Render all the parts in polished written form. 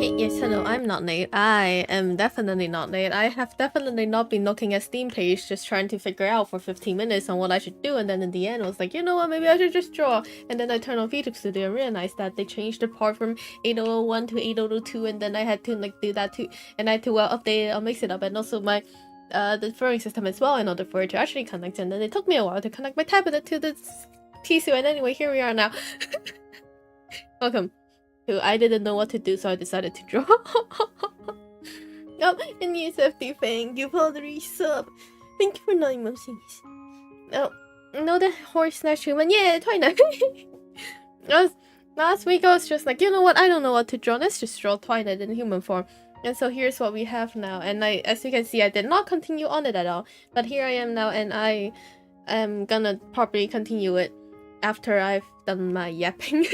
Okay, yes, hello, I'm not Nate. I am definitely not Nate. I have definitely not been looking at Steam page just trying to figure out for 15 minutes on what I should do, and then in the end I was like, you know what, maybe I should just draw. And then I turned on VTube Studio and realized that they changed the part from 8001 to 8002, and then I had to like do that too, and I had to update it or mix it up, and also my the deferring system as well in order for it to actually connect, and then it took me a while to connect my tablet to the TCU, and anyway, here we are now. Welcome. I didn't know what to do, so I decided to draw. Oh, and yes, FD, thank you for the resub. Thank you for 9 months. Oh, no, the horse snatch human. Yeah, try now. Last week I was just like, you know what? I don't know what to draw. Let's just draw Twilight in human form. And so here's what we have now. And as you can see, I did not continue on it at all. But here I am now, and I am gonna probably continue it after I've done my yapping.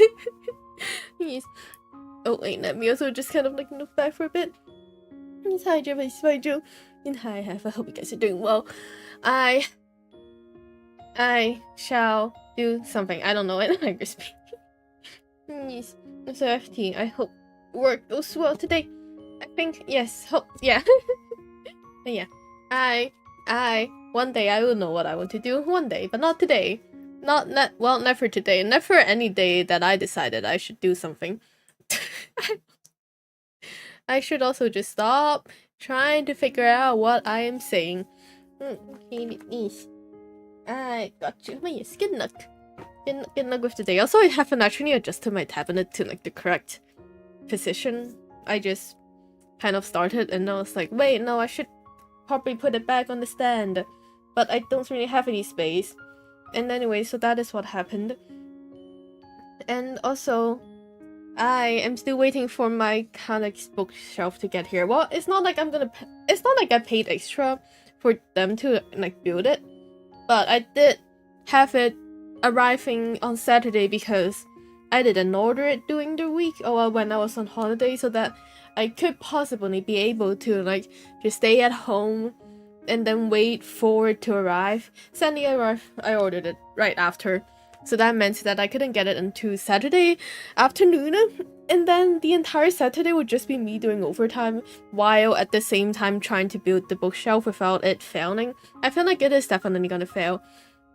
Yes. Oh wait, let me also just kind of like look back for a bit. Yes, hi Joe, hi Joe. And hi Hef, I hope you guys are doing well. I shall do something. I don't know when I speak. Yes. So FT, I hope work goes well today. I think yes, hope yeah. Yeah. One day I will know what I want to do. One day, but not today. Well, never today. Never any day that I decided I should do something. I should also just stop trying to figure out what I am saying. Okay, nice. I got you. Yes, good luck. Good luck with today. Also, I haven't actually adjusted my tablet to like the correct position. I just kind of started and I was like, wait, no, I should probably put it back on the stand. But I don't really have any space. And anyway, so that is what happened. And also, I am still waiting for my comics bookshelf to get here. Well, it's not like it's not like I paid extra for them to like build it, but I did have it arriving on Saturday because I didn't order it during the week or when I was on holiday, so that I could possibly be able to like just stay at home and then wait for it to arrive. Sadly, I ordered it right after. So that meant that I couldn't get it until Saturday afternoon, and then the entire Saturday would just be me doing overtime while at the same time trying to build the bookshelf without it failing. I feel like it is definitely gonna fail,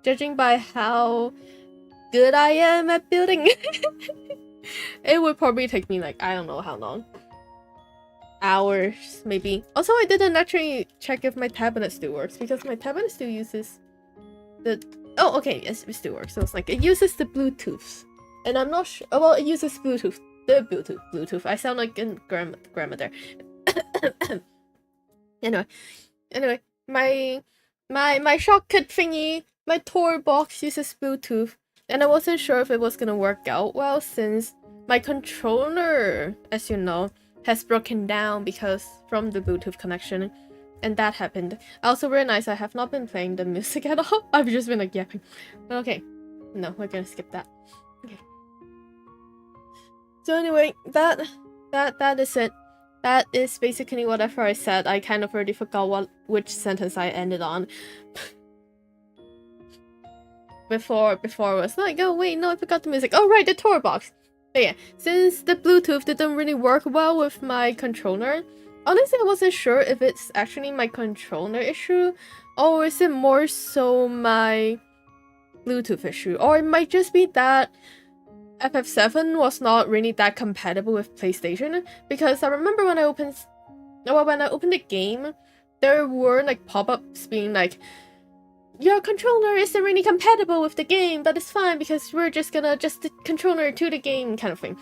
judging by how good I am at building. It would probably take me like, I don't know how long. Hours, maybe. Also, I didn't actually check if my tablet still works, because my tablet still uses the... Oh, okay, yes, it still works. So it's like, it uses the Bluetooth. And I'm not sure... Well, it uses Bluetooth. The Bluetooth. I sound like a grandma there. Anyway, my shortcut thingy, my Tor box uses Bluetooth. And I wasn't sure if it was gonna work out well, since my controller, as you know, has broken down because from the Bluetooth connection. And that happened. I also realized I have not been playing the music at all. I've just been like yapping. But okay. No, we're gonna skip that. Okay. So anyway, that is it. That is basically whatever I said. I kind of already forgot which sentence I ended on. Before it was like, oh wait, no, I forgot the music. Oh right, the Tor box. But yeah, since the Bluetooth didn't really work well with my controller, honestly, I wasn't sure if it's actually my controller issue, or is it more so my Bluetooth issue, or it might just be that FF7 was not really that compatible with PlayStation, because I remember when I opened the game, there were like pop-ups being like, your controller isn't really compatible with the game, but it's fine because we're just gonna adjust the controller to the game kind of thing.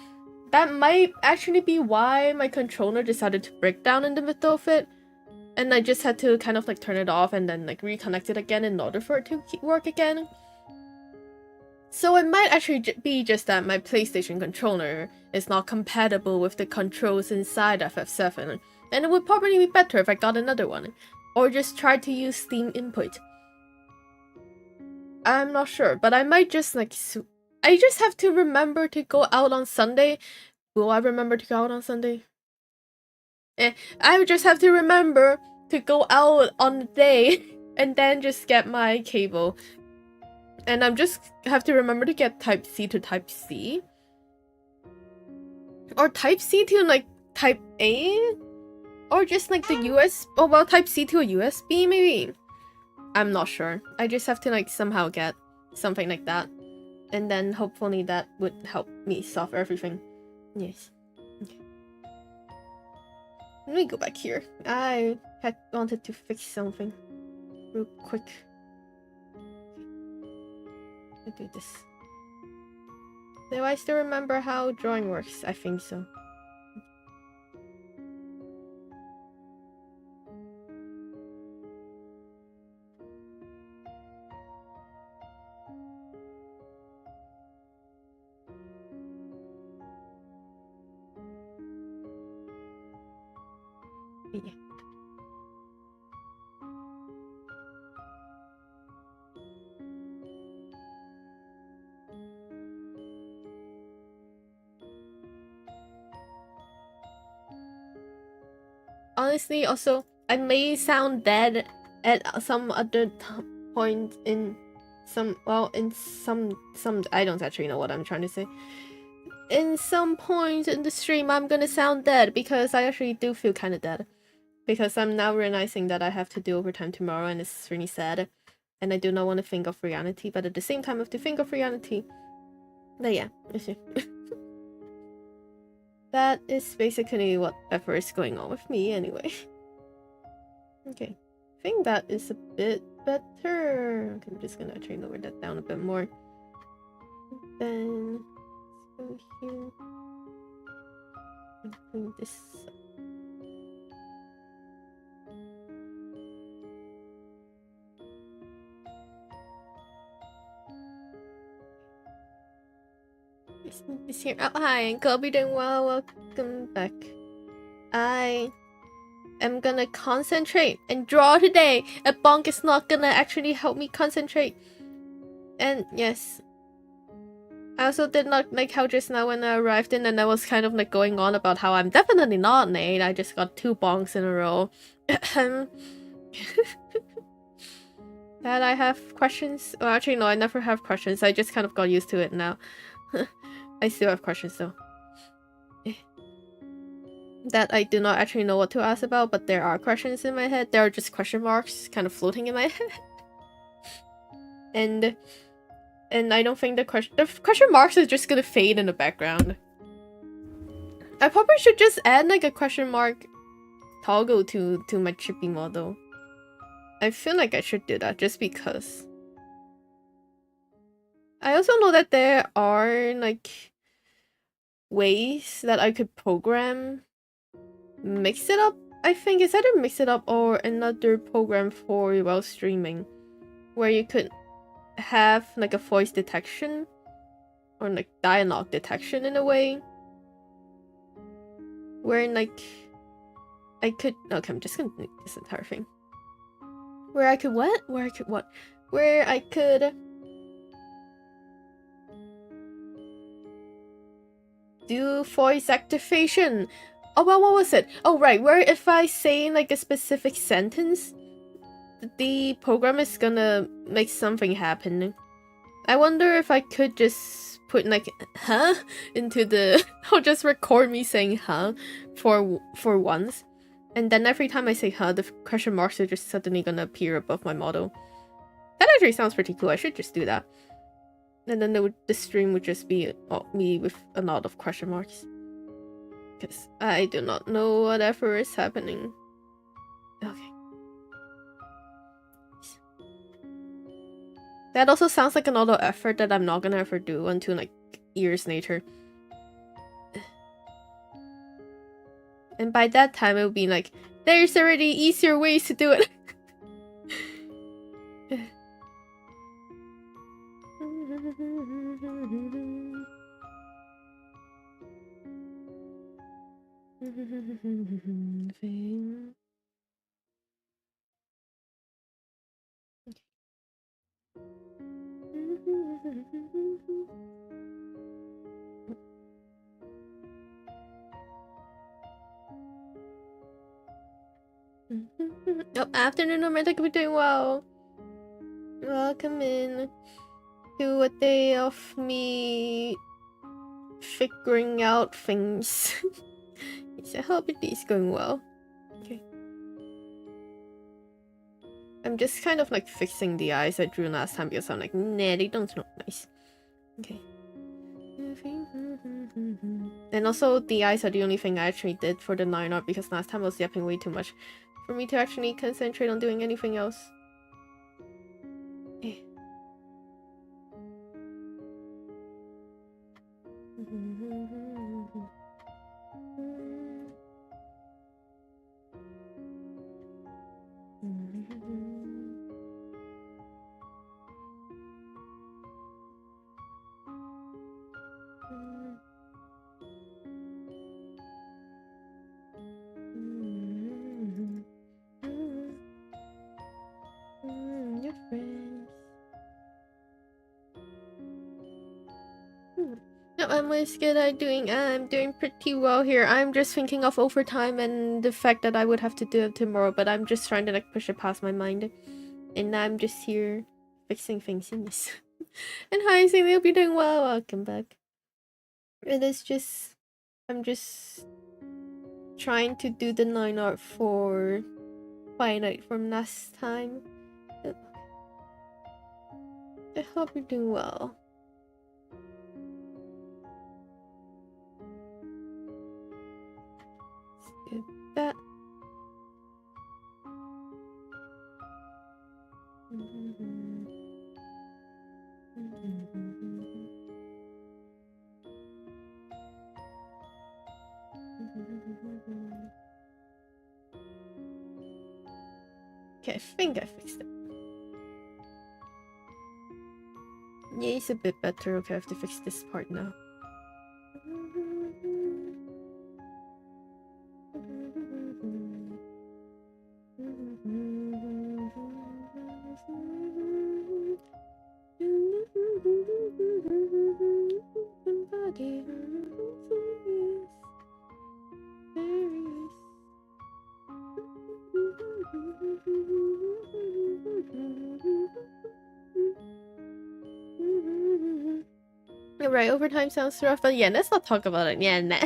That might actually be why my controller decided to break down in the middle of it, and I just had to kind of like turn it off and then like reconnect it again in order for it to work again. So it might actually be just that my PlayStation controller is not compatible with the controls inside FF7, and it would probably be better if I got another one, or just try to use Steam input. I'm not sure, but I might just like... I just have to remember to go out on Sunday. Will I remember to go out on Sunday? I would just have to remember to go out on the day and then just get my cable. And I'm just have to remember to get Type-C to Type-C. Or Type-C to like Type A? Or just like the US, oh well, Type C to a USB maybe? I'm not sure. I just have to like somehow get something like that. And then hopefully that would help me solve everything. Yes. Okay. Let me go back here. I had wanted to fix something real quick. I'll do this. Do I still remember how drawing works? I think so. Yeah. Honestly, also, I may sound dead at some other point in some, well, in some, I don't actually know what I'm trying to say. In some point in the stream, I'm gonna sound dead because I actually do feel kind of dead. Because I'm now realizing that I have to do overtime tomorrow and it's really sad. And I do not want to think of reality, but at the same time I have to think of reality. But yeah, that is basically whatever is going on with me anyway. Okay, I think that is a bit better. Okay, I'm just gonna try to lower that down a bit more. Then let's go here and clean this up. Is here. Oh, hi, Uncle. I'll be doing well. Welcome back. I am gonna concentrate and draw today. A bonk is not gonna actually help me concentrate. And yes, I also did not like how just now when I arrived in and I was kind of like going on about how I'm definitely not Nate. I just got 2 bonks in a row. That I have questions. Well, actually, no, I never have questions. I just kind of got used to it now. I still have questions though. That I do not actually know what to ask about, but there are questions in my head. There are just question marks kind of floating in my head. And I don't think the question marks are just gonna fade in the background. I probably should just add like a question mark toggle to my chippy model. I feel like I should do that just because. I also know that there are like ways that I could program Mix It Up. I think it's either Mix It Up or another program for while streaming where you could have like a voice detection or like dialogue detection in a way where like I could, okay, I'm just gonna do this entire thing where I could where I could do voice activation. Oh well, what was it? Oh right, where if I say like a specific sentence, the program is gonna make something happen. I wonder if I could just put like huh into the I'll just record me saying huh for once. And then every time I say huh, the question marks are just suddenly gonna appear above my model. That actually sounds pretty cool. I should just do that. And then the stream would just be me with a lot of question marks. Because I do not know whatever is happening. Okay. That also sounds like another effort that I'm not gonna ever do until like years later. And by that time it will be like, there's already easier ways to do it. Oh, afternoon, romantic. We're doing well. Welcome in to a day of me figuring out things. I hope it is going well. Okay. I'm just kind of like fixing the eyes I drew last time because I'm like, nah, they don't look nice. Okay. And also, the eyes are the only thing I actually did for the line art because last time I was yapping way too much for me to actually concentrate on doing anything else. Eh. Your friends. No, I'm good. I'm doing pretty well here. I'm just thinking of overtime and the fact that I would have to do it tomorrow, but I'm just trying to like push it past my mind. And I'm just here fixing things in this. And hi, Cindy, hope you're doing well. Welcome back. It is just I'm just trying to do the line art for Twilight from last time. I hope you're doing well. Let's do that. Okay, I think I fixed it. Yeah, it's a bit better. Okay, I have to fix this part now. Right, overtime sounds rough, but yeah, let's not talk about it. Yeah, nah.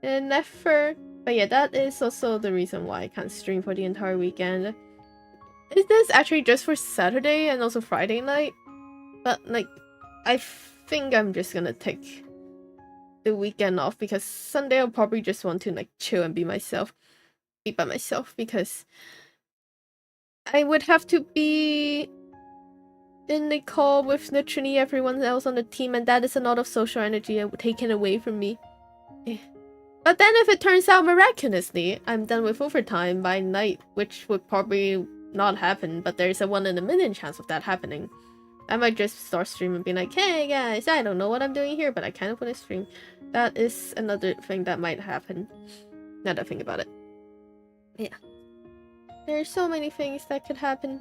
And never. But yeah, that is also the reason why I can't stream for the entire weekend. Is this actually just for Saturday and also Friday night? But like, I think I'm just gonna take the weekend off because Sunday I'll probably just want to like chill and be by myself because I would have to be in the call with literally everyone else on the team, and that is a lot of social energy taken away from me. But then if it turns out miraculously I'm done with overtime by night, which would probably not happen, but there's a 1 in a million chance of that happening, I might just start streaming and be like, hey guys, I don't know what I'm doing here, but I kind of want to stream. That is another thing that might happen, now that I think about it. Yeah. There's so many things that could happen.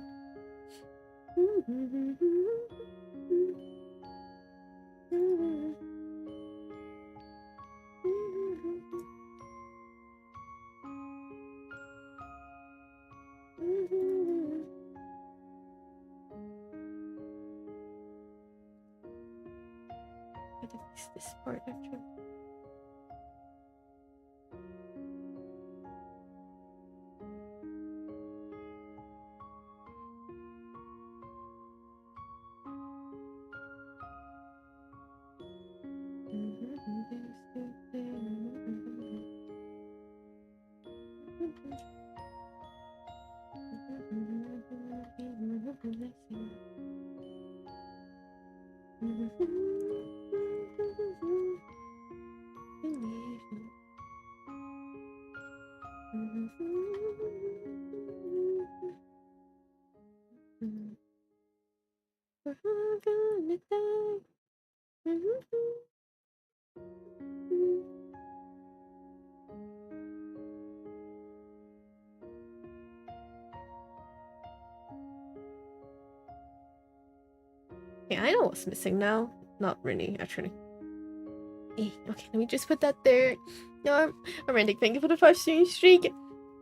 I think it's this part actually. Yeah, I know what's missing now. Not really, actually. Okay, let me just put that there. No, romantic, thank you for the 5 stream streak.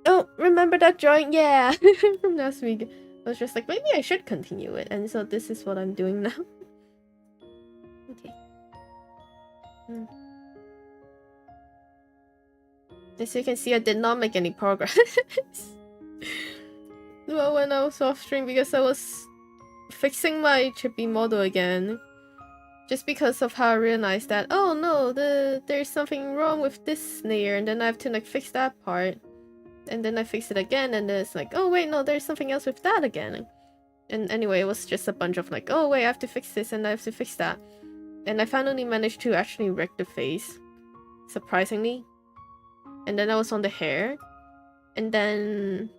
Oh, remember that drawing? Yeah, from last week. I was just like, maybe I should continue it, and so this is what I'm doing now. Okay. As you can see, I did not make any progress. Well, when I was off stream, because I was fixing my chippy model again. Just because of how I realized that, oh no, there's something wrong with this snare, and then I have to like fix that part. And then I fix it again, and then it's like, oh wait, no, there's something else with that again. And anyway, it was just a bunch of like, oh wait, I have to fix this and I have to fix that. And I finally managed to actually rig the face, surprisingly. And then I was on the hair. And then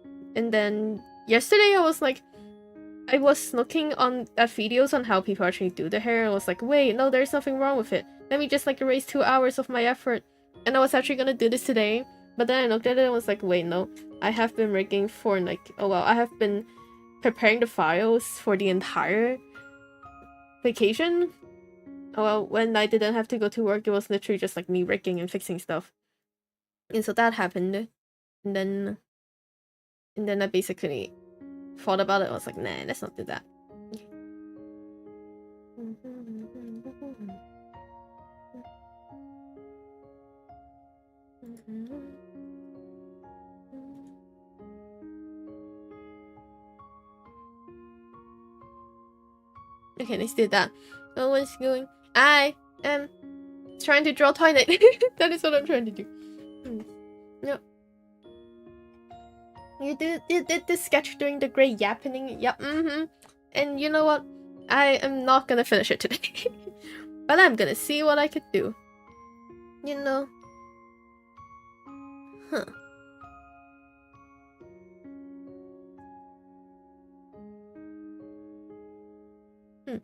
yesterday I was like, I was looking at videos on how people actually do the hair, and I was like, wait, no, there's something wrong with it. Let me just like erase 2 hours of my effort. And I was actually gonna do this today, but then I looked at it and was like, wait, no, I have been rigging for like, oh well, I have been preparing the files for the entire vacation. Oh well, when I didn't have to go to work, it was literally just like me rigging and fixing stuff. And so that happened. And then I basically thought about it. I was like, nah, let's not do that. Okay, let's do that. Oh, what's going? I am trying to draw toilet. That is what I'm trying to do. Yep. You did this sketch during the great yappening. Yep. And you know what? I am not gonna finish it today. But I'm gonna see what I could do. You know. Huh. Let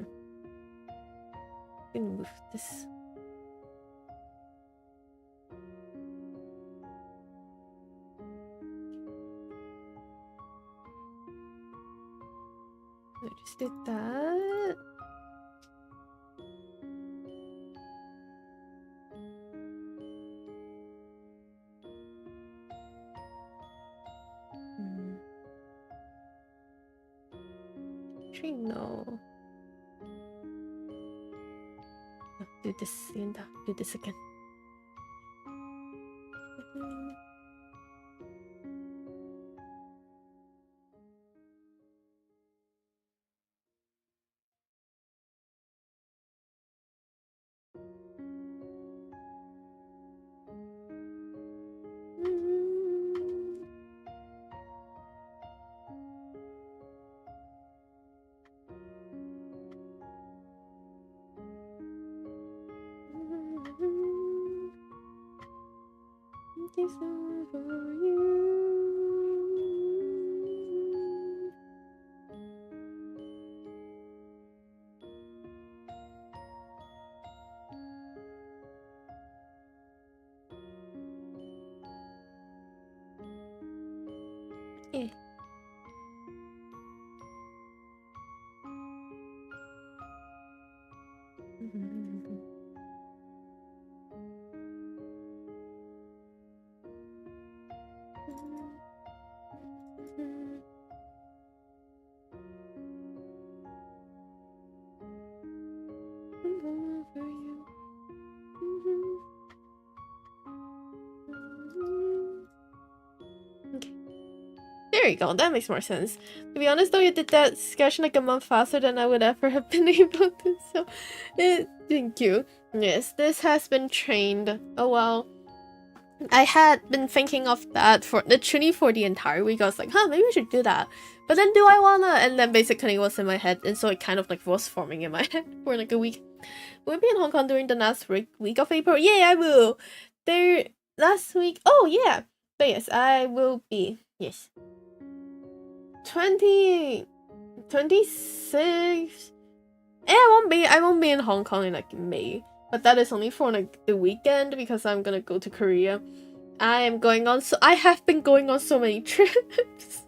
me move this. I just did that. Actually, no. Do this, Linda. Do this again. Yeah. There you go, that makes more sense. To be honest though, you did that sketch like a month faster than I would ever have been able to, so thank you. Yes, this has been trained. Oh well. I had been thinking of that for literally for the entire week. I was like, huh, maybe I should do that. But then do I wanna? And then basically it was in my head, and so it kind of like was forming in my head for like a week. Will you be in Hong Kong during the last week of April? Yeah, I will. There last week. Oh yeah. But yes, I will be. Yes. 26. I won't be in Hong Kong in like May, but that is only for like the weekend because I'm gonna go to Korea. I have been going on so many trips.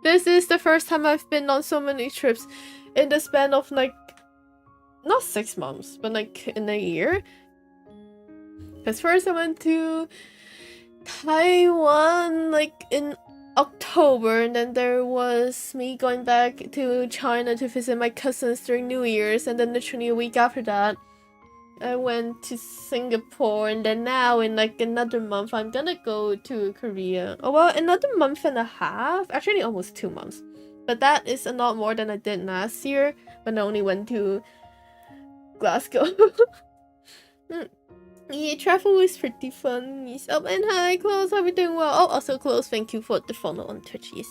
This is the first time I've been on so many trips in the span of like not 6 months, but like in a year. Because first I went to Taiwan like in October, and then there was me going back to China to visit my cousins during New Year's, and then literally a week after that I went to Singapore, and then now in like another month I'm gonna go to Korea. Oh well, another month and a half, actually almost 2 months, but that is a lot more than I did last year when I only went to Glasgow. Yeah, travel was pretty fun. Yes. Oh, and hi, Close, how are we doing well? Oh, also Close, thank you for the follow on Twitch. Yes.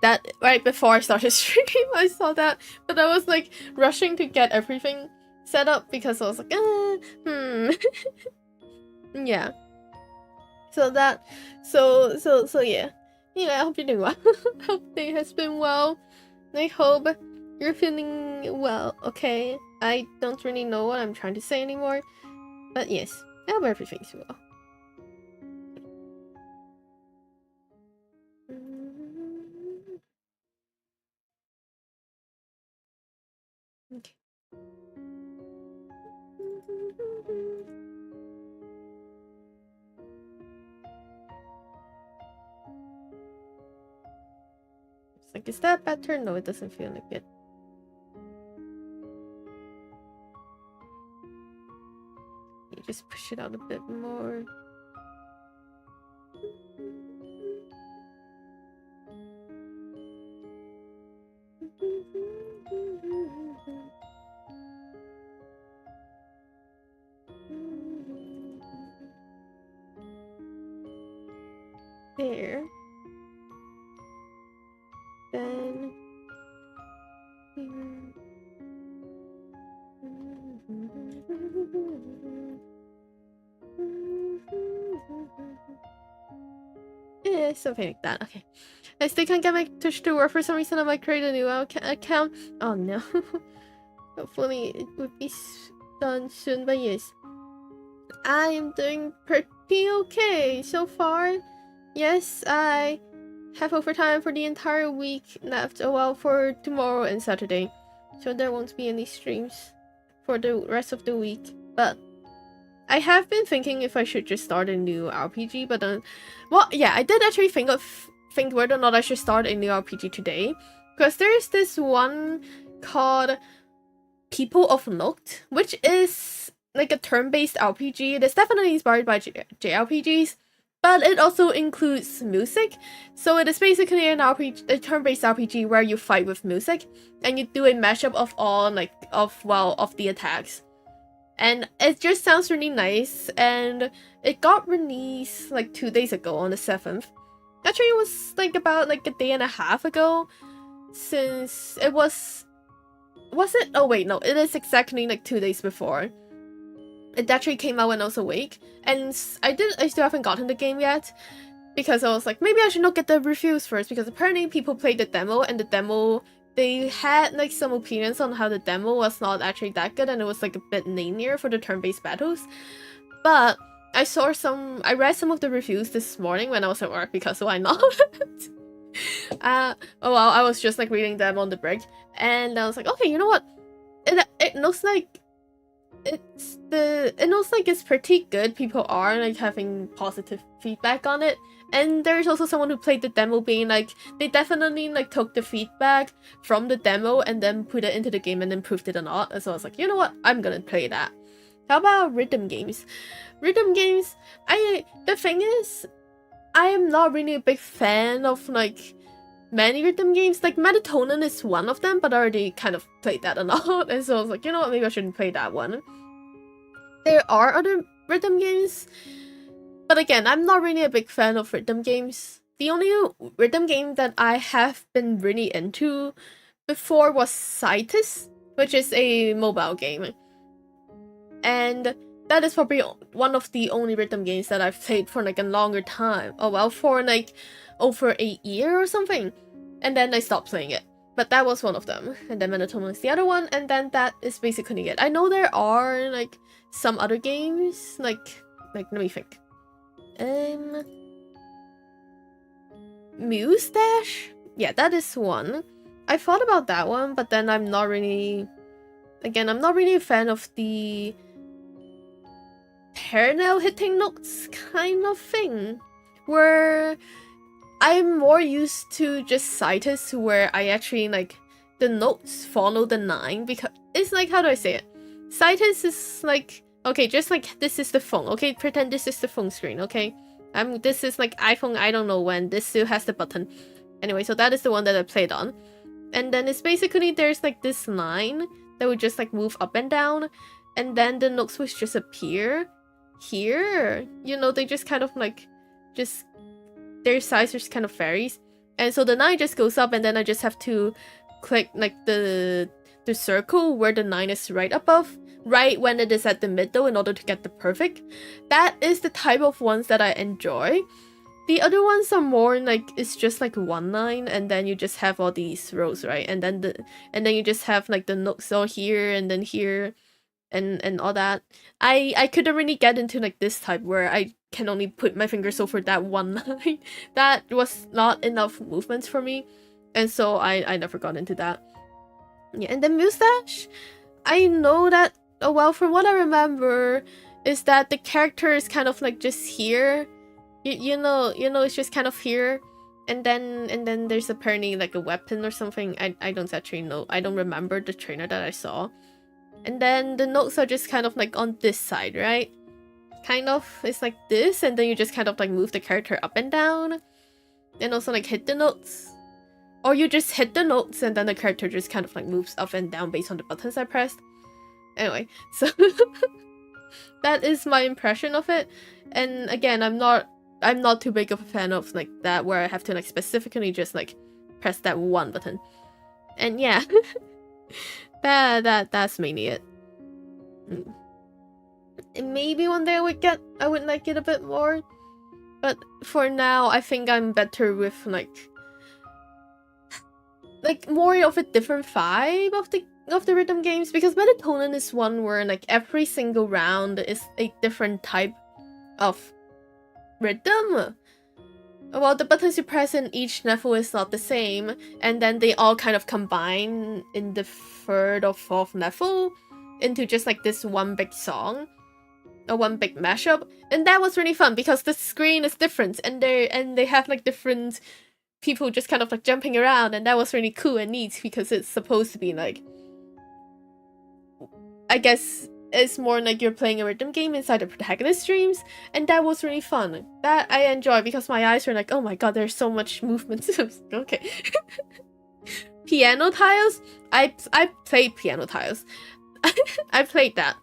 That right before I started streaming, I saw that, but I was like rushing to get everything set up because I was like, yeah. So yeah. Yeah, I hope you're doing well. Hope day has been well. I hope you're feeling well, okay? I don't really know what I'm trying to say anymore. But yes, I hope everything's well. Okay. It's like, is that better? No, it doesn't feel like it. You just push it out a bit more. There. Then here. Yeah, something like that. Okay. I still can't get my Twitch to work for some reason. I might create a new account. Oh no. Hopefully it would be done soon, but yes. I am doing pretty okay so far. Yes, I have overtime for the entire week left. Oh well, for tomorrow and Saturday. So there won't be any streams for the rest of the week. But I have been thinking if I should just start a new RPG, but well, yeah, I did actually think whether or not I should start a new RPG today. Because there's this one called People of Noct, which is like a turn-based RPG. It is definitely inspired by JRPGs, but it also includes music. So it is basically an RPG, a turn-based RPG where you fight with music, and you do a mashup of all of the attacks. And it just sounds really nice, and it got released like 2 days ago on the 7th. Actually, it was like about like a day and a half ago, since it was it? Oh wait, no, it is exactly like 2 days before. It actually came out when I was awake, and I still haven't gotten the game yet, because I was like, maybe I should not get the reviews first, because apparently people played the demo, and the demo, they had like some opinions on how the demo was not actually that good, and it was like a bit linear for the turn-based battles. But I read some of the reviews this morning when I was at work, because why not? Oh well, I was just like reading them on the break, and I was like, okay, you know what? It looks like it's pretty good. People are like having positive feedback on it. And there's also someone who played the demo being like, they definitely like took the feedback from the demo and then put it into the game and improved it a lot. And so I was like, you know what? I'm gonna play that. How about rhythm games? Rhythm games, the thing is, I am not really a big fan of like many rhythm games. Like Melatonin is one of them, but I already kind of played that a lot. And so I was like, you know what? Maybe I shouldn't play that one. There are other rhythm games, but again, I'm not really a big fan of rhythm games. The only rhythm game that I have been really into before was Citus, which is a mobile game. And that is probably one of the only rhythm games that I've played for like a longer time. Oh well, for like over a year or something. And then I stopped playing it. But that was one of them. And then Melatonin is the other one. And then that is basically it. I know there are like some other games. Like let me think. Mustache? Yeah, that is one. I thought about that one, but then I'm not really a fan of the parallel hitting notes kind of thing, where I'm more used to just Citus, where I actually like the notes follow the line, because it's like, how do I say it? Sightings is like, okay, just like this is the phone. Okay, pretend this is the phone screen. Okay, this is like iPhone. I don't know when. This still has the button. Anyway, so that is the one that I played on. And then it's basically there's like this line that would just like move up and down, and then the notes would just appear here. You know, they just kind of like just their size just kind of varies. And so the 9 just goes up, and then I just have to click like the circle where the 9 is right above, right when it is at the middle in order to get the perfect. That is the type of ones that I enjoy. The other ones are more like it's just like 1 line, and then you just have all these rows, right? And then you just have like the notes all here and then here and all that. I couldn't really get into like this type where I can only put my fingers over that 1 line. That was not enough movements for me, and so I never got into that. Yeah, and the mustache, I know that, well, from what I remember is that the character is kind of like just here. You know, it's just kind of here, and then there's apparently like a weapon or something. I don't actually know. I don't remember the trainer that I saw. And then the notes are just kind of like on this side, right? Kind of, it's like this, and then you just kind of like move the character up and down, and also like hit the notes. Or you just hit the notes and then the character just kind of like moves up and down based on the buttons I pressed. Anyway, so that is my impression of it. And again, I'm not too big of a fan of like that where I have to like specifically just like press that 1 button. And yeah, that's mainly it. And maybe one day I would like it a bit more, but for now I think I'm better with like more of a different vibe of the rhythm games, because Melatonin is one where like every single round is a different type of rhythm. Well, the buttons you press in each level is not the same, and then they all kind of combine in the 3rd or 4th level into just like this one big song or one big mashup. And that was really fun because the screen is different, and they have like different people just kind of like jumping around, and that was really cool and neat because it's supposed to be like, I guess it's more like you're playing a rhythm game inside the protagonist's dreams, and that was really fun. That I enjoy because my eyes were like, oh my god, there's so much movement. Okay. Piano tiles? I played piano tiles. I played that.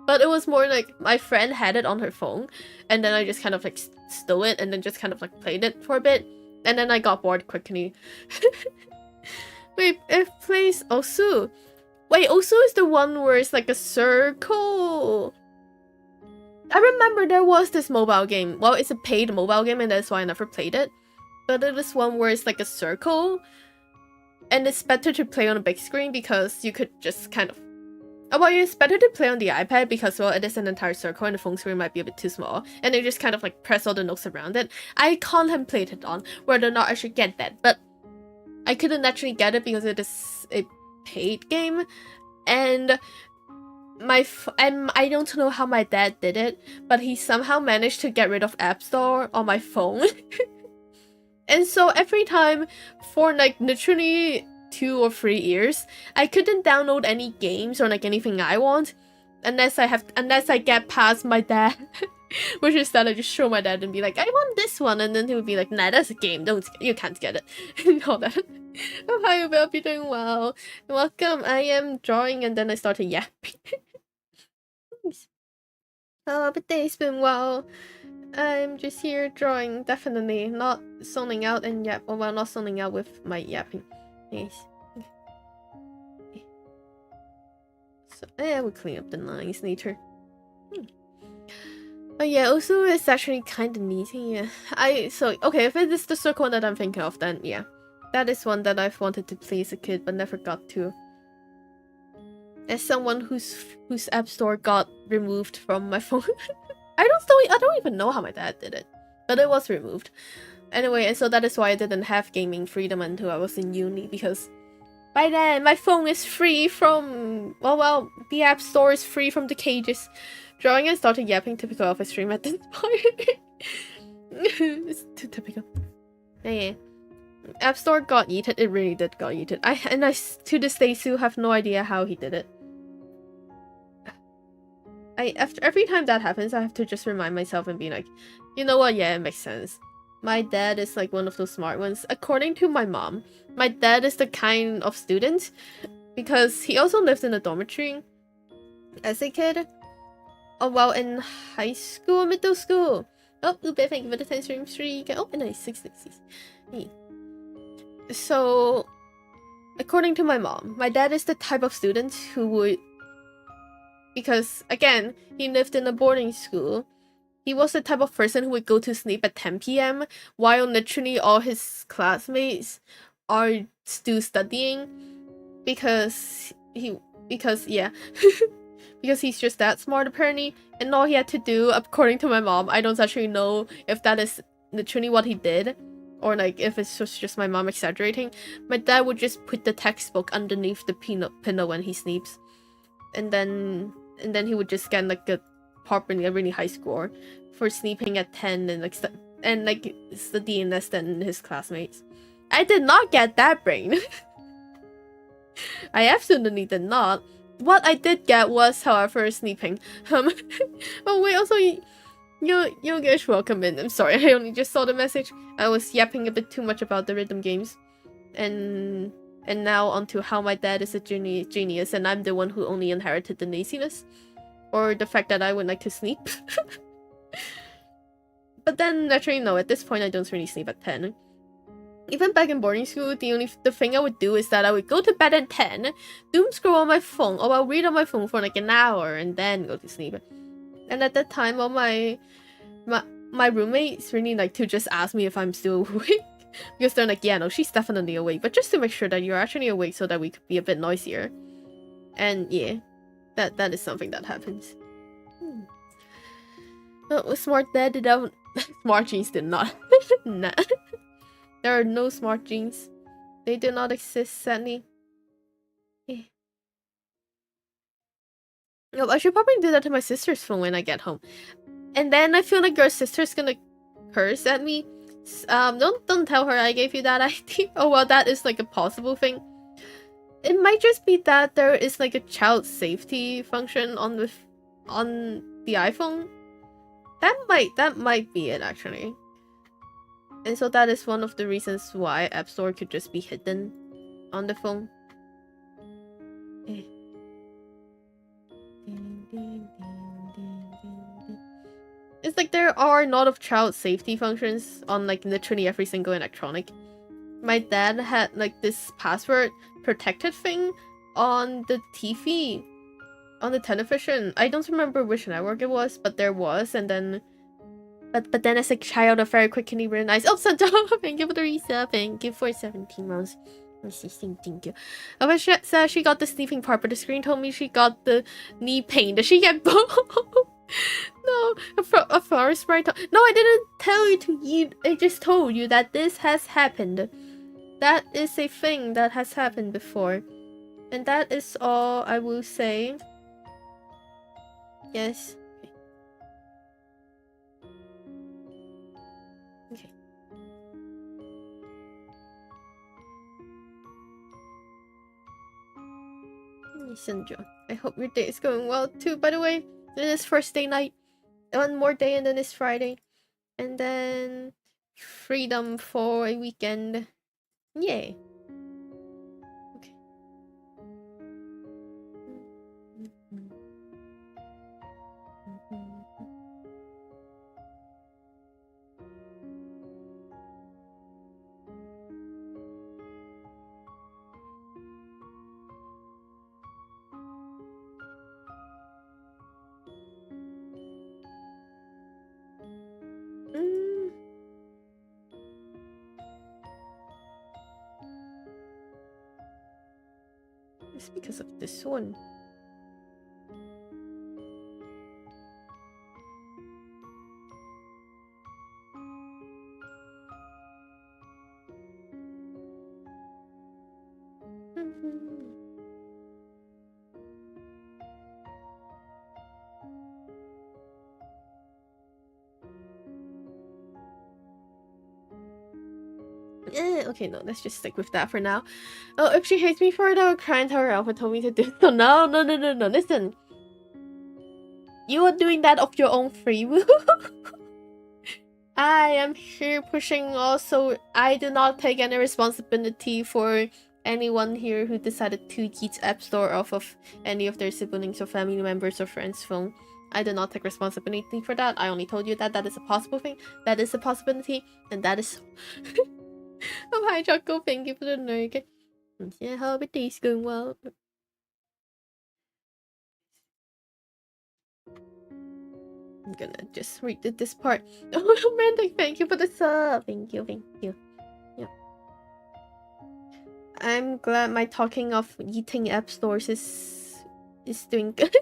But it was more like my friend had it on her phone, and then I just kind of like stole it and then just kind of like played it for a bit. And then I got bored quickly. Wait, it plays Osu. Wait, Osu is the one where it's like a circle. I remember there was this mobile game. Well, it's a paid mobile game, and that's why I never played it. But it is one where it's like a circle. And it's better to play on a big screen because you could just kind of... Well, it's better to play on the iPad because, well, it is an entire circle and the phone screen might be a bit too small. And you just kind of like press all the notes around it. I contemplated on whether or not I should get that, but I couldn't actually get it because it is a paid game. And I don't know how my dad did it, but he somehow managed to get rid of App Store on my phone. And so every time for like literally 2 or 3 years, I couldn't download any games or like anything I want unless I get past my dad. Which is that I just show my dad and be like, I want this one, and then he would be like, nah, that's a game, you can't get it. And all that. Oh, hi, I hope you're doing well. Welcome, I am drawing, and then I started yapping. Oh, but day's been well. I'm just here drawing, definitely. Not zoning out and yap. Well, not zoning out with my yapping. Yes. So, yeah, we'll clean up the lines later. But yeah, also it's actually kind of neat. Yeah. Okay, if it is the circle that I'm thinking of, then yeah. That is one that I've wanted to play as a kid, but never got to. As someone whose app store got removed from my phone. I don't even know how my dad did it, but it was removed. Anyway, and so that is why I didn't have gaming freedom until I was in uni, because by then my phone is free from, well, the app store is free from the cages. Drawing and started yapping, typical of a stream at this point. It's too typical. Yeah. App store got yeeted. It really did got yeeted. I to this day still have no idea how he did it. after every time that happens, I have to just remind myself and be like, you know what? Yeah, it makes sense. My dad is like one of those smart ones. According to my mom, my dad is the kind of student because he also lived in a dormitory as a kid. Oh, well, in high school, middle school. Oh, Ube, thank you for the 10 stream streak. Oh, nice, 666. Hey. So, according to my mom, my dad is the type of student who would, because again, he lived in a boarding school. He was the type of person who would go to sleep at 10 p.m. while literally all his classmates are still studying because yeah. Because he's just that smart apparently, and all he had to do, according to my mom, I don't actually know if that is literally what he did, or like if it's just my mom exaggerating. My dad would just put the textbook underneath the pillow when he sleeps, and then he would just get like a really high score for sleeping at 10 and like studying less than his classmates. I did not get that brain. I absolutely did not. What I did get was, however, sleeping. Oh wait, also you guys welcome in. I'm sorry, I only just saw the message. I was yapping a bit too much about the rhythm games, and now onto how my dad is a genius, and I'm the one who only inherited the laziness, or the fact that I would like to sleep. But then naturally, no. At this point, I don't really sleep at 10. Even back in boarding school, the thing I would do is that I would go to bed at 10, doom scroll on my phone, or I'll read on my phone for like an hour and then go to sleep. And at that time, all my roommates really like to just ask me if I'm still awake. Because they're like, yeah, no, she's definitely awake. But just to make sure that you're actually awake so that we could be a bit noisier. And yeah, that is something that happens. Oh, smart dad did not. Smart genes did not. Nah. There are no smart genes. They do not exist, sadly. Yeah. No, I should probably do that to my sister's phone when I get home. And then I feel like your sister's gonna curse at me. Don't tell her I gave you that idea. Oh well, that is like a possible thing. It might just be that there is like a child safety function on the iPhone. That might be it actually. And so that is one of the reasons why App Store could just be hidden on the phone. It's like there are a lot of child safety functions on like literally every single electronic. My dad had like this password protected thing on the TV, on the television. I don't remember which network it was, but there was, and then But then as a child, I very quickly realized, oh, Santo, thank you for the resub, thank you for 17 months. Thank you. But she said she got the sleeping part, but the screen told me she got the knee pain. Did she get both? No, a flower sprite. No, I didn't tell you to eat. I just told you that this has happened. That is a thing that has happened before. And that is all I will say. Yes. Okay. Listen, Joe. I hope your day is going well too, by the way. It is first day night. One more day and then it's Friday. And then freedom for a weekend. Yay. Okay. It's because of this one. Okay, no, let's just stick with that for now. Oh, if she hates me for it, I will cry and tell her Alpha told me to do so. No, listen. You are doing that of your own free will. I am here pushing also. I do not take any responsibility for anyone here who decided to yeet App Store off of any of their siblings or family members or friends' phone. I do not take responsibility for that. I only told you that that is a possible thing. That is a possibility. And that is... Oh, hi, Choco. Thank you for the nugget. Yeah, hope it is going well. I'm gonna just read this part. Oh, romantic, thank you for the sub. Thank you, thank you. Yeah. I'm glad my talking of eating app stores is doing good.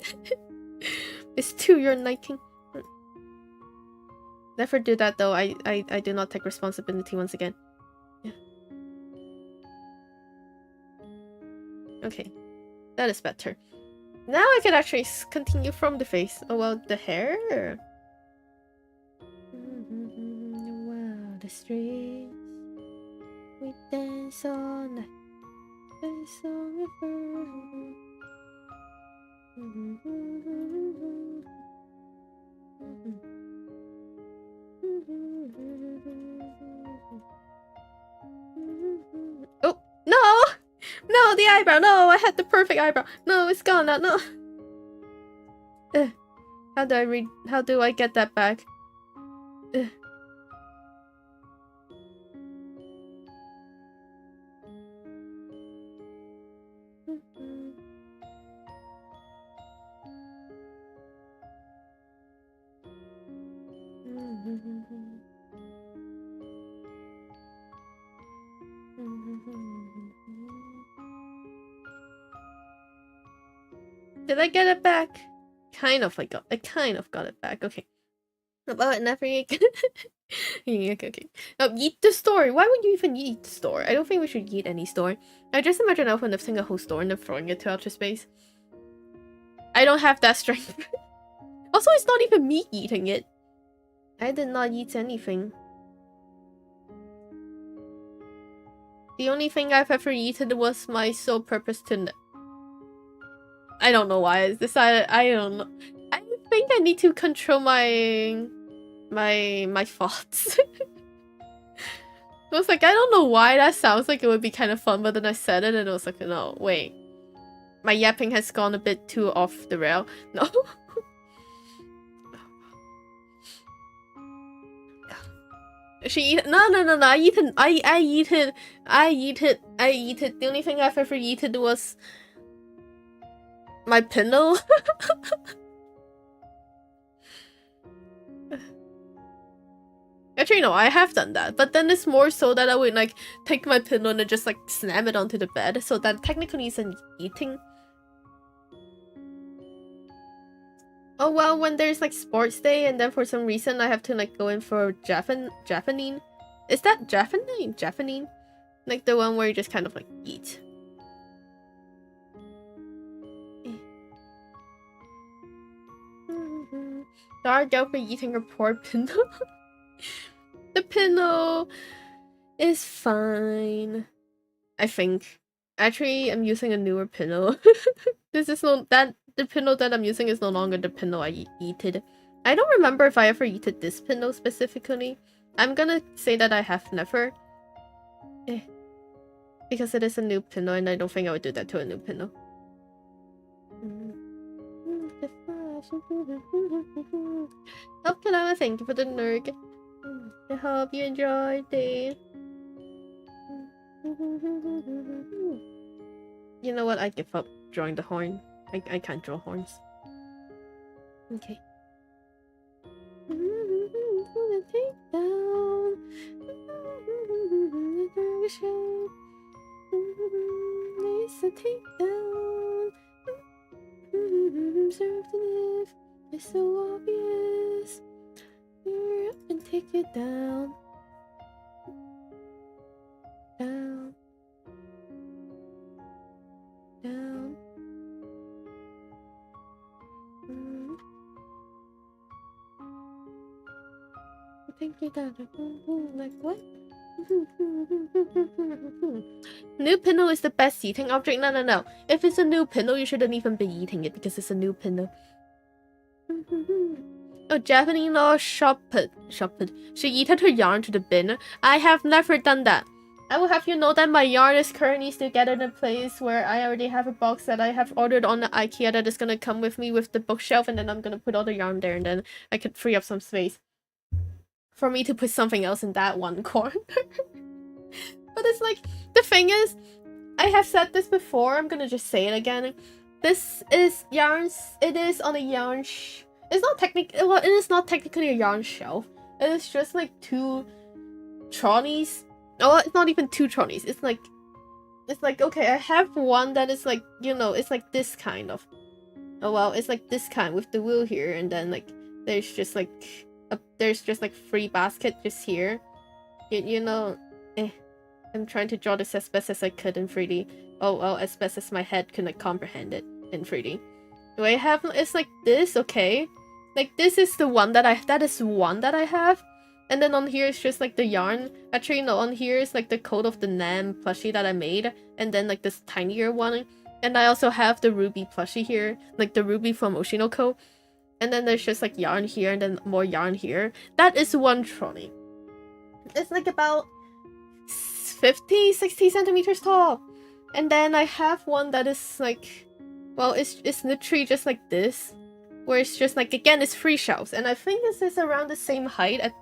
It's to your liking. Never do that though. I do not take responsibility once again. Yeah. Okay. That is better. Now I can actually continue from the face. Oh well, the hair. Wow, the streets we dance on the song river. Oh no! No, the eyebrow! No, I had the perfect eyebrow. No, it's gone now. No. How do I read? How do I get that back? Did I get it back? I kind of got it back. Okay. About never okay. Yeet the store. Why would you even yeet the store? I don't think we should yeet any store. I just imagine Alpha lifting a whole store and then throwing it to outer space. I don't have that strength. Also, it's not even me eating it. I did not eat anything. The only thing I've ever eaten was my sole purpose to... I don't know why I decided. I don't know. I think I need to control my thoughts. I was like, I don't know why that sounds like it would be kind of fun, but then I said it and it was like, no, wait. My yapping has gone a bit too off the rail. No. No. I eat it. The only thing I've ever eaten was my pillow. Actually, no, I have done that, but then it's more so that I would like take my pillow and just like slam it onto the bed, so that technically isn't eating. Oh well, when there's like sports day and then for some reason I have to like go in for Japanese. Is that Japanese? Like the one where you just kind of like eat. Dark out for eating a poor pillow. The pillow is fine, I think. Actually, I'm using a newer pillow. The pillow that I'm using is no longer the pillow I eated. I don't remember if I ever eated this pillow specifically. I'm gonna say that I have never. Because it is a new pillow and I don't think I would do that to a new pillow. Oh, Kalama, thank you for the nerd. I hope you enjoyed it. You know what? I give up drawing the horn. I can't draw horns. Okay. Take down. It's a take down. Serve to live. It's so obvious. You're up and take you down. Down. Down. Take you down. Like what? New pinno is the best eating object? No. If it's a new pinno, you shouldn't even be eating it because it's a new pinno. Oh, Japanese law shopped. She yeeted her yarn to the bin. I have never done that. I will have you know that my yarn is currently still gathered in a place where I already have a box that I have ordered on the IKEA that is gonna come with me with the bookshelf, and then I'm gonna put all the yarn there, and then I could free up some space for me to put something else in that one corner. But it's like, the thing is, I have said this before, I'm gonna just say it again. This is yarns, it is on a yarn it's not well, it is not technically a yarn shelf. It is just like 2 trolleys. Oh, it's not even 2 trolleys. It's like, okay, I have one that is like, you know, it's like this kind of. Oh well, it's like this kind with the wheel here, and then like there's just like 3 baskets just here. You know, I'm trying to draw this as best as I could in 3D. Oh well, as best as my head can like comprehend it in 3D. Do I have? It's like this, okay. Like this is the one that is one that I have. And then on here is just like the yarn. Actually, no, on here is like the coat of the Nam plushie that I made. And then like this tinier one. And I also have the Ruby plushie here. Like the Ruby from Oshinoko. And then there's just like yarn here and then more yarn here. That is 1 trolley. It's like about 50, 60 centimeters tall. And then I have one that is like, well, it's literally just like this. Where it's just like, again, it's 3 shelves, and I think this is around the same height as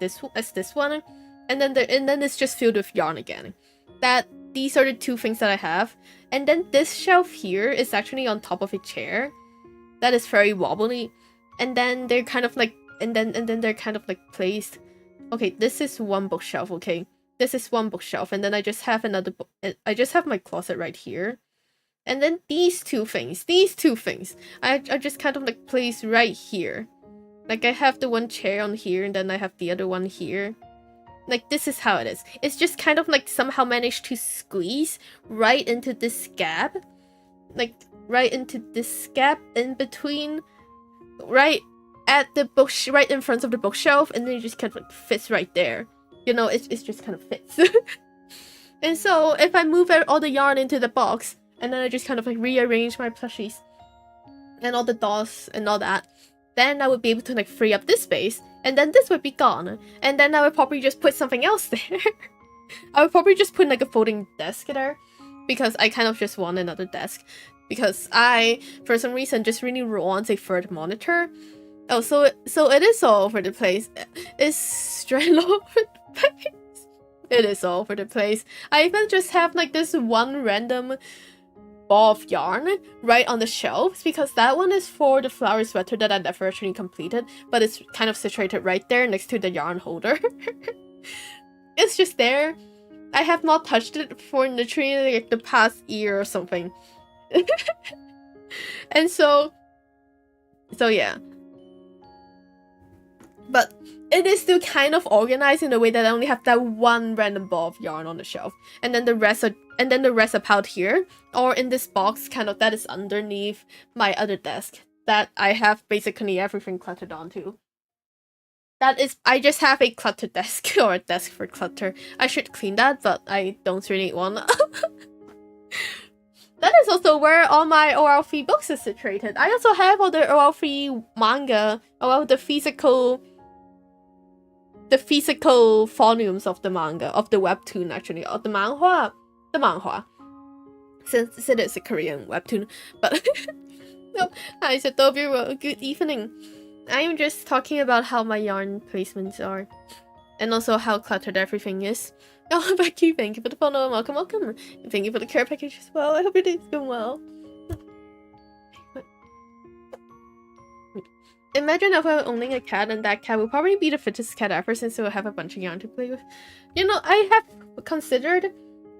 this one, and then it's just filled with yarn again. These are the 2 things that I have, and then this shelf here is actually on top of a chair, that is very wobbly, and then they're kind of like, and then they're kind of like placed. Okay, this is 1 bookshelf. Okay, this is 1 bookshelf, and then I just have another. I just have my closet right here. And then these two things, I just kind of like place right here. Like I have the 1 chair on here, and then I have the other one here. Like this is how it is. It's just kind of like somehow managed to squeeze right into this gap. Like right into this gap in between. Right at the right in front of the bookshelf, and then it just kind of like fits right there. You know, it just kind of fits. And so if I move all the yarn into the box, and then I just kind of like rearrange my plushies and all the dolls and all that, then I would be able to like free up this space, and then this would be gone. And then I would probably just put something else there. I would probably just put like a folding desk there, because I kind of just want another desk. Because I, for some reason, just really want a 3rd monitor. Oh, so it is all over the place. It's straight all over the place. It is all over the place. I even just have like this 1 random ball of yarn right on the shelves, because that one is for the flower sweater that I never actually completed, but it's kind of situated right there next to the yarn holder. It's just there. I have not touched it for literally like the past year or something. And so yeah. But it is still kind of organized in a way that I only have that 1 random ball of yarn on the shelf, and then the rest are piled here, or in this box kind of that is underneath my other desk that I have basically everything cluttered onto. That is, I just have a cluttered desk, or a desk for clutter. I should clean that, but I don't really want. That is also where all my OL3 books are situated. I also have all the OL3 manga, or the physical volumes of the manga, of the webtoon actually, of the manhwa. Since it is a Korean webtoon, but no. Hi, Satobi, good evening. I am just talking about how my yarn placements are, and also how cluttered everything is. Oh, Becky, thank you for the follow, welcome. And thank you for the care package as well. I hope your day's going well. Imagine if I were owning a cat, and that cat would probably be the fittest cat ever, since it will have a bunch of yarn to play with. You know, I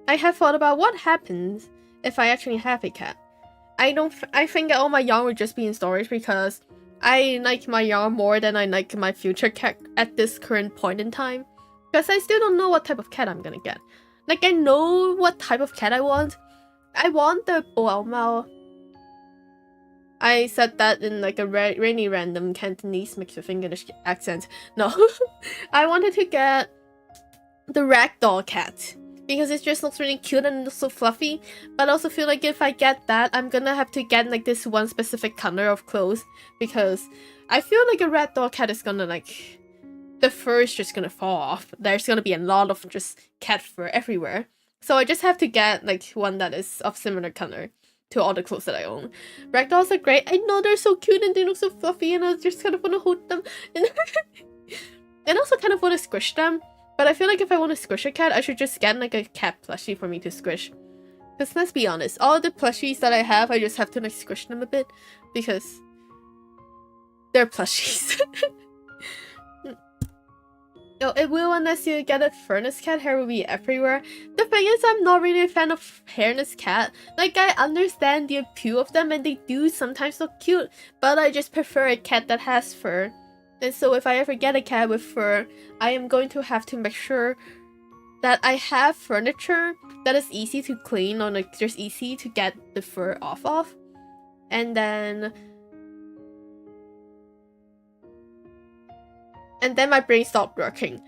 have thought about what happens if I actually have a cat. I think all my yarn would just be in storage, because I like my yarn more than I like my future cat at this current point in time. Because I still don't know what type of cat I'm gonna get. Like, I know what type of cat I want. I want the Boao. I said that in like a really random Cantonese mixed with English accent. No. I wanted to get the ragdoll cat. because it just looks really cute and so fluffy. But I also feel like if I get that, I'm gonna have to get like this one specific color of clothes, because I feel like a rat dog cat is gonna like, the fur is just gonna fall off. There's gonna be a lot of just cat fur everywhere. So I just have to get like one that is of similar color to all the clothes that I own. Ragdolls are great. I know they're so cute and they look so fluffy, and I just kind of want to hold them. And also kind of want to squish them. But I feel like if I want to squish a cat, I should just get like a cat plushie for me to squish. Because let's be honest, all the plushies that I have, I just have to like squish them a bit. Because they're plushies. No, it will unless you get a furnace cat. Hair will be everywhere. The thing is, I'm not really a fan of hairless cat. Like, I understand the appeal of them and they do sometimes look cute, but I just prefer a cat that has fur. And so if I ever get a cat with fur, I am going to have to make sure that I have furniture that is easy to clean, or like just easy to get the fur off of. And then my brain stopped working.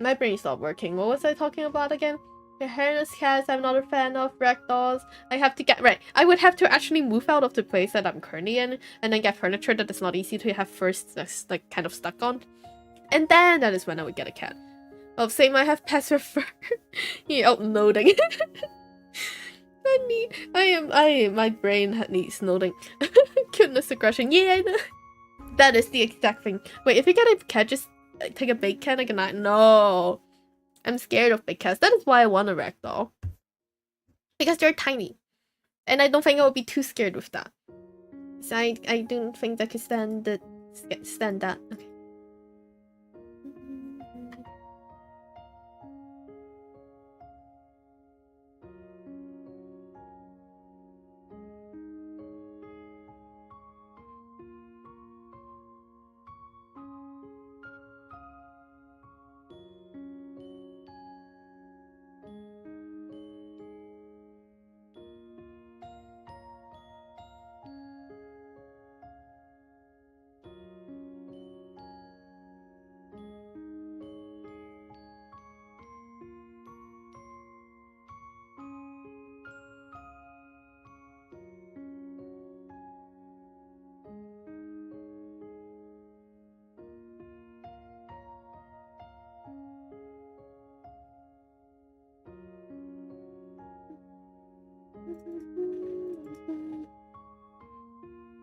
My brain stopped working. What was I talking about again? The hairless cats I'm not a fan of. Ragdolls. I have to get right. I would have to actually move out of the place that I'm currently in, and then get furniture that is not easy to have first, that's like kind of stuck on. And then that is when I would get a cat. Oh, same, I have pets with fur. Yeah, loading. My brain needs noting. Cuteness aggression. Yeah, I know. That is the exact thing. Wait, if you get a cat, just take a big cat like a night. No. I'm scared of big cats. That is why I want a ragdoll. Because they're tiny. And I don't think I would be too scared with that. So I don't think I could stand that. Okay.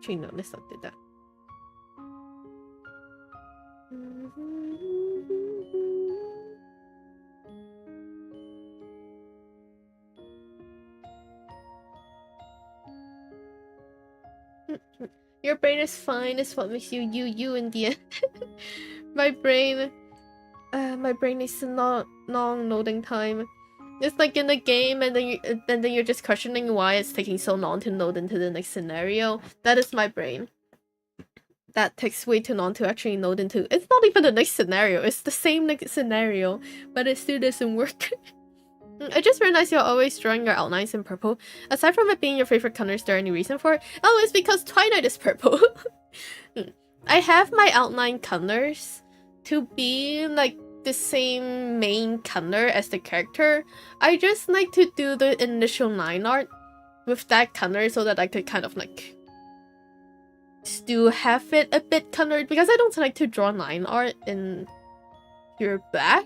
Actually, no, let's not do that. Your brain is fine. It's what makes you you in the end. My brain needs a long loading time. It's like in the game, and then you're just questioning why it's taking so long to load into the next scenario. That is my brain. That takes way too long to actually load into. It's not even the next scenario. It's the same next scenario, but it still doesn't work. I just realized you're always drawing your outlines in purple. Aside from it being your favorite color, is there any reason for it? Oh, it's because Twilight is purple. I have my outline colors to be like the same main color as the character. I just like to do the initial line art with that color so that I could kind of like still have it a bit colored, because I don't like to draw line art in pure black.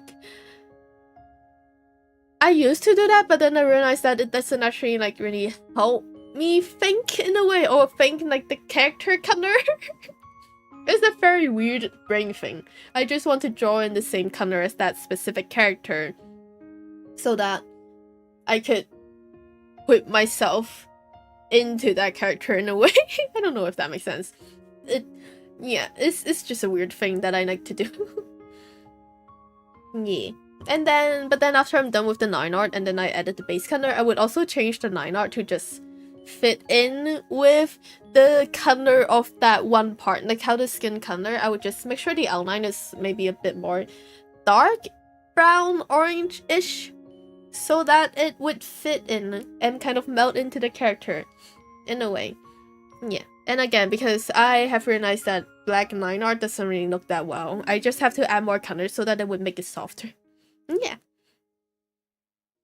I used to do that, but then I realized that it doesn't actually like really help me think in a way, or think like the character color. It's a very weird brain thing. I just want to draw in the same color as that specific character so that I could put myself into that character in a way. I don't know if that makes sense. Yeah, it's just a weird thing that I like to do. Yeah. But then after I'm done with the line art and then I edit the base color, I would also change the line art to just fit in with the color of that one part, like how the skin color. I would just make sure the outline is maybe a bit more dark brown orange-ish, so that it would fit in and kind of melt into the character in a way. Yeah, And again, because I have realized that black line art doesn't really look that well, I just have to add more colors so that it would make it softer. Yeah.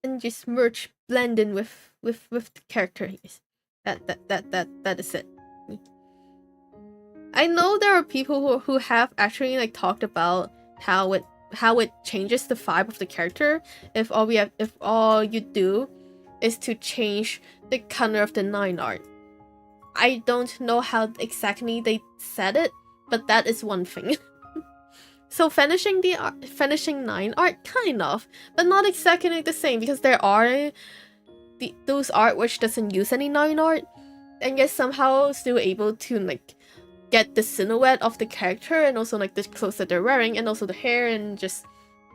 And just merge, blend in with the character. That is it. I know there are people who have actually like talked about how it changes the vibe of the character if all you do is to change the color of the line art. I don't know how exactly they said it, but that is one thing. So finishing line art, kind of, but not exactly the same, because there are those art which doesn't use any line art, and yet somehow still able to like get the silhouette of the character and also like the clothes that they're wearing and also the hair, and just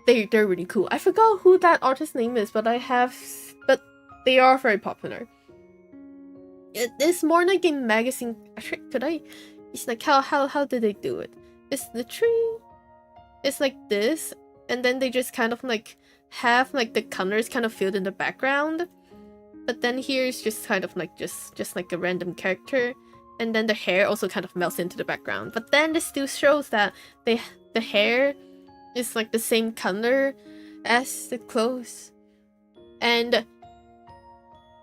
they're really cool. I forgot who that artist's name is, but they are very popular. It is more like a magazine. Actually, it's like how did they do it? It's literally, it's like this, and then they just kind of like have like the colors kind of filled in the background, but then here is just kind of like just like a random character, and then the hair also kind of melts into the background. But then this still shows that the hair is like the same color as the clothes, and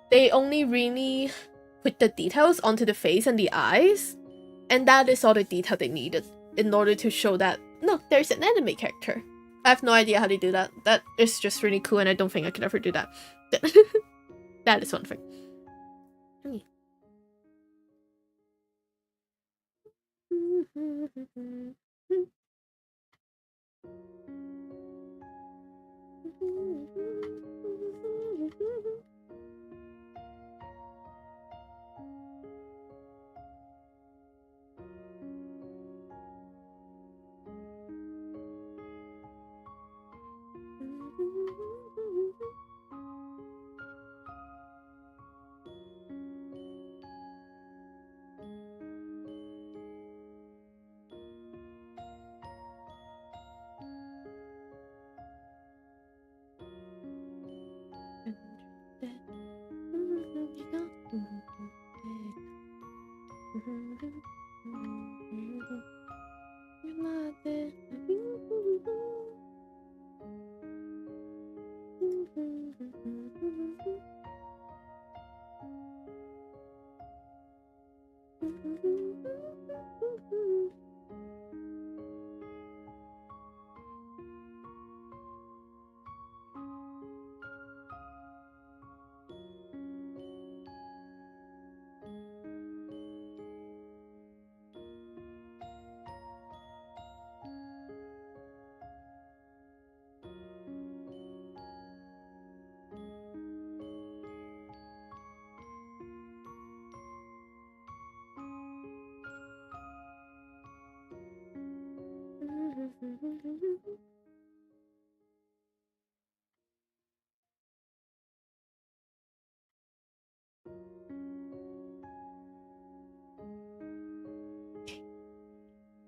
they only really put the details onto the face and the eyes, and that is all the detail they needed in order to show that, no, there's an anime character. I have no idea how they do that. That is just really cool, and I don't think I could ever do that. That is one thing.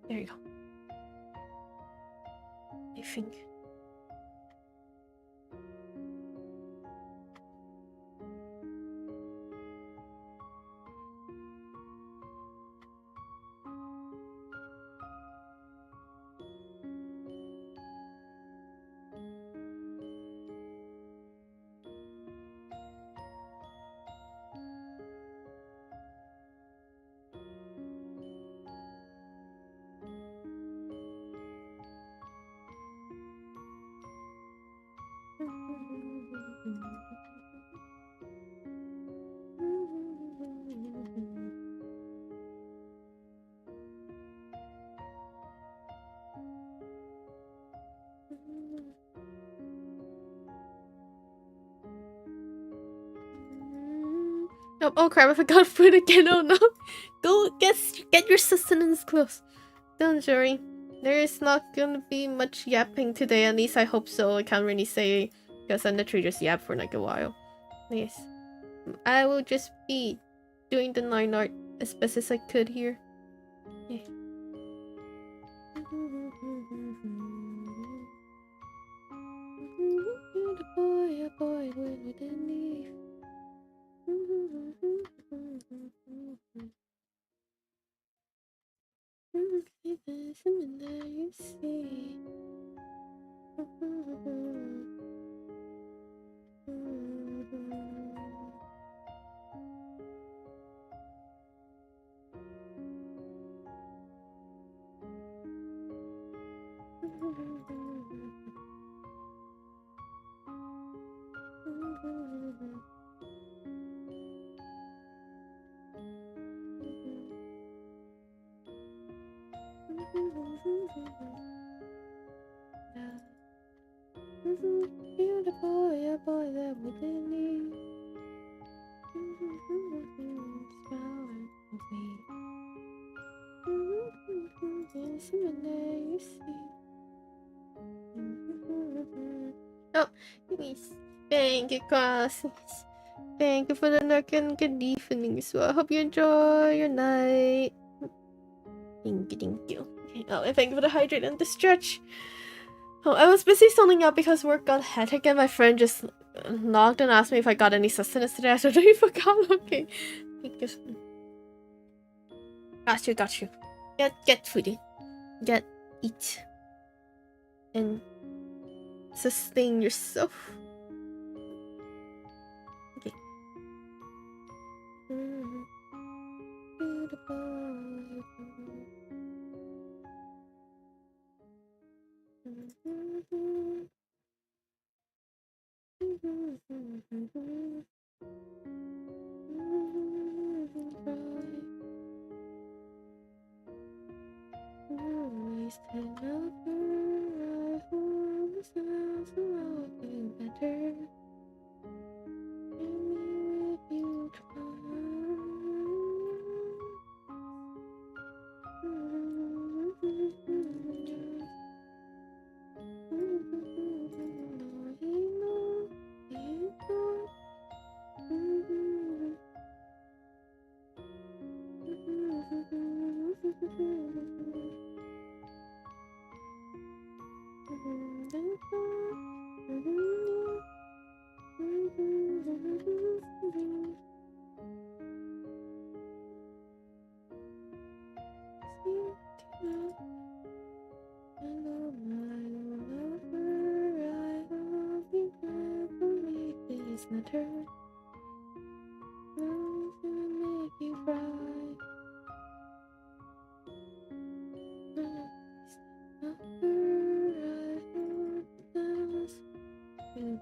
There you go. I think. Oh crap, I forgot food again. Oh no. Go get your sustenance close. Don't worry. There is not gonna be much yapping today, at least I hope so. I can't really say, because I literally just yapped for like a while. Yes. I will just be doing the line art as best as I could here. Yeah. A boy with a leaf. something that you see. You're the boy that within me. Oh, please. Thank you, class. Thank you for the nook and good evening as well. I hope you enjoy your night. Thank you. Okay. Oh, and thank you for the hydrate and the stretch. Oh, I was busy zoning out because work got hectic and my friend just knocked and asked me if I got any sustenance today. I totally forgot. Okay. Got you. Get foodie. Eat. And sustain yourself. Okay.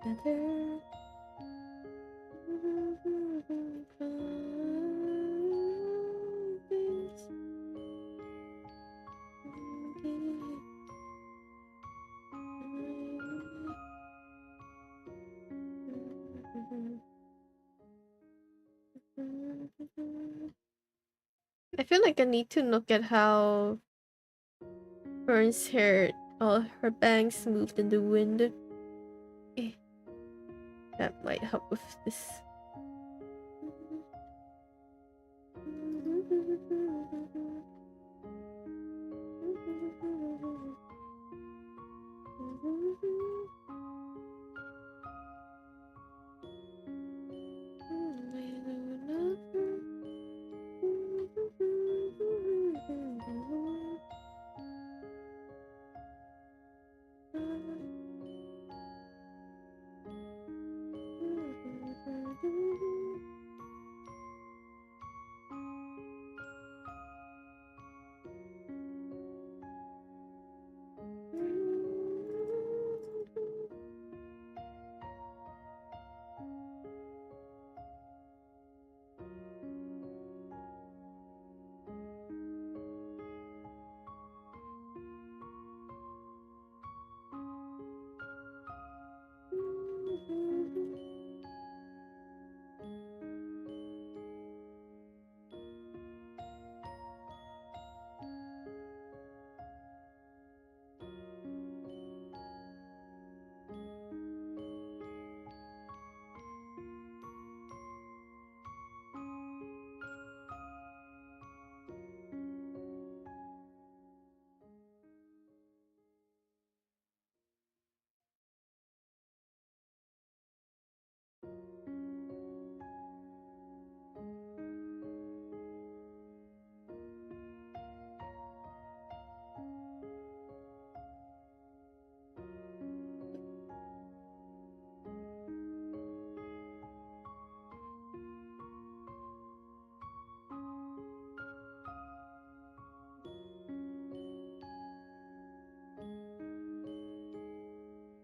Better. I feel like I need to look at how Fern's hair, all her bangs moved in the wind. Okay. That might help with this.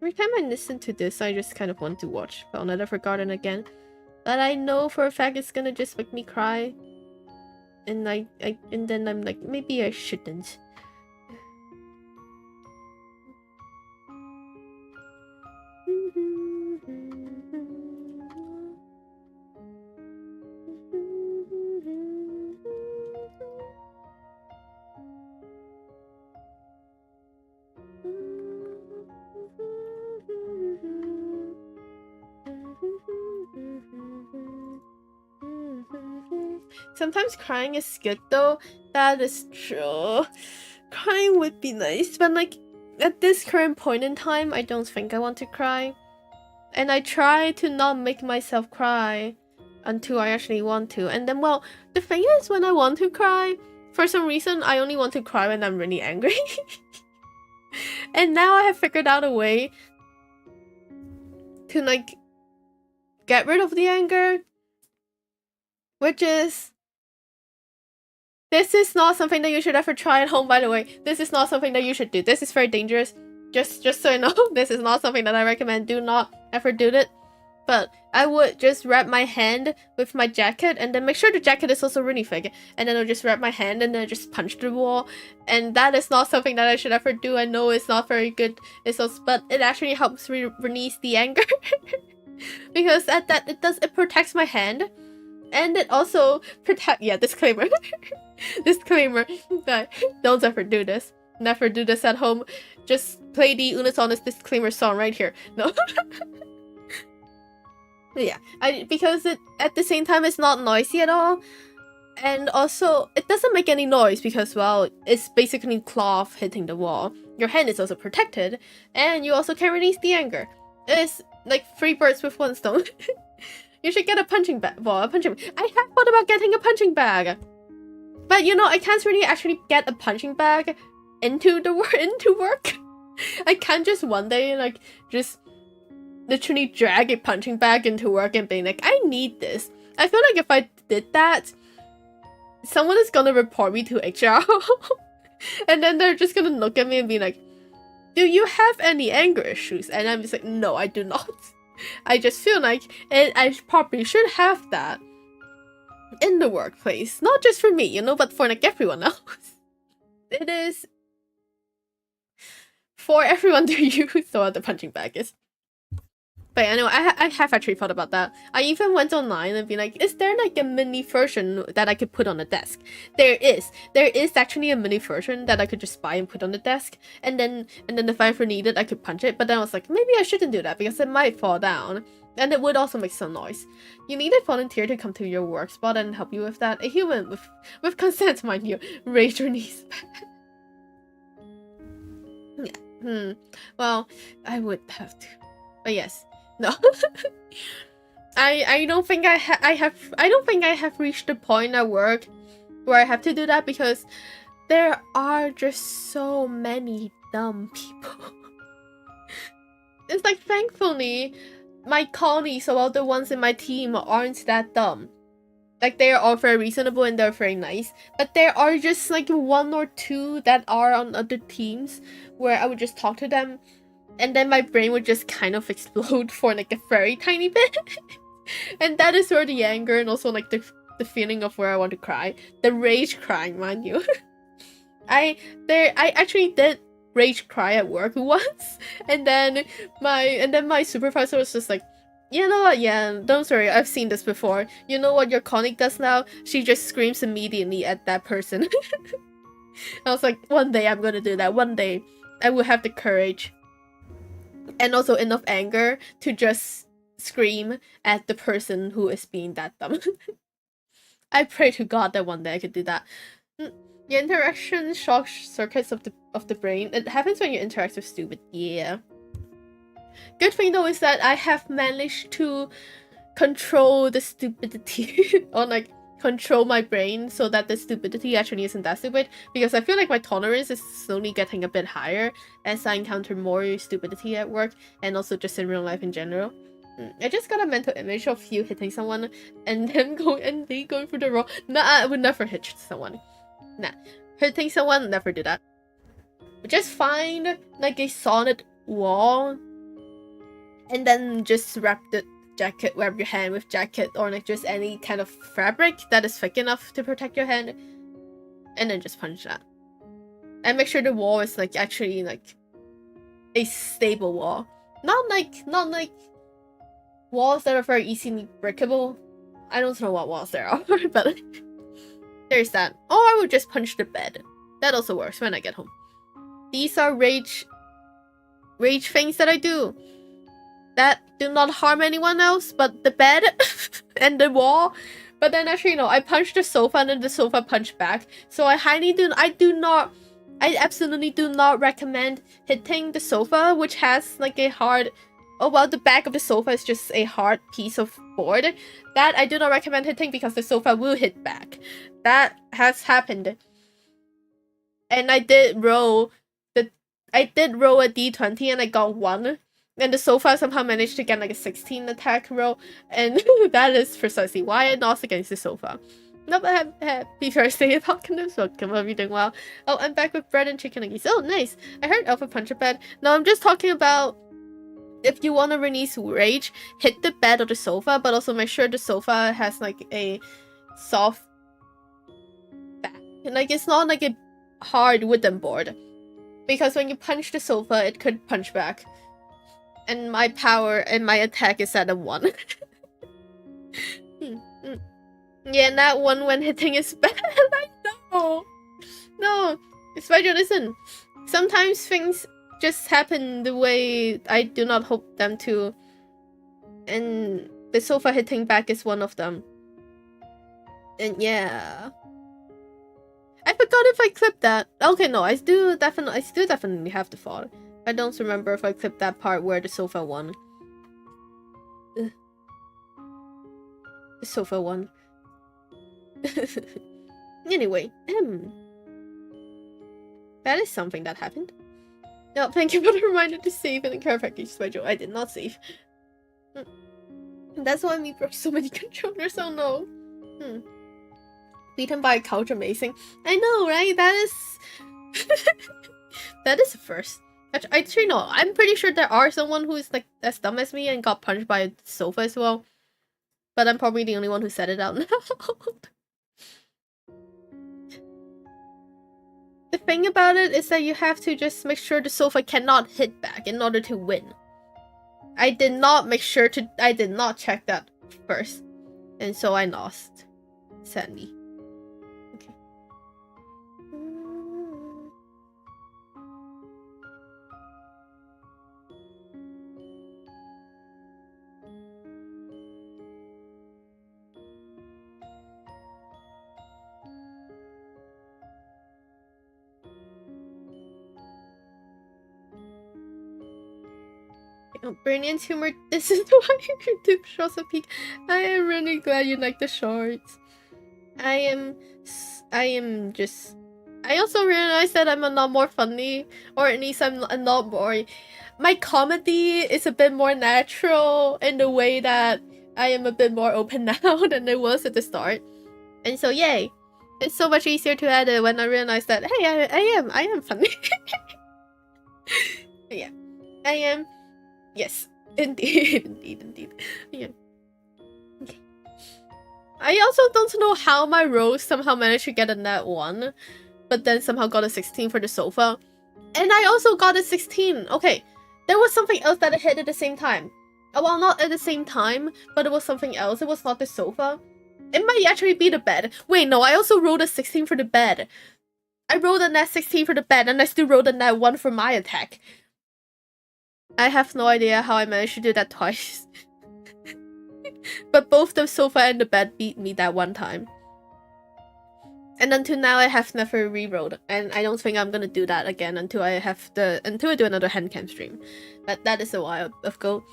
Every time I listen to this, I just kind of want to watch Found Never Forgotten again. But I know for a fact it's gonna just make me cry. And and then I'm like, maybe I shouldn't. Sometimes crying is good though. That is true. Crying would be nice, but like at this current point in time, I don't think I want to cry. And I try to not make myself cry until I actually want to. And then, well, the thing is, when I want to cry, for some reason, I only want to cry when I'm really angry. And now I have figured out a way to like get rid of the anger, which is, this is not something that you should ever try at home, by the way. This is not something that you should do. This is very dangerous. Just so you know, this is not something that I recommend. Do not ever do it. But I would just wrap my hand with my jacket and then make sure the jacket is also really thick. And then I'll just wrap my hand and then just punch the wall. And that is not something that I should ever do. I know it's not very good. But it actually helps release the anger. Because it protects my hand. And it also disclaimer. Disclaimer that don't ever do this. Never do this at home. Just play the Unison's disclaimer song right here. No. Yeah, because it at the same time it's not noisy at all, and also it doesn't make any noise because, well, it's basically cloth hitting the wall. Your hand is also protected, and you also can release the anger. It's like 3 birds with 1 stone. You should get a punching bag. Well, I have thought about getting a punching bag, but you know, I can't really actually get a punching bag into work. I can't just one day like just literally drag a punching bag into work and being like, I need this. I feel like if I did that, someone is gonna report me to HR. And then they're just gonna look at me and be like, do you have any anger issues? And I'm just like, no, I do not. I just feel like I probably should have that in the workplace. Not just for me, you know, but for like everyone else. It is for everyone to use what the punching bag is. But anyway, I have actually thought about that. I even went online and be like, is there like a mini version that I could put on the desk? There is. There is actually a mini version that I could just buy and put on the desk. And then if I ever need it, I could punch it. But then I was like, maybe I shouldn't do that because it might fall down. And it would also make some noise. You need a volunteer to come to your work spot and help you with that. A human with consent, mind you. Raise your knees back. Yeah. Well, I would have to. But yes. No. I don't think I have reached the point at work where I have to do that because there are just so many dumb people. It's like, thankfully, my colleagues, or all the ones in my team, aren't that dumb. Like, they're all very reasonable and they're very nice. But there are just like 1 or 2 that are on other teams where I would just talk to them. And then my brain would just kind of explode for like a very tiny bit. And that is where the anger and also like the feeling of where I want to cry. The rage crying, mind you. I actually did rage cry at work once. And then my supervisor was just like, you know what, yeah, don't worry, I've seen this before. You know what your colleague does now? She just screams immediately at that person. I was like, one day I'm gonna do that. One day I will have the courage. And also enough anger to just scream at the person who is being that dumb. I pray to God that one day I could do that. The interaction shocks circuits of the brain. It happens when you interact with stupid. Yeah. Good thing though is that I have managed to control the stupidity or like control my brain so that the stupidity actually isn't that stupid, because I feel like my tolerance is slowly getting a bit higher as I encounter more stupidity at work and also just in real life in general. I just got a mental image of you hitting someone and them going through the road. Nah, I would never hit someone. Nah, hitting someone, never do that. Just find like a solid wall and then just wrap your hand with jacket or like just any kind of fabric that is thick enough to protect your hand, and then just punch that. And make sure the wall is like actually like a stable wall, not like walls that are very easily breakable. I don't know what walls there are, but there's that. Or I would just punch the bed. That also works when I get home. These are rage things that I do that do not harm anyone else, but the bed and the wall. But then actually, no, I punched the sofa and then the sofa punched back. So I absolutely do not recommend hitting the sofa, which has like a hard, oh well, the back of the sofa is just a hard piece of board. That I do not recommend hitting because the sofa will hit back. That has happened. And I did roll a d20 and I got 1. And the sofa somehow managed to get like a 16 attack roll. And that is precisely why I lost against the sofa. No, but happy birthday, Apocalypse. Welcome, hope you're doing well. Oh, I'm back with bread and chicken nuggets. Oh, nice. I heard Alpha punch a bed. No, I'm just talking about if you want to release rage, hit the bed or the sofa, but also make sure the sofa has like a soft back. Like it's not like a hard wooden board. Because when you punch the sofa, it could punch back. And my power and my attack is at a 1. Yeah, and that 1 when hitting is bad. I know. No. Spider, listen. Sometimes things just happen the way I do not hope them to. And the sofa hitting back is one of them. And yeah. I forgot if I clipped that. Okay, no, I still definitely have the fall. I don't remember if I clipped that part where the sofa won. The sofa won. Anyway, that is something that happened. No, thank you for the reminder to save in the care package schedule. I did not save. That's why we broke so many controllers. Oh no. Beaten by a couch, amazing. I know, right? That is that is a first. Actually, no. I'm pretty sure there are someone who is like as dumb as me and got punched by a sofa as well. But I'm probably the only one who said it out loud. The thing about it is that you have to just make sure the sofa cannot hit back in order to win. I did not check that first. And so I lost. Sadly. Okay. Brilliant humor. This is why YouTube shows a peak. I am really glad you like the shorts. I also realized that I'm a lot more funny, or at least I'm a lot more. My comedy is a bit more natural in the way that I am a bit more open now than it was at the start, and so yay! It's so much easier to edit when I realize that hey, I am funny. Yeah, I am. Yes, indeed. Yeah. Okay. I also don't know how my rolls somehow managed to get a net 1, but then somehow got a 16 for the sofa. And I also got a 16. Okay, there was something else that I hit at the same time. Well, not at the same time, but it was something else. It was not the sofa. It might actually be the bed. Wait, no, I also rolled a 16 for the bed. I rolled a net 16 for the bed, and I still rolled a net 1 for my attack. I have no idea how I managed to do that twice. But both the sofa and the bed beat me that one time. And until now I have never re-rolled, and I don't think I'm gonna do that again until I do another handcam stream. But that is a while ago.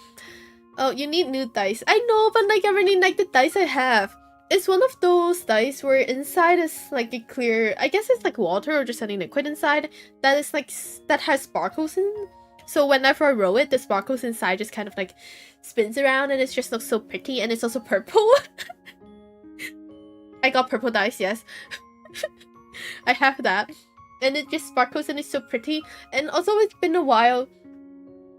Oh, you need new dice. I know, but like I really like the dice I have. It's one of those dice where inside is like a clear, I guess it's like water or just any liquid inside that is like that has sparkles in. So whenever I roll it, the sparkles inside just kind of like spins around and it just looks so pretty, and it's also purple. I got purple dice, yes. I have that. And it just sparkles and it's so pretty. And also it's been a while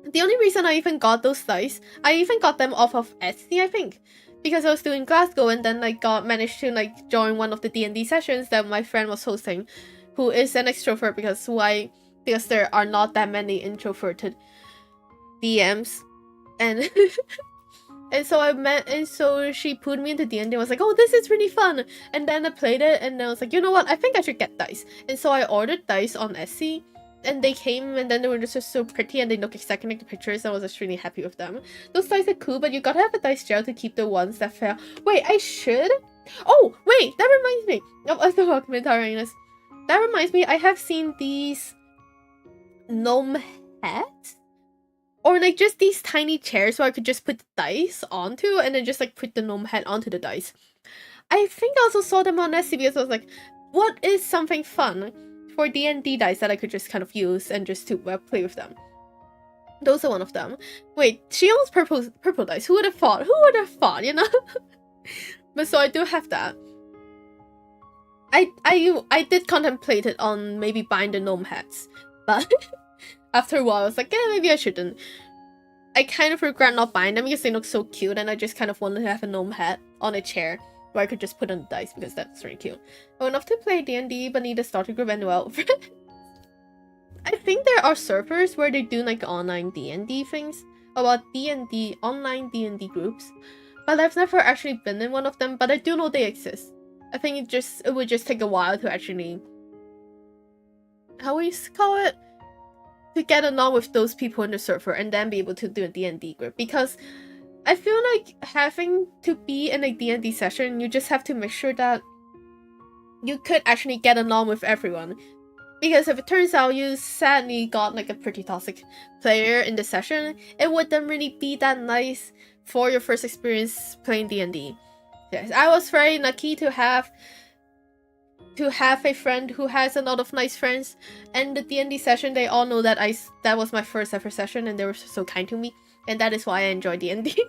The only reason I even got those dice, I even got them off of Etsy, I think. Because I was doing Glasgow and then managed to join one of the D&D sessions that my friend was hosting, who is an extrovert because there are not that many introverted DMs. And and so she put me into D&D and was like, oh, this is really fun. And then I played it and I was like, you know what, I think I should get dice. And so I ordered dice on Etsy. And they came and then they were just so pretty and they look exactly like the pictures. I was just really happy with them. Those dice are cool, but you gotta have a dice gel to keep the ones that fail. Wait, I should? Oh, wait, that reminds me of the documentary. That reminds me, I have seen these gnome hats. Or just these tiny chairs where I could just put the dice onto and then just put the gnome hat onto the dice. I think I also saw them on Etsy because I was like, what is something fun for D&D dice that I could just kind of use and just to play with them? Those are one of them. Wait, she owns purple dice. Who would have thought? Who would have thought, you know? But so I do have that. I did contemplate it on maybe buying the gnome hats, but after a while I was like, yeah, maybe I shouldn't. I kind of regret not buying them because they look so cute and I just kind of wanted to have a gnome hat on a chair where I could just put on the dice because that's really cute. I would love to play D&D but need a starter group and well. I think there are servers where they do online D&D things about D&D, online D&D groups, but I've never actually been in one of them, but I do know they exist. I think it would just take a while to actually, how would you call it? To get along with those people in the server and then be able to do a D&D group, because I feel like having to be in a D&D session, you just have to make sure that you could actually get along with everyone. Because if it turns out you sadly got a pretty toxic player in the session, it wouldn't really be that nice for your first experience playing D&D. Yes, I was very lucky to have a friend who has a lot of nice friends, and the D&D session, they all know that that was my first ever session and they were so kind to me, and that is why I enjoy D&D.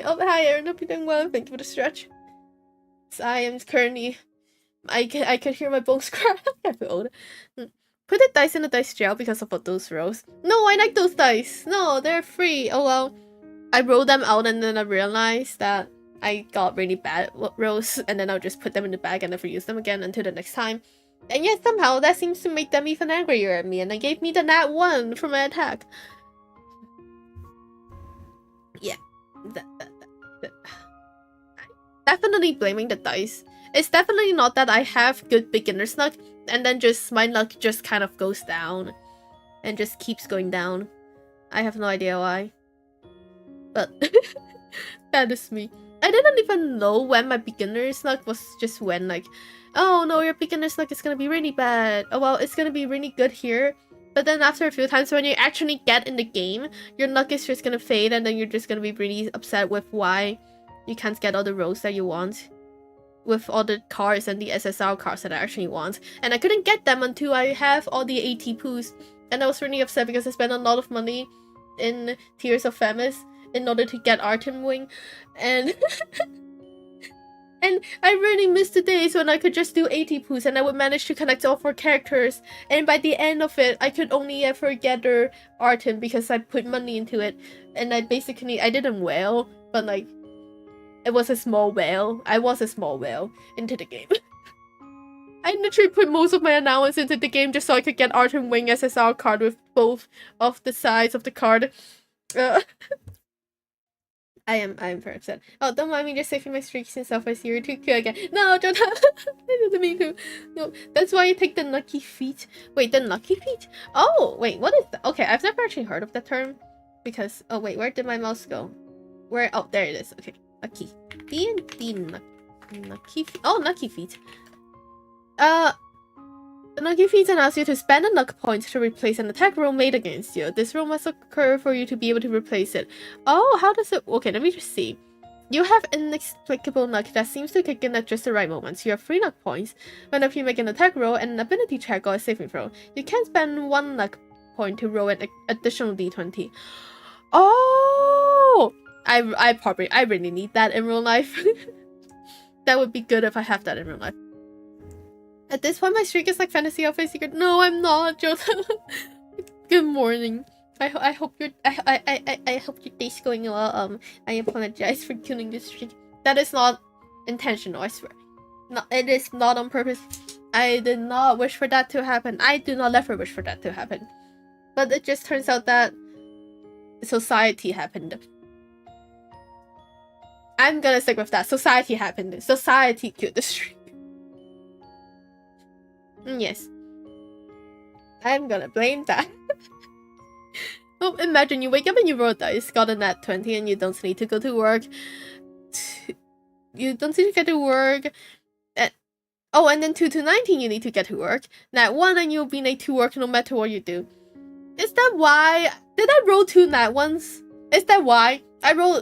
Oh, hi Aaron, hope you're doing well, thank you for the stretch. So I am currently, I can hear my bones crack. I feel old. Put the dice in the dice gel because of those rolls. No, I like those dice. No, they're free. Oh well. I rolled them out and then I realized that I got really bad rolls, and then I'll just put them in the bag and never use them again until the next time. And yet somehow that seems to make them even angrier at me, and they gave me the nat 1 for my attack. Yeah. Definitely blaming the dice. It's definitely not that I have good beginner's luck, and then my luck just kind of goes down. And just keeps going down. I have no idea why. But that is me. I didn't even know when my beginner's luck was just when oh no, your beginner's luck is gonna be really bad. Oh well, it's gonna be really good here. But then after a few times when you actually get in the game, your luck is just gonna fade and then you're just gonna be really upset with why you can't get all the rolls that you want. With all the cards and the SSR cards that I actually want. And I couldn't get them until I have all the AT poos. And I was really upset because I spent a lot of money in Tears of Femis in order to get Artem Wing, and and I really missed the days when I could just do 80 poos and I would manage to connect all 4 characters, and by the end of it I could only ever gather Artem because I put money into it, and I didn't whale, but it was a small whale. I was a small whale into the game. I literally put most of my allowance into the game just so I could get Artem Wing SSR card with both of the sides of the card. I am very upset. Oh, don't mind me just saving my streak since I see you're too cute again. No, don't have me too. No, that's why you take the lucky feet. Wait, the lucky feet? Oh, wait, what is that? Okay, I've never actually heard of that term. Because, oh wait, where did my mouse go? Where, oh, there it is. Okay, lucky. D&D lucky feet. Oh, lucky feet. The lucky feat allows you to spend a luck point to replace an attack roll made against you. This roll must occur for you to be able to replace it. Oh, how does it... Okay, let me just see. You have inexplicable luck that seems to kick in at just the right moments. You have 3 luck points whenever you make an attack roll and an ability check or a saving throw. You can spend 1 luck point to roll an additional d20. Oh! I really need that in real life. That would be good if I have that in real life. At this point, my streak is like Fantasy Elf Secret. No, I'm not, Jota. Good morning. I hope I hope your day's going well. I apologize for killing this streak. That is not intentional, I swear. No, it is not on purpose. I did not wish for that to happen. I do not ever wish for that to happen. But it just turns out that society happened. I'm gonna stick with that. Society happened. Society killed the streak. Yes. I'm gonna blame that. Well, imagine you wake up and you roll dice, got a nat 20, and you don't need to go to work. You don't need to get to work. Oh, and then 2 to 19, you need to get to work. Nat 1, and you'll be late to work no matter what you do. Is that why? Did I roll 2 nat 1s? Is that why?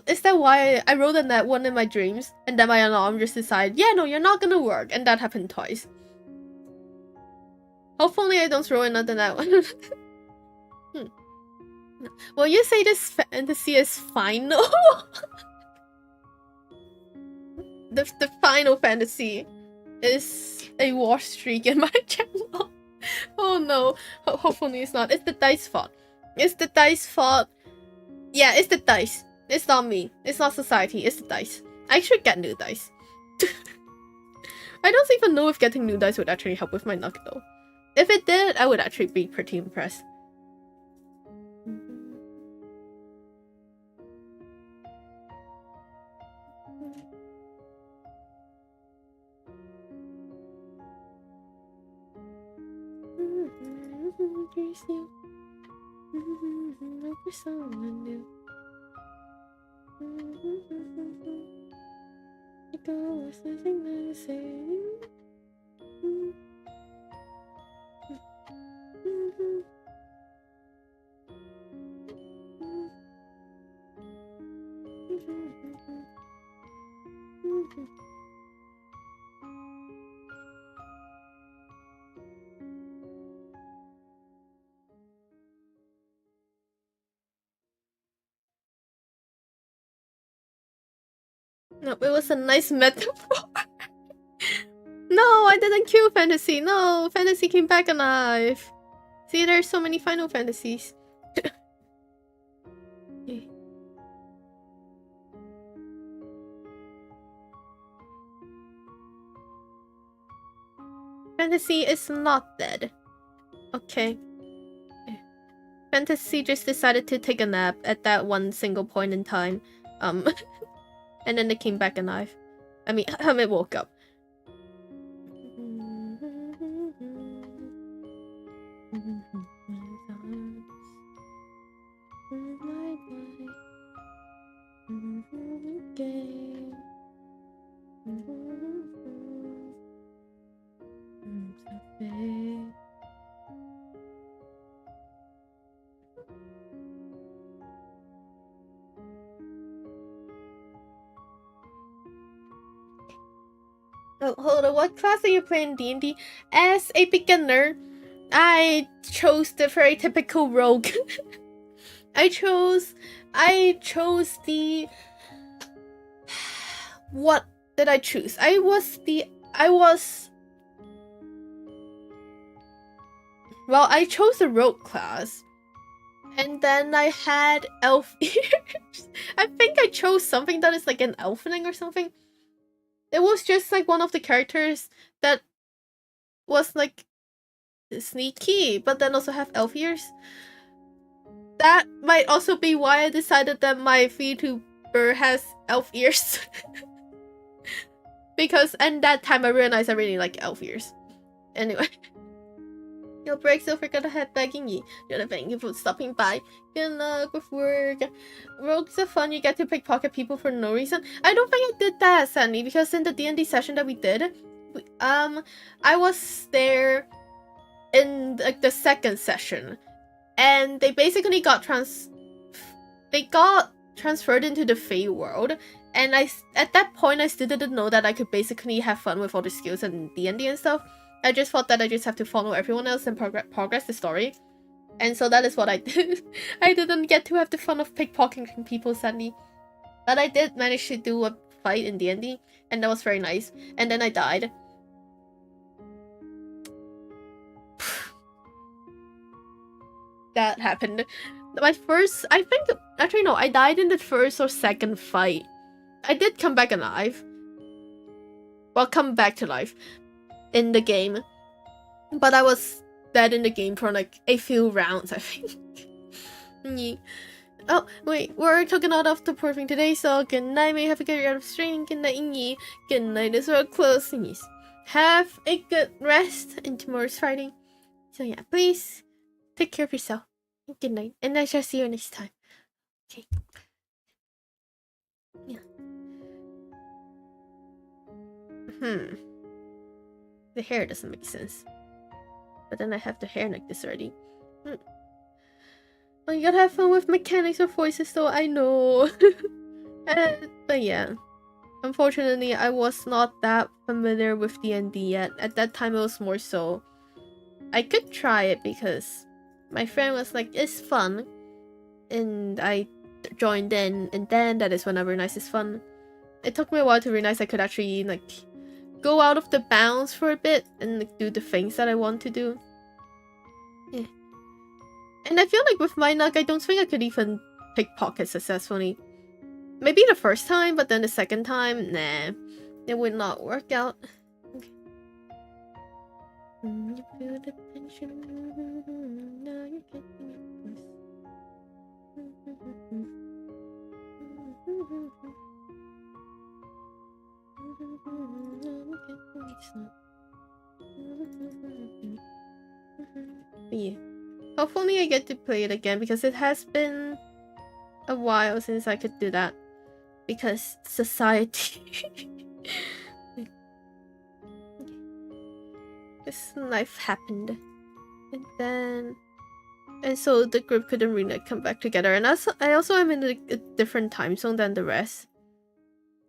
Is that why I rolled a nat 1 in my dreams? And then my alarm just decided, yeah, no, you're not gonna work. And that happened twice. Hopefully I don't throw another nat 1. Well, you say this fantasy is final? the final fantasy is a war streak in my channel. Oh no. Hopefully it's not. It's the dice fault. It's the dice fault. Yeah, it's the dice. It's not me. It's not society. It's the dice. I should get new dice. I don't even know if getting new dice would actually help with my luck though. If it did, I would actually be pretty impressed. For someone new. Go with nothing to say. No, it was a nice metaphor. No, I didn't kill fantasy. No, fantasy came back alive. See, there's so many Final Fantasies. Okay. Fantasy is not dead. Okay. Fantasy just decided to take a nap at that one single point in time. And then they came back alive. I mean, it woke up. Oh, hold on, what class are you playing D&D? As a beginner, I chose the very typical rogue. I chose the... What did I choose? Well, I chose the rogue class. And then I had elf ears. I think I chose something that is like an elfening or something. It was just like one of the characters that was like sneaky, but then also have elf ears. That might also be why I decided that my VTuber has elf ears. Because at that time I realized I really like elf ears. Anyway. Your breaks, don't forget to head begging you. Thank you for stopping by. Good luck with work. Rogues are fun, you get to pickpocket people for no reason. I don't think I did that, Sandy, because in the D&D session that we did, I was there in like the second session. And they basically got transferred into the Fey world. And at that point I still didn't know that I could basically have fun with all the skills and D&D and stuff. I just thought that I just have to follow everyone else and progress the story. And so that is what I did. I didn't get to have the fun of pickpocketing people, sadly. But I did manage to do a fight in D&D, and that was very nice. And then I died. That happened. My first, I think, actually no, I died in the first or second fight. I did come back alive. Well, come back to life in the game. But I was dead in the game for like a few rounds, I think. Yeah. Oh, wait, we're talking out of the perfect today, so good night. May you have a good out of streaming. Good night, Ingy. Good night as well, closing. Have a good rest, and tomorrow's Friday. So yeah, please take care of yourself. Good night, and I shall see you next time. Okay. Yeah. The hair doesn't make sense. But then I have the hair like this already. Well, you gotta have fun with mechanics or voices, though, I know. But yeah. Unfortunately, I was not that familiar with D&D yet. At that time, it was more so... I could try it because my friend was like, it's fun. And I joined in, and then that is when I realized it's fun. It took me a while to realize I could actually, like, go out of the bounds for a bit and like, do the things that I want to do. Yeah. And I feel like with my luck, I don't think I could even pickpocket successfully. Maybe the first time, but then the second time, nah. It would not work out. Okay. You feel the tension. Now you're getting it. Yeah. Hopefully I get to play it again because it has been a while since I could do that. Because society. This life happened. And so the group couldn't really come back together. And I also am in a different time zone than the rest.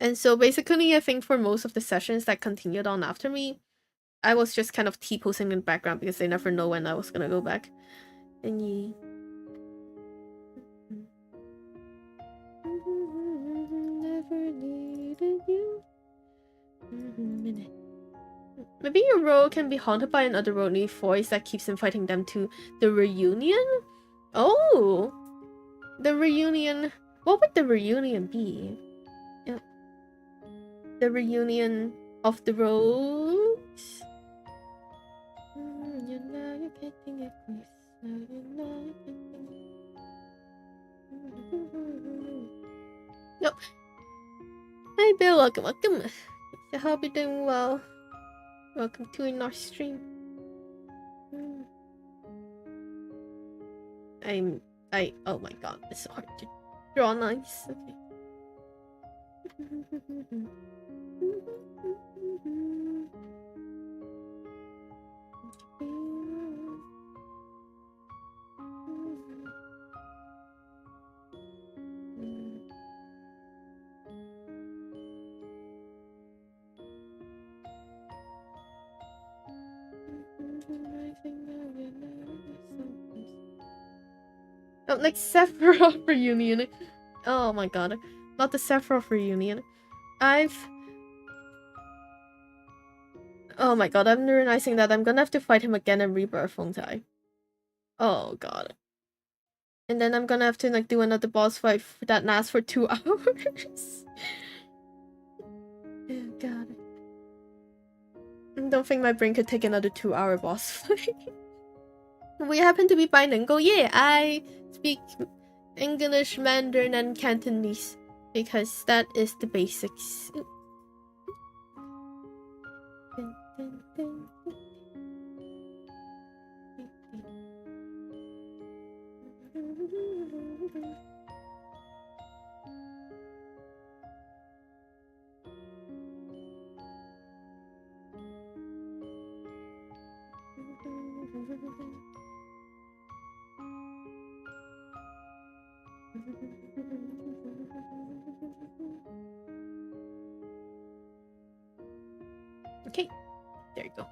And so basically I think for most of the sessions that continued on after me, I was just kind of T-posing in the background because they never know when I was gonna go back. And yeah. Never needed you. Maybe your role can be haunted by an otherworldly voice that keeps inviting them to the reunion? Oh! The reunion... What would the reunion be? Yeah. The reunion of the roads? Now you're getting it close. Now you're getting it. Nope. Hi Bill, welcome. I hope you're doing well. Welcome to our stream. Oh my god, it's so hard to draw nice. Okay. Oh, like Sephiroth reunion. Oh my god. Not the Sephiroth reunion. Oh my god, I'm realizing that I'm gonna have to fight him again in Rebirth, won't I? Oh god. And then I'm gonna have to like do another boss fight that lasts for 2 hours. Oh god. I don't think my brain could take another 2-hour boss fight. We happen to be bilingual. Yeah, I speak English, Mandarin, and Cantonese because that is the basics. Okay, there you go.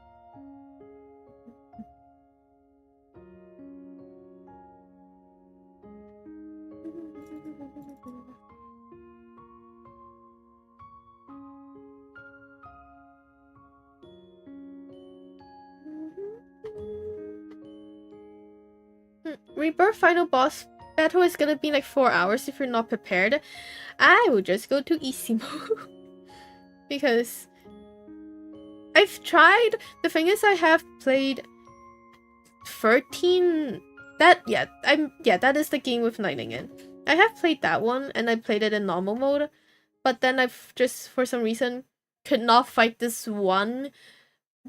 Rebirth final boss battle is gonna be like 4 hours if you're not prepared, I would just go to easy mode. Because I've tried. The thing is, I have played 13. That is the game with lightning in. I have played that one, and I played it in normal mode, but then I've just for some reason could not fight this one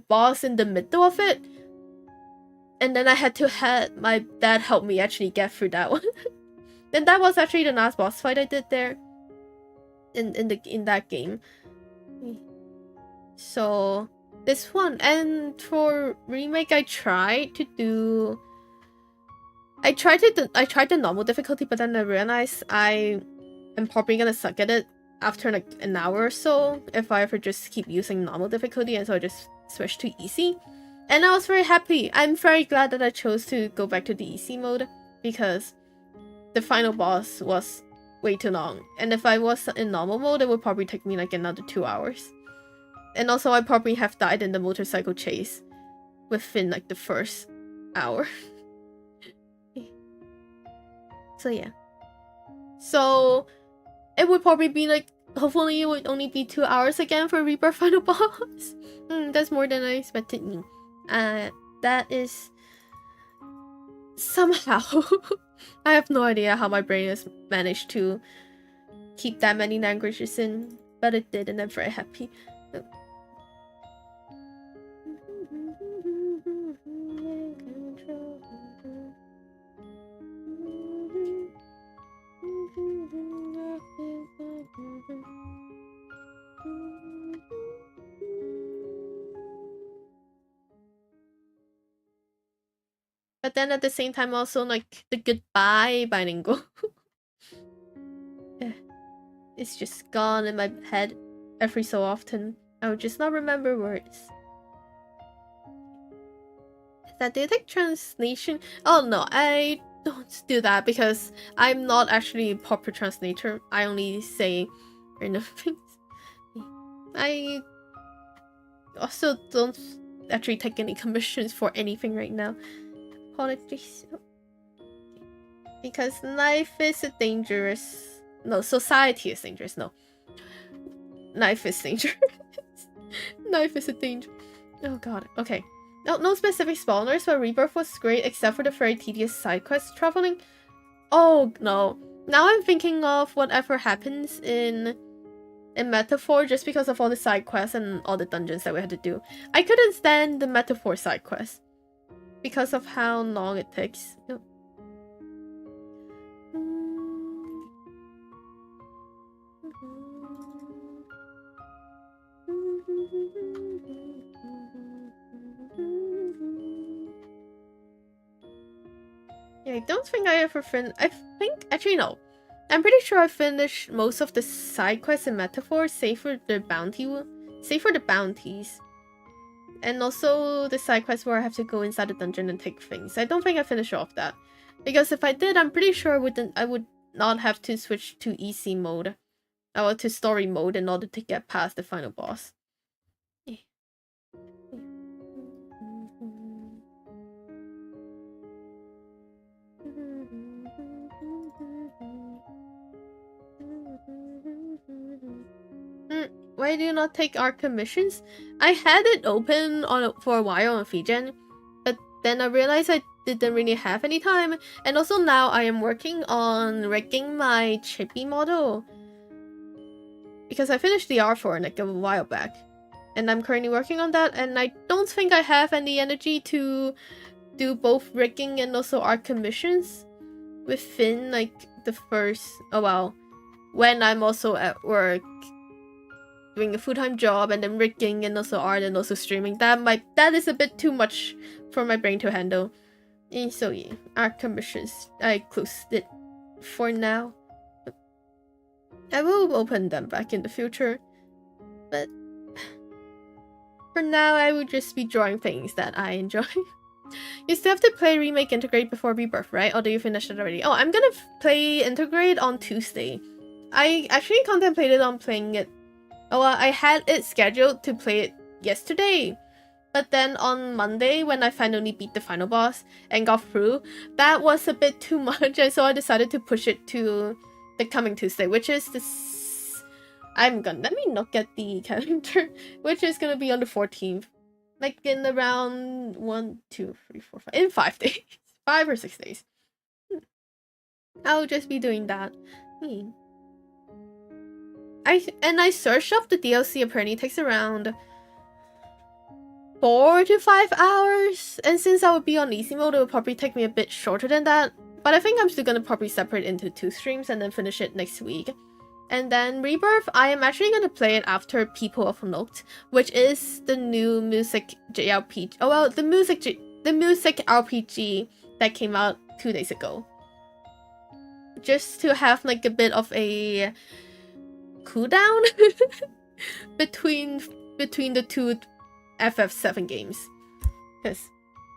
boss in the middle of it, and then I had to have my dad help me actually get through that one. And that was actually the last boss fight I did there in that game. So this one, and for remake, I tried the normal difficulty, but then I realized I am probably gonna suck at it after like an hour or so if I ever just keep using normal difficulty, and so I just switched to easy. And I was very happy. I'm very glad that I chose to go back to the easy mode, because the final boss was way too long. And if I was in normal mode, it would probably take me like another 2 hours. And also I probably have died in the motorcycle chase within like the first hour. So yeah. So it would probably be like, hopefully it would only be 2 hours again for Rebirth final boss. That's more than I expected. That is somehow I have no idea how my brain has managed to keep that many languages in, but it did, and I'm very happy. But then at the same time, also like the goodbye bilingual. It's just gone in my head every so often. I would just not remember words. Is that didactic translation? Oh no, I don't do that because I'm not actually a proper translator. I only say random things. I also don't actually take any commissions for anything right now. Apologies. Because life is dangerous. No, society is dangerous. No. Life is dangerous. Life is a danger. Oh god. Okay. No specific spawners, but Rebirth was great except for the very tedious side quest traveling. Oh no. Now I'm thinking of whatever happens in Metaphor just because of all the side quests and all the dungeons that we had to do. I couldn't stand the Metaphor side quest because of how long it takes. Oh. Yeah, I don't think I ever finished. Actually no. I'm pretty sure I finished most of the side quests in Metaphor, save for the bounties. And also the side quests where I have to go inside the dungeon and take things. I don't think I finished off that. Because if I did, I'm pretty sure I would not have to switch to easy mode. Or to story mode in order to get past the final boss. Why do you not take art commissions? I had it open for a while on Figen, but then I realized I didn't really have any time, and also now I am working on rigging my chippy model. Because I finished the R4 like a while back, and I'm currently working on that, and I don't think I have any energy to do both rigging and also art commissions within like the first, when I'm also at work doing a full-time job and then rigging and also art and also streaming. That is a bit too much for my brain to handle. And so yeah, art commissions, I closed it for now. I will open them back in the future, but for now I will just be drawing things that I enjoy. You still have to play Remake Integrate before Rebirth, right? Or do you finish it already? Oh, I'm gonna play Integrate on Tuesday. I actually contemplated on playing it. Oh, well, I had it scheduled to play it yesterday, But then on Monday, when I finally beat the final boss and got through, that was a bit too much, and so I decided to push it to the coming Tuesday, which is this. Let me look at the calendar, which is gonna be on the 14th, like in around 1, 2, 3, 4, 5, in 5 days, 5 or 6 days. I'll just be doing that. I searched up the DLC. Apparently, it takes around 4 to 5 hours, and since I would be on easy mode, it would probably take me a bit shorter than that. But I think I'm still gonna probably separate into 2 streams and then finish it next week. And then Rebirth, I am actually gonna play it after People of Note, which is the new music JRPG. Oh well, the music RPG that came out 2 days ago. Just to have like a bit of a cooldown between the 2 FF7 games, because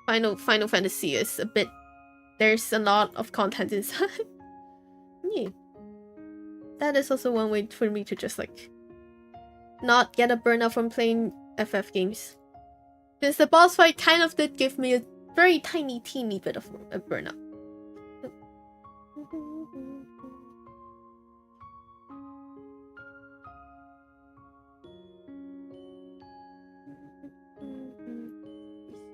Final Fantasy is a bit. There's a lot of content inside. Yeah. That is also one way for me to just like not get a burnout from playing FF games. Since the boss fight kind of did give me a very teeny bit of a burnout.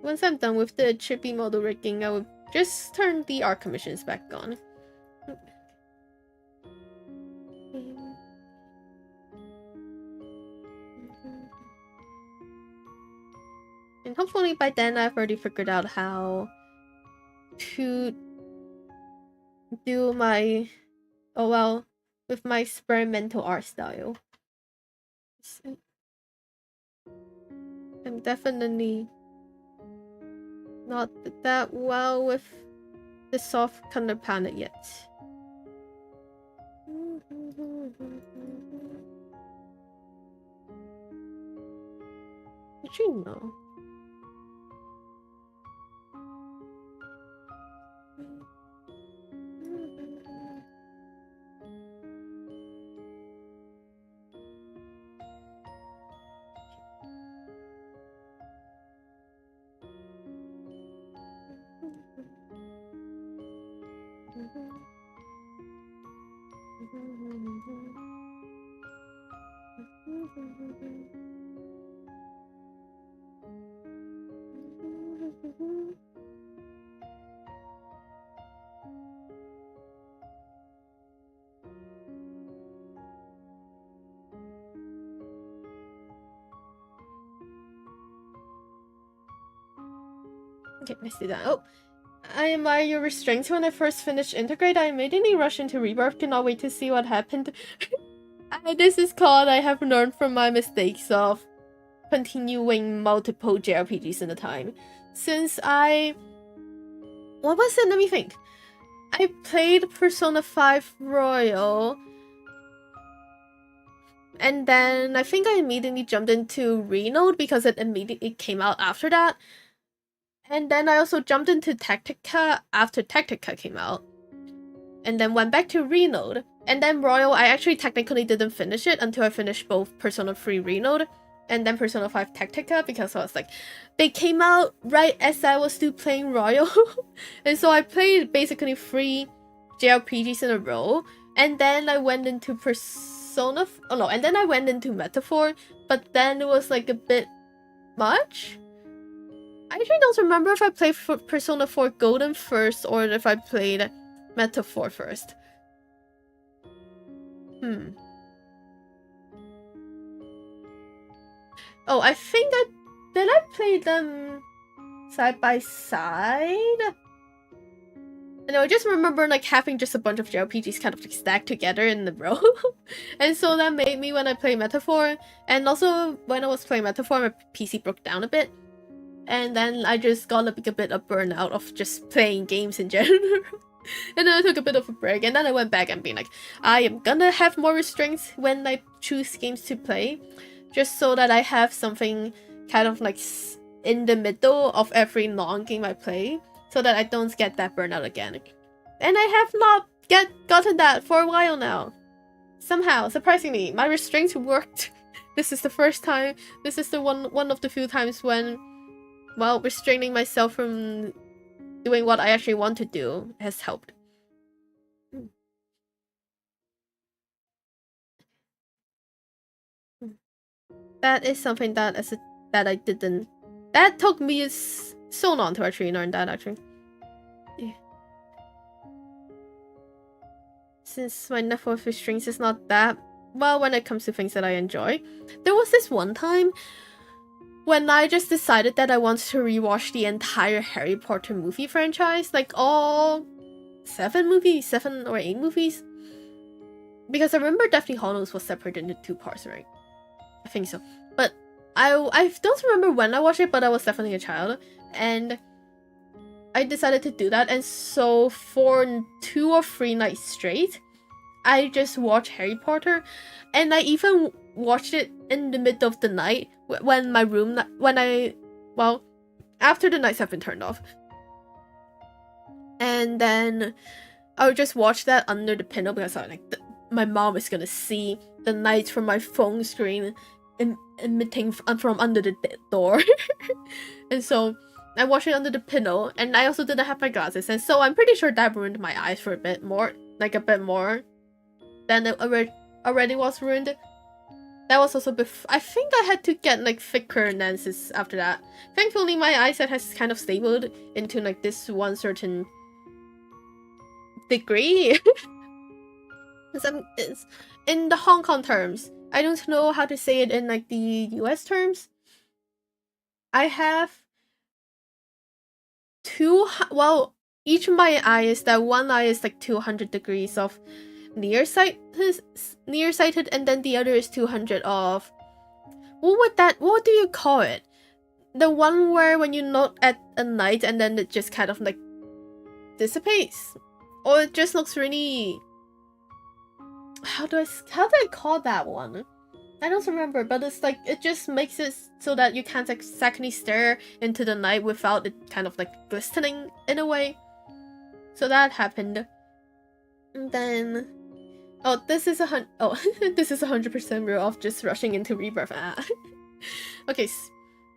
Once I'm done with the chippy model rigging, I would just turn the art commissions back on. And hopefully by then I've already figured out how to do my, with my experimental art style. I'm definitely not that well with the soft color palette yet. Did you know? Okay, let's do that. Oh, I admire your restraints. When I first finished Integrate, I immediately rushed into Rebirth. Cannot wait to see what happened. This is called I have learned from my mistakes of continuing multiple JRPGs in a time. Since what was it? Let me think. I played Persona 5 Royal, and then I think I immediately jumped into Renode because it immediately came out after that. And then I also jumped into Tactica after Tactica came out. And then went back to Renode. And then Royal, I actually technically didn't finish it until I finished both Persona 3 Renode and then Persona 5 Tactica, because I was like, they came out right as I was still playing Royal. And so I played basically 3 JRPGs in a row. And then I went into and then I went into Metaphor, but then it was like a bit much. I actually don't remember if I played Persona 4 Golden first or if I played Metaphor first. Oh, I think did I play them side by side? And I just remember like having just a bunch of JRPGs kind of like stacked together in the row. And so that made me, when I play Metaphor, and also when I was playing Metaphor, my PC broke down a bit. And then I just got a bit of burnout of just playing games in general. And then I took a bit of a break, and then I went back and being like, I am gonna have more restraints when I choose games to play, just so that I have something kind of like in the middle of every long game I play, so that I don't get that burnout again. And I have not gotten that for a while now. Somehow, surprisingly, my restraints worked. This is the first time. This is the one of the few times when well, restraining myself from doing what I actually want to do has helped. That is something that that I didn't. That took me so long to actually learn that, actually. Yeah. Since my network of restraints is not that well when it comes to things that I enjoy. There was this one time when I just decided that I wanted to rewatch the entire Harry Potter movie franchise, like all 7 or 8 movies. Because I remember Deathly Hallows was separated into 2 parts, right? I think so. But I don't remember when I watched it, but I was definitely a child. And I decided to do that. And so for 2 or 3 nights straight, I just watched Harry Potter. And I even watched it in the middle of the night when well, after the lights have been turned off. And then I would just watch that under the pillow because I was like, my mom is gonna see the lights from my phone screen emitting from under the door. And so I watched it under the pillow, and I also didn't have my glasses, and so I'm pretty sure that ruined my eyes for a bit more than it already was ruined. That was also I think I had to get like thicker lenses after that. Thankfully, my eyesight has kind of stabilized into like this one certain degree. It's in the Hong Kong terms. I don't know how to say it in like the US terms. I have each of my eyes, that one eye is like 200 degrees of nearsighted, and then the other is 200 of what do you call it? The one where when you look at a night and then it just kind of like dissipates, or it just looks really. How do I call that one? I don't remember, but it's like it just makes it so that you can't exactly stare into the night without it kind of like glistening in a way. So that happened. And then this is 100% real of just rushing into rebirth. Okay,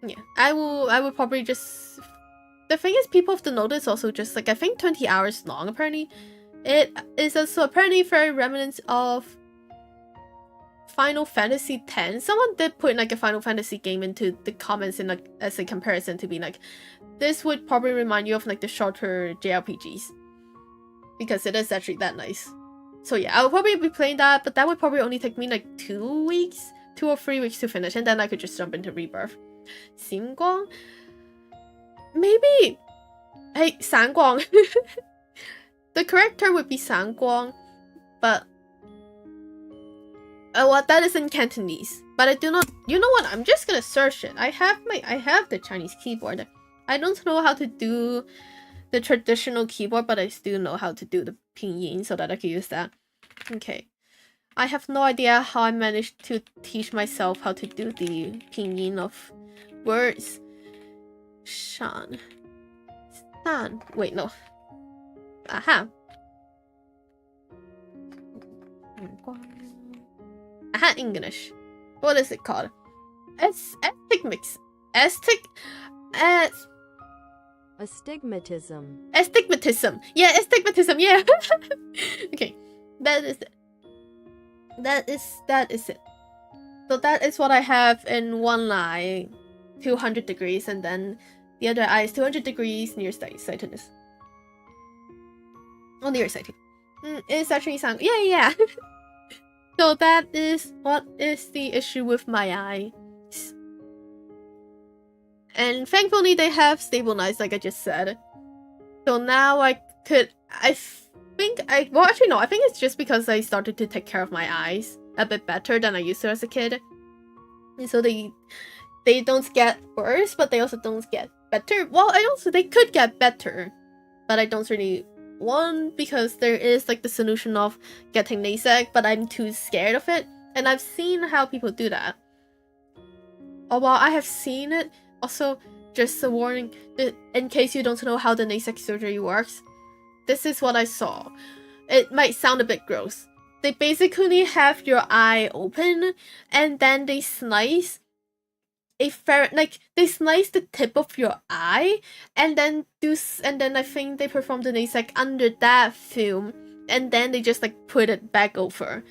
yeah. I will probably just. The thing is, people have to notice also just like I think 20 hours long apparently. It is also apparently very remnants of Final Fantasy X. Someone did put like a Final Fantasy game into the comments in like as a comparison to be like, this would probably remind you of like the shorter JRPGs. Because it is actually that nice. So yeah, I'll probably be playing that, but that would probably only take me like 2 or 3 weeks to finish, and then I could just jump into Rebirth. Xinguang? Maybe. Hey, Sanguang. The correct term would be Sanguang, but that is in Cantonese. But I do not. You know what? I'm just gonna search it. I have the Chinese keyboard. I don't know how to do the traditional keyboard, but I still know how to do the pinyin so that I can use that. Okay. I have no idea how I managed to teach myself how to do the pinyin of words. Shan. San. Wait, no. Aha. Aha, English. What is it called? Astigmatism. Astigmatism. Yeah, astigmatism. Yeah. Okay, that is it. That is it. So that is what I have in one eye, 200 degrees, and then the other eye is 200 degrees nearsightedness. Oh, nearsighted. It's actually sound. Yeah. So that is what is the issue with my eyes. And thankfully they have stabilized, like I just said. So now I think it's just because I started to take care of my eyes a bit better than I used to as a kid. And so they don't get worse, but they also don't get better. Well, they could get better, but I don't really want, because there is like the solution of getting LASIK, but I'm too scared of it. And I've seen how people do that. Oh, well, I have seen it. Also, just a warning, in case you don't know how the LASIK surgery works, this is what I saw. It might sound a bit gross. They basically have your eye open, and then they slice a ferret, like they slice the tip of your eye and then I think they perform the nails like under that film and then they just like put it back over.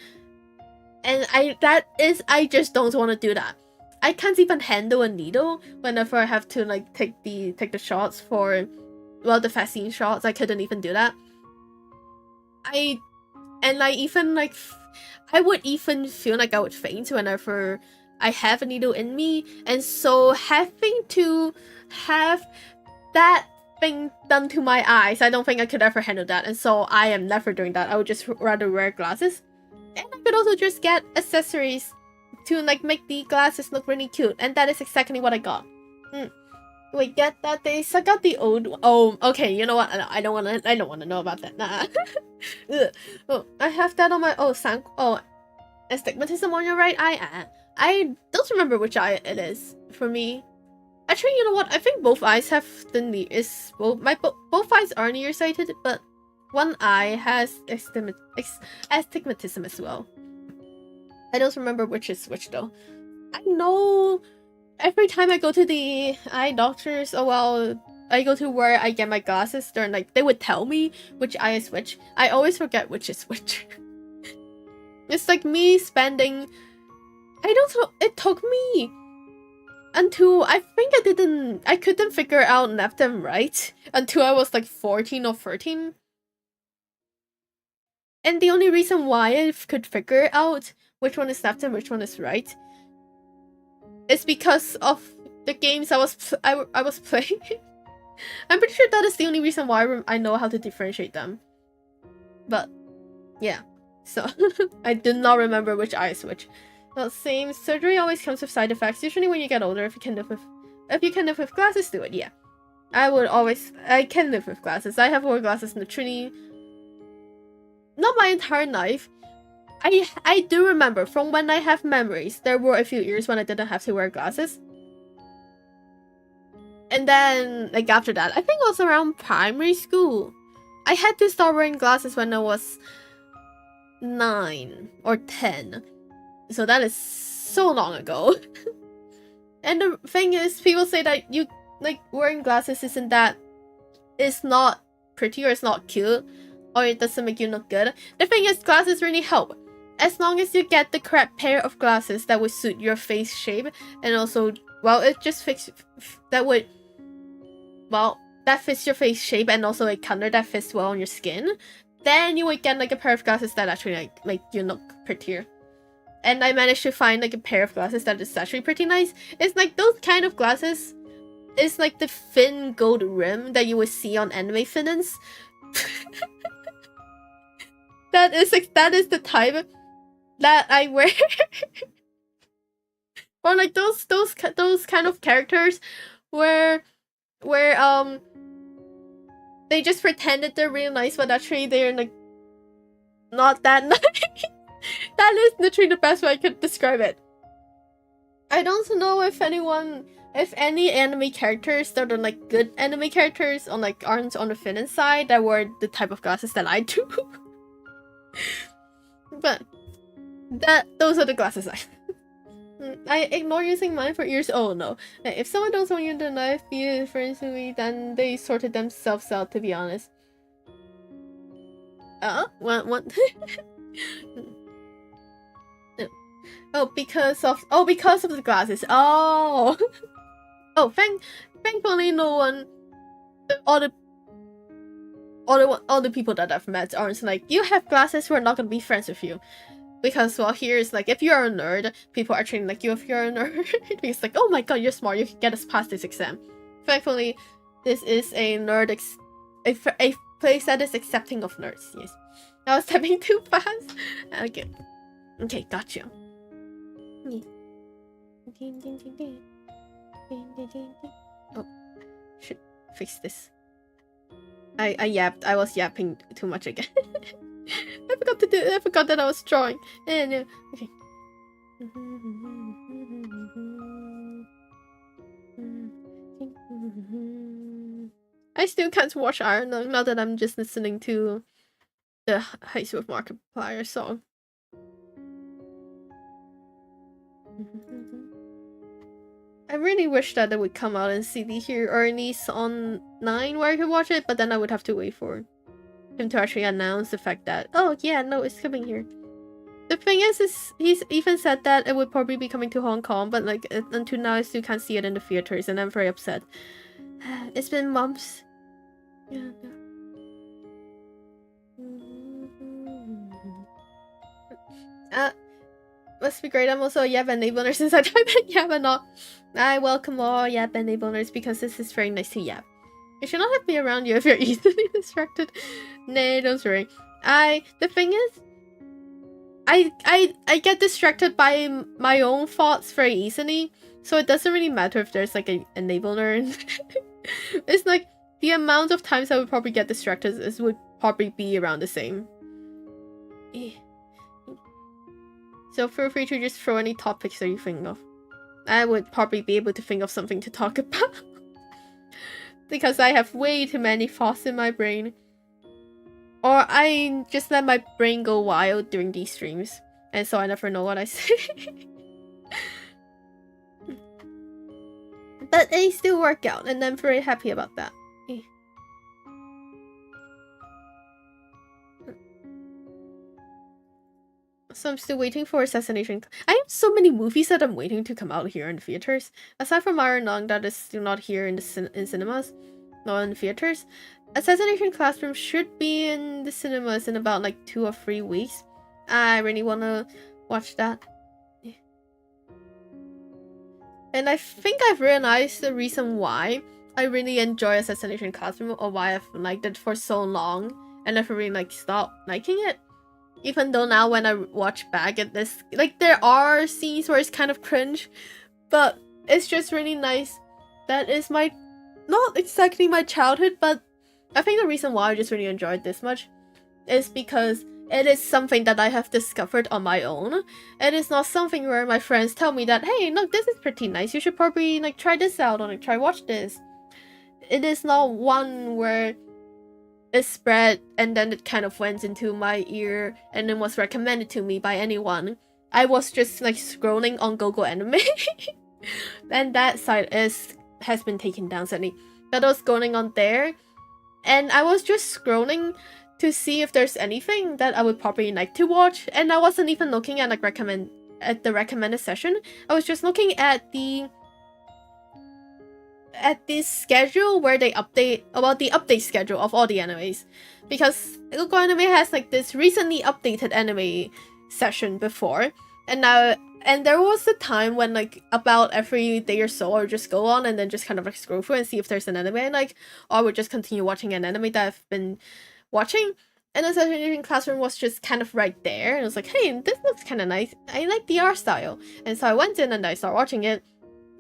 And I just don't want to do that. I can't even handle a needle whenever I have to like take the shots for, well, the vaccine shots. I couldn't even do that. I would even feel like I would faint whenever I have a needle in me, and so having to have that thing done to my eyes, I don't think I could ever handle that, and so I am never doing that. I would just rather wear glasses. And I could also just get accessories to like make the glasses look really cute, and that is exactly what I got. Wait, get that? They suck out the old. Oh, okay. You know what? I don't want to know about that. Nah. Oh, I have that on my. Astigmatism on your right eye. I don't remember which eye it is for me. Actually, you know what? I think both eyes have both eyes are nearsighted, but one eye has astigmatism as well. I don't remember which is which though. I know every time I go to the eye doctors, I go to where I get my glasses, they would tell me which eye is which. I always forget which is which. It's like me spending, I don't know, it took me until I couldn't figure out left and right until I was like 14 or 13. And the only reason why I could figure out which one is left and which one is right is because of the games I was playing. I'm pretty sure that is the only reason why I know how to differentiate them. But yeah, so I did not remember which eye is which. Well, same. Surgery always comes with side effects. Usually when you get older, if you can live with glasses, do it. Yeah, I can live with glasses. I have worn glasses literally not my entire life. I do remember from when I have memories, there were a few years when I didn't have to wear glasses. And then, like, after that, I think it was around primary school. I had to start wearing glasses when I was 9 or 10. So that is so long ago. And the thing is, people say that you, like, wearing glasses is not pretty or it's not cute, or it doesn't make you look good. The thing is, glasses really help. As long as you get the correct pair of glasses that would suit your face shape, and also, well, it just fits, that fits your face shape, and also a color that fits well on your skin, then you would get, like, a pair of glasses that actually, like, make you look prettier. And I managed to find, like, a pair of glasses that is actually pretty nice. It's like those kind of glasses. It's like the thin gold rim that you would see on anime villains. That is the type that I wear. Or like those kind of characters where they just pretended they're really nice, but actually they're like not that nice. That is literally the best way I could describe it. I don't know if any anime characters that are like good anime characters aren't on the feminine side that wear the type of glasses that I do. But those are the glasses I ignore using mine for years. Oh no. If someone doesn't want you to life be a friend to me, then they sorted themselves out, to be honest. What? Because of the glasses. Oh. Oh, thankfully no one, all the people that I've met aren't like, you have glasses, we're not gonna be friends with you. Because, well, here's like, if you're a nerd, people are treating like you if you're a nerd. It's like, oh my god, you're smart, you can get us past this exam. Thankfully, this is a a place that is accepting of nerds. Yes. I was typing too fast. Okay, got you. Oh, should fix this. I yapped. I was yapping too much again. I forgot that I was drawing. And okay. I still can't watch Iron Man now that I'm just listening to the High School of Markiplier song. I really wish that it would come out in CD here, or at least online where I could watch it, but then I would have to wait for him to actually announce the fact that, oh yeah, no, it's coming here. The thing is he's even said that it would probably be coming to Hong Kong, but like until now I still can't see it in the theaters, and I'm very upset. It's been months. Yeah. Must be great. I'm also a Yab enabler since I type in Yab and not. I welcome all Yab enablers because this is very nice to Yab. You should not have me around you if you're easily distracted. Nay, don't worry. The thing is, I get distracted by my own thoughts very easily, so it doesn't really matter if there's like an enabler. It's like the amount of times I would probably get distracted would probably be around the same. So feel free to just throw any topics that you think of. I would probably be able to think of something to talk about. Because I have way too many thoughts in my brain. Or I just let my brain go wild during these streams. And so I never know what I say. But they still work out, and I'm very happy about that. So I'm still waiting for Assassination. I have so many movies that I'm waiting to come out here in the theaters. Aside from Iron Lung that is still not here in the in cinemas, not in the theaters. Assassination Classroom should be in the cinemas in about like 2 or 3 weeks. I really want to watch that. And I think I've realized the reason why I really enjoy Assassination Classroom, or why I've liked it for so long and never really like stopped liking it. Even though now when I watch back at this, like there are scenes where it's kind of cringe, but it's just really nice. That is not exactly my childhood, but I think the reason why I just really enjoyed this much is because it is something that I have discovered on my own. It is not something where my friends tell me that, hey, look, this is pretty nice, you should probably like try this out, or like try watch this. It is not one where it spread and then it kind of went into my ear and then was recommended to me by anyone. I was just like scrolling on Gogo Anime. And that site has been taken down sadly. But I was going on there and I was just scrolling to see if there's anything that I would probably like to watch, and I wasn't even looking at like the recommended session. I was just looking at the schedule where they update about the update schedule of all the animes, because Gogo Anime has like this recently updated anime session before, and there was a time when like about every day or so I would just go on and then just kind of like scroll through and see if there's an anime, and like, or I would just continue watching an anime that I've been watching. And Assassination Classroom was just kind of right there, and I was like, hey, this looks kind of nice, I like the art style. And so I went in and I started watching it.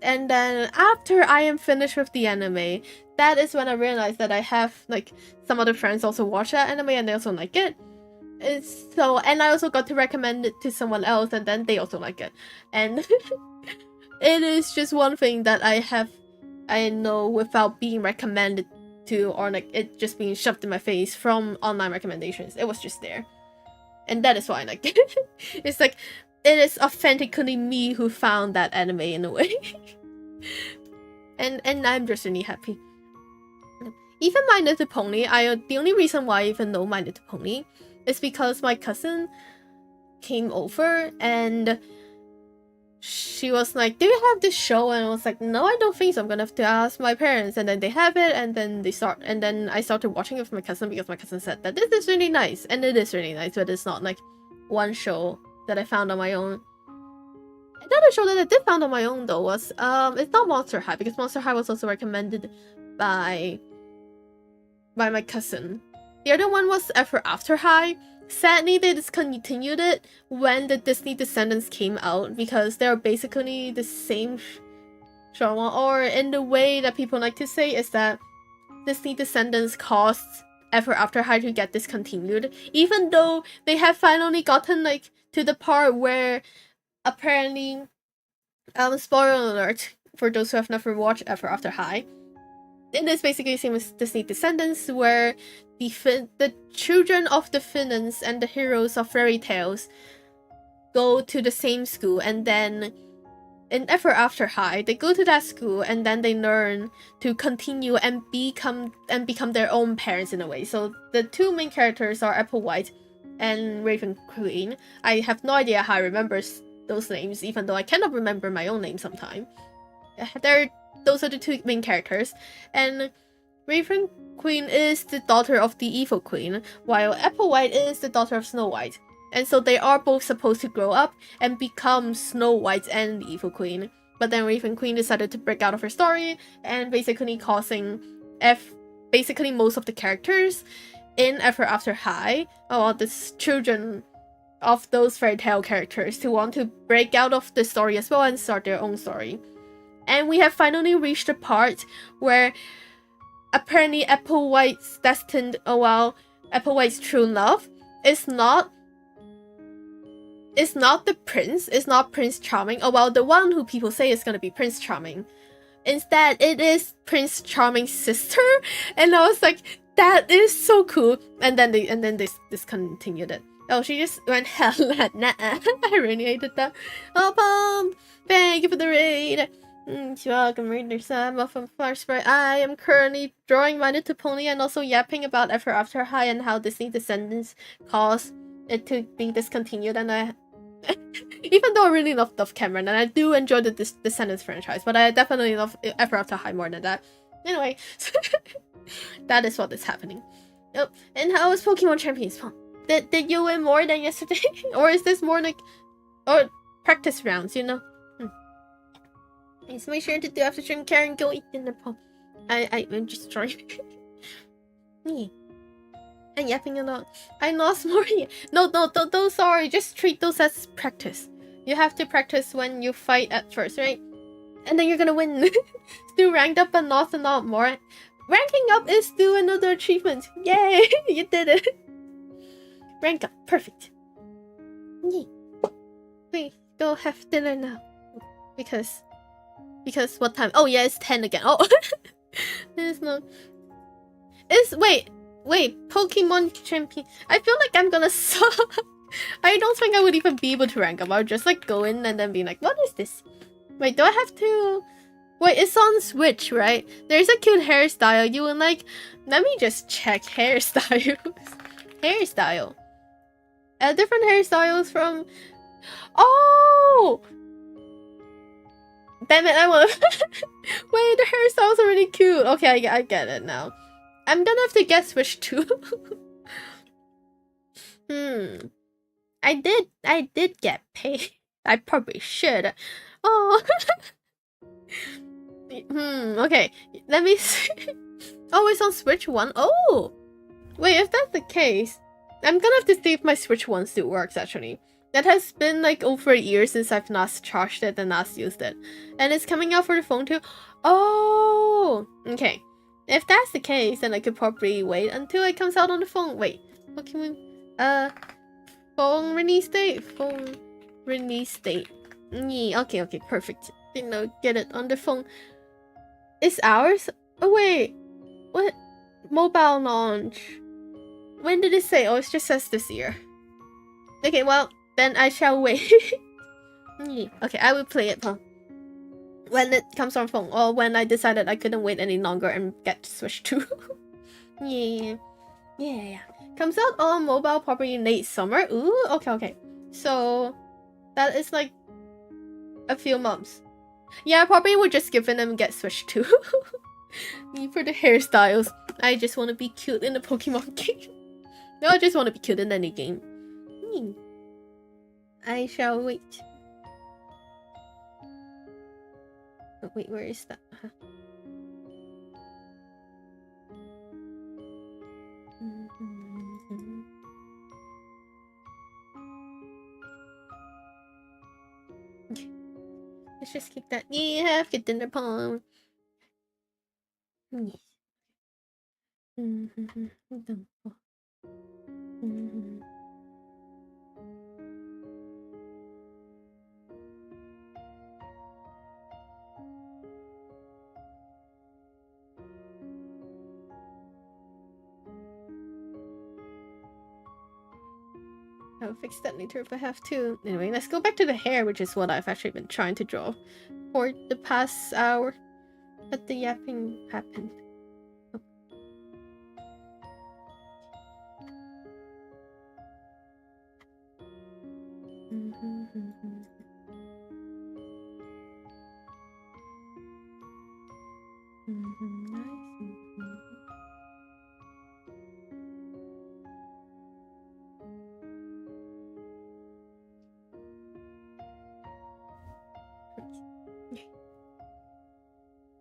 And then after I am finished with the anime, that is when I realized that I have like some other friends also watch that anime and they also like it. And I also got to recommend it to someone else, and then they also like it. And it is just one thing that I know without being recommended to, or like it just being shoved in my face from online recommendations. It was just there. And that is why I like it. It's like, it is authentically me who found that anime in a way. and I'm just really happy. Even My Little Pony, the only reason why I even know My Little Pony is because my cousin came over and she was like, do you have this show? And I was like, no, I don't think so, I'm gonna have to ask my parents. And then they have it, and then I started watching it with my cousin because my cousin said that this is really nice, and it is really nice, but it's not like one show that I found on my own. Another show that I did found on my own though was it's not Monster High, because Monster High was also recommended by my cousin. The other one was Ever After High. Sadly, they discontinued it when the Disney Descendants came out, because they're basically the same genre, or in the way that people like to say is that Disney Descendants caused Ever After High to get discontinued, even though they have finally gotten like to the part where apparently, spoiler alert for those who have never watched Ever After High, it is basically the same as Disney Descendants, where the children of the villains and the heroes of fairy tales go to the same school, and then in Ever After High, they go to that school and then they learn to continue and become their own parents in a way. So the two main characters are Applewhite and Raven Queen. I have no idea how I remember those names, even though I cannot remember my own name sometimes. Those are the two main characters, and Raven Queen is the daughter of the evil queen, while Applewhite is the daughter of Snow White. And so they are both supposed to grow up and become Snow White and the evil queen. But then Raven Queen decided to break out of her story and basically causing basically most of the characters in Ever After High, the children of those fairy tale characters, to want to break out of the story as well and start their own story. And we have finally reached the part where apparently Applewhite's Applewhite's true love is not the prince, it's not Prince Charming, the one who people say is gonna be Prince Charming. Instead, it is Prince Charming's sister, and I was like, that is so cool. And then they discontinued it. Oh, she just went hella nah. I really hated that. Oh, Pom! Thank you for the raid. You're welcome, Reader Sam from Flashbright. I am currently drawing My Little Pony and also yapping about Ever After High and how Disney Descendants caused it to be discontinued. And I, even though I really love Dove Cameron and I do enjoy the Descendants franchise, but I definitely love Ever After High more than that. Anyway, that is what is happening. Oh, and how is Pokemon Champions? Did you win more than yesterday? Or is this more like practice rounds, you know? Please make sure to do after stream. Karen, go eat dinner, Paul. I'm just trying. Me. I'm yapping a lot. I lost more. No, don't, sorry. Just treat those as practice. You have to practice when you fight at first, right? And then you're gonna win. Still ranked up, but lost a lot more. Ranking up is still another achievement. Yay! You did it. Rank up. Perfect. Yay. Please, go have dinner now. Because what time? Oh yeah, it's 10 again. Oh, there's no. Wait, Pokemon Champion. I feel like I'm gonna suck. I don't think I would even be able to rank up. I would just like go in and then be like, what is this? Wait, do I have to? Wait, it's on Switch, right? There's a cute hairstyle. You would like? Let me just check hairstyles. Hairstyle. Different hairstyles from. Oh. Damn it, I want to. Wait, the hairstyles are really cute. Okay, I get it now. I'm gonna have to get Switch too. I did get paid. I probably should. Oh. Okay. Let me see. Oh, it's on Switch 1. Oh. Wait, if that's the case, I'm gonna have to see if my Switch 1 still works actually. That has been like over a year since I've last charged it and last used it. And it's coming out for the phone too. Oh, okay. If that's the case, then I could probably wait until it comes out on the phone. Wait, Pokemon, phone release date? Phone release date. Yeah, okay, perfect. Get it on the phone. It's ours? Oh wait, what? Mobile launch. When did it say? Oh, it just says this year. Okay, well, then I shall wait. Okay, I will play it when it comes on phone, or when I decided I couldn't wait any longer and get Switch 2. Yeah. Comes out on mobile probably late summer. Ooh, okay. So that is like a few months. Yeah, I probably would just give them and get Switch 2. For the hairstyles. I just want to be cute in a Pokemon game. No, I just want to be cute in any game. I shall wait. Oh, wait, where is that? Okay. Let's just keep that. Yeah, get dinner palm. Yes. I'll fix that later if I have to. Anyway, let's go back to the hair, which is what I've actually been trying to draw for the past hour that the yapping happened. Oh.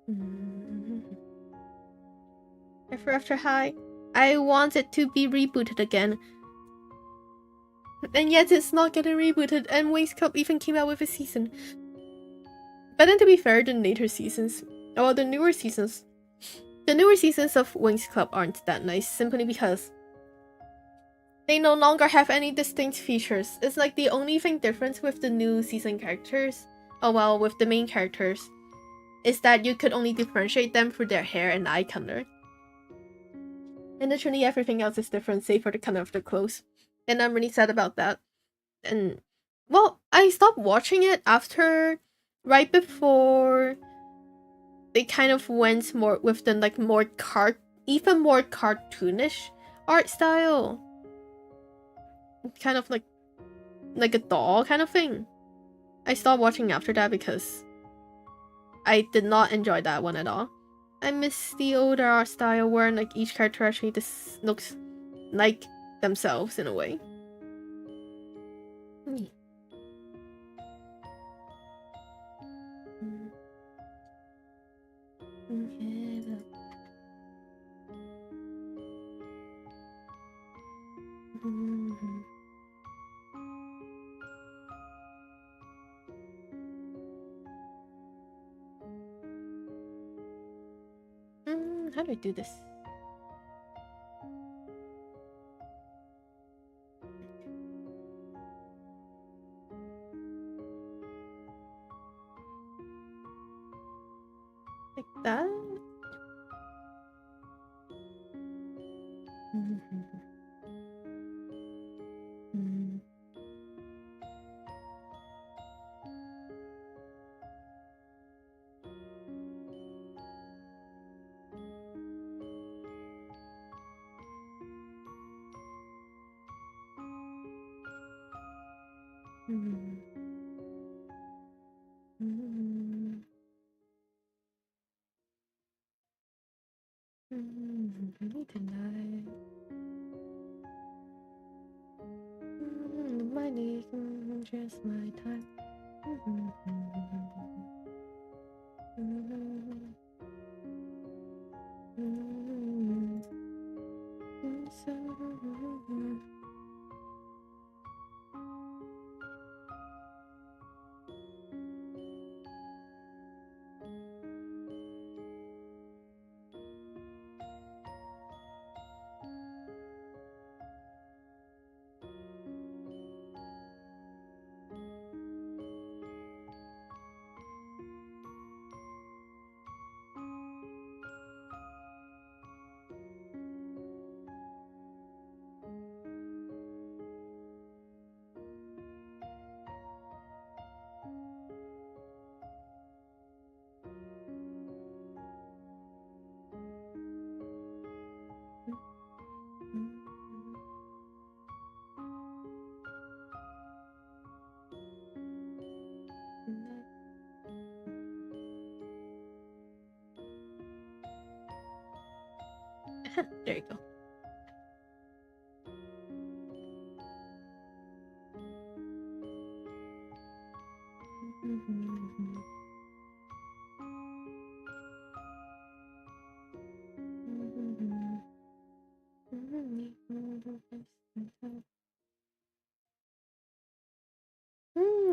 Nice. Ever After High. I want it to be rebooted again. And yet it's not getting rebooted, and Wings Club even came out with a season. But then to be fair, the later seasons, well, the newer seasons of Wings Club aren't that nice, simply because they no longer have any distinct features. It's like the only thing different with the new season characters, with the main characters, is that you could only differentiate them through their hair and eye color. And literally everything else is different, save for the color of their clothes. And I'm really sad about that. And, well, I stopped watching it right before they kind of went more with the, even more cartoonish art style. Kind of like a doll kind of thing. I stopped watching after that because I did not enjoy that one at all. I miss the older art style where like each character actually just looks like themselves in a way. How do I do this? Like that? Tonight. Money, just my time. There you go.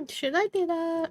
Should I do that?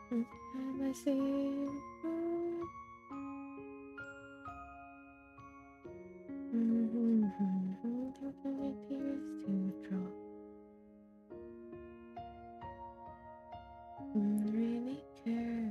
I see. Tears to drop. Really care.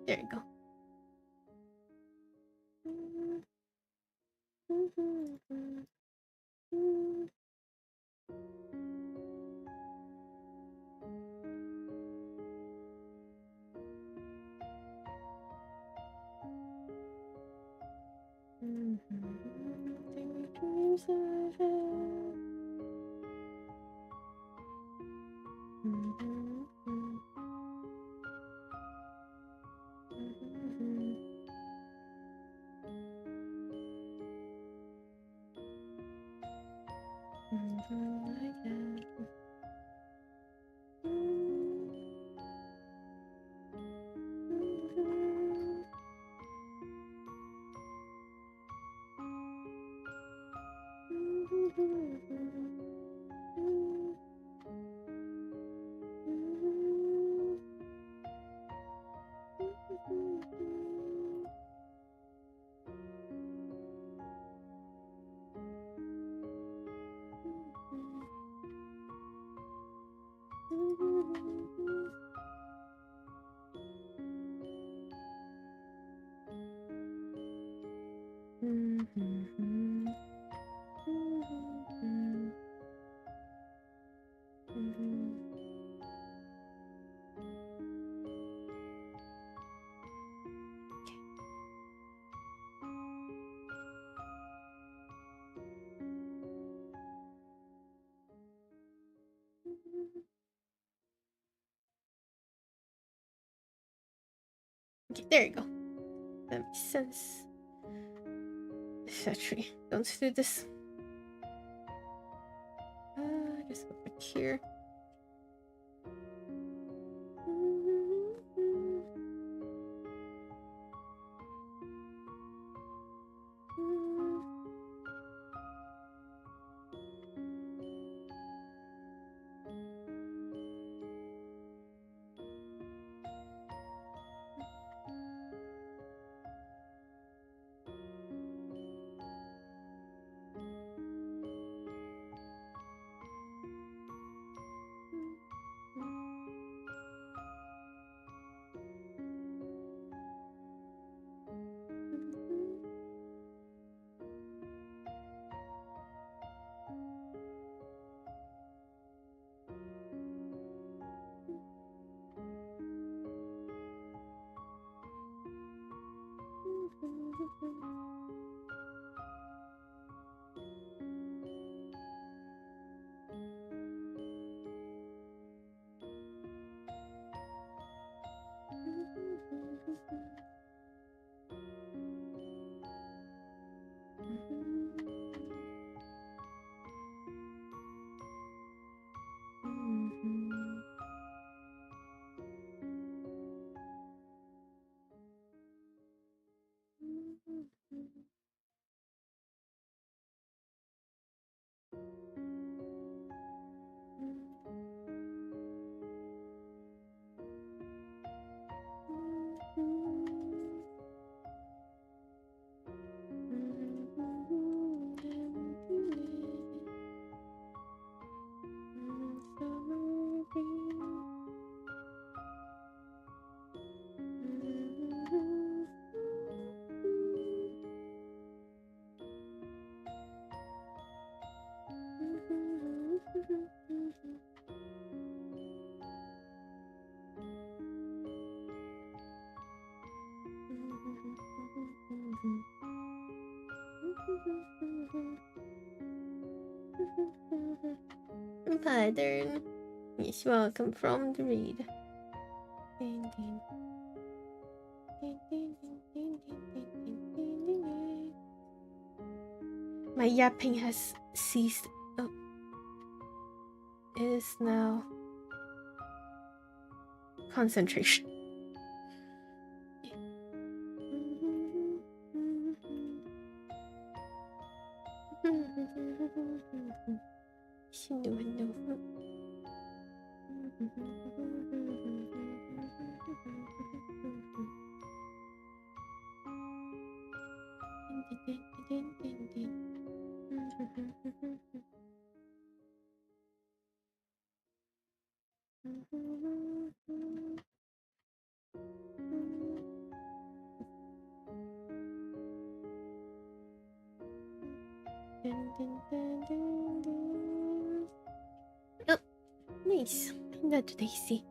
There you go. Dreams I've had. Okay, there you go. That makes sense. Actually, don't do this. Just go back here. pattern. Yes, welcome from the read. My yapping has ceased. Oh. It is now concentration. Oh, nice. That's Daisy.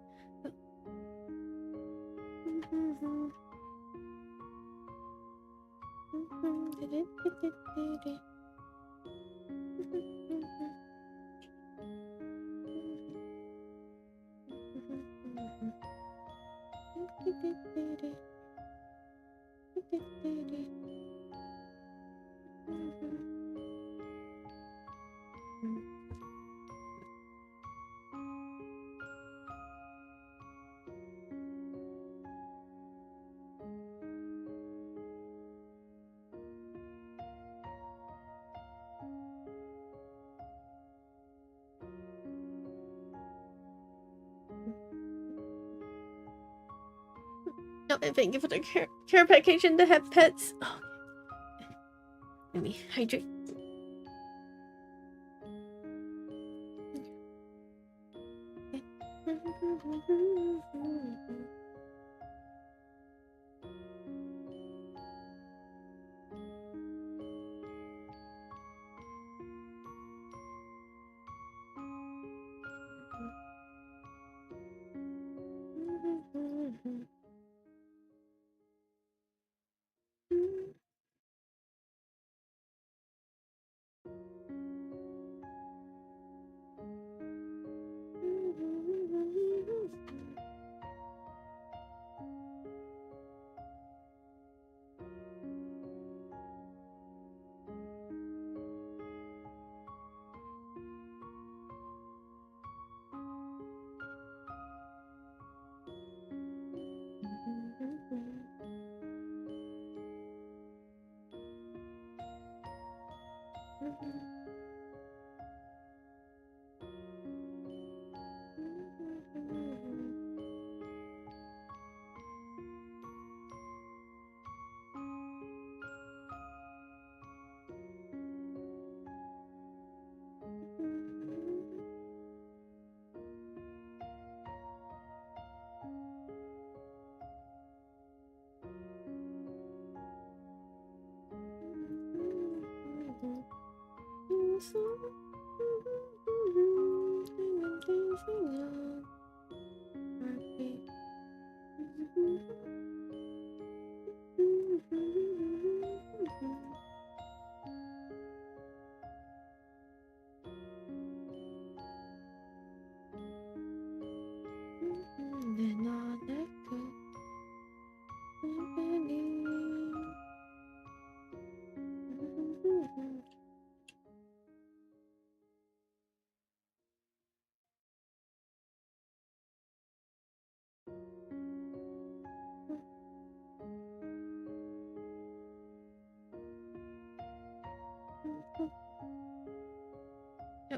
Oh, thank you for the care package and the head pets. Oh. Let me hydrate.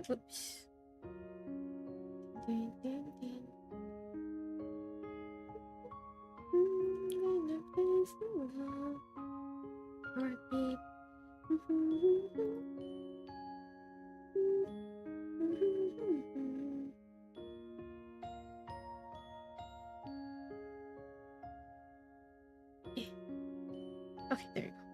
Oops. Heartbeat. Okay, there you go.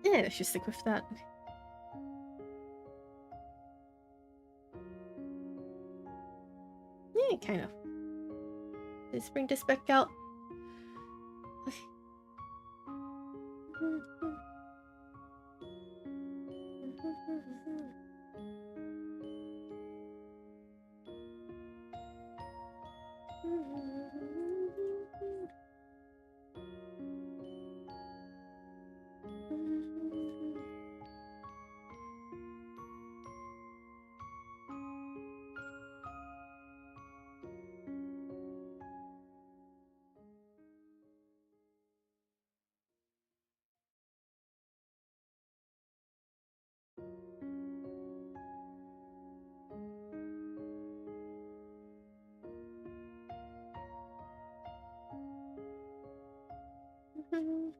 Yeah, let's just stick with that. Yeah, kind of. Let's bring this back out. Okay.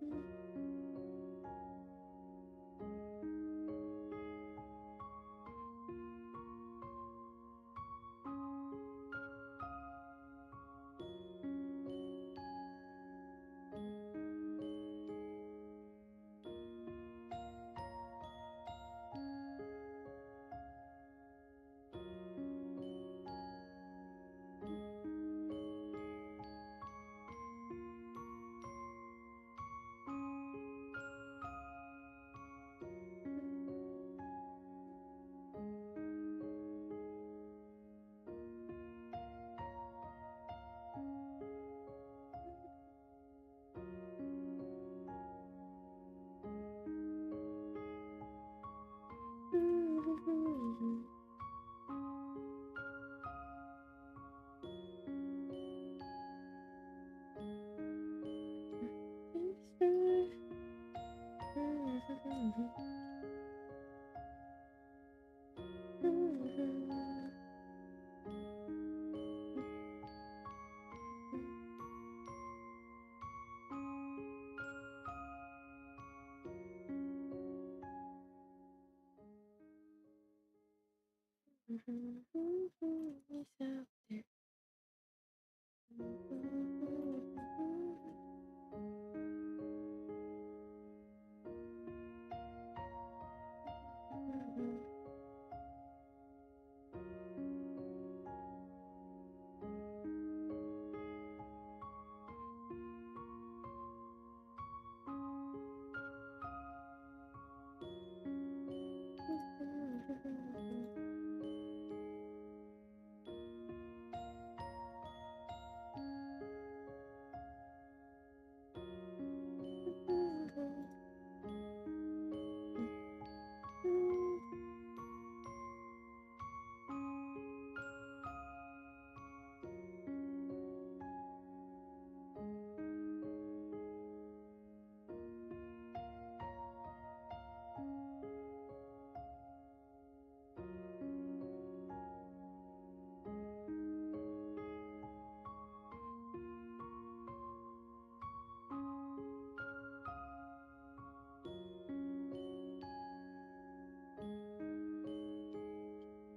He's out there.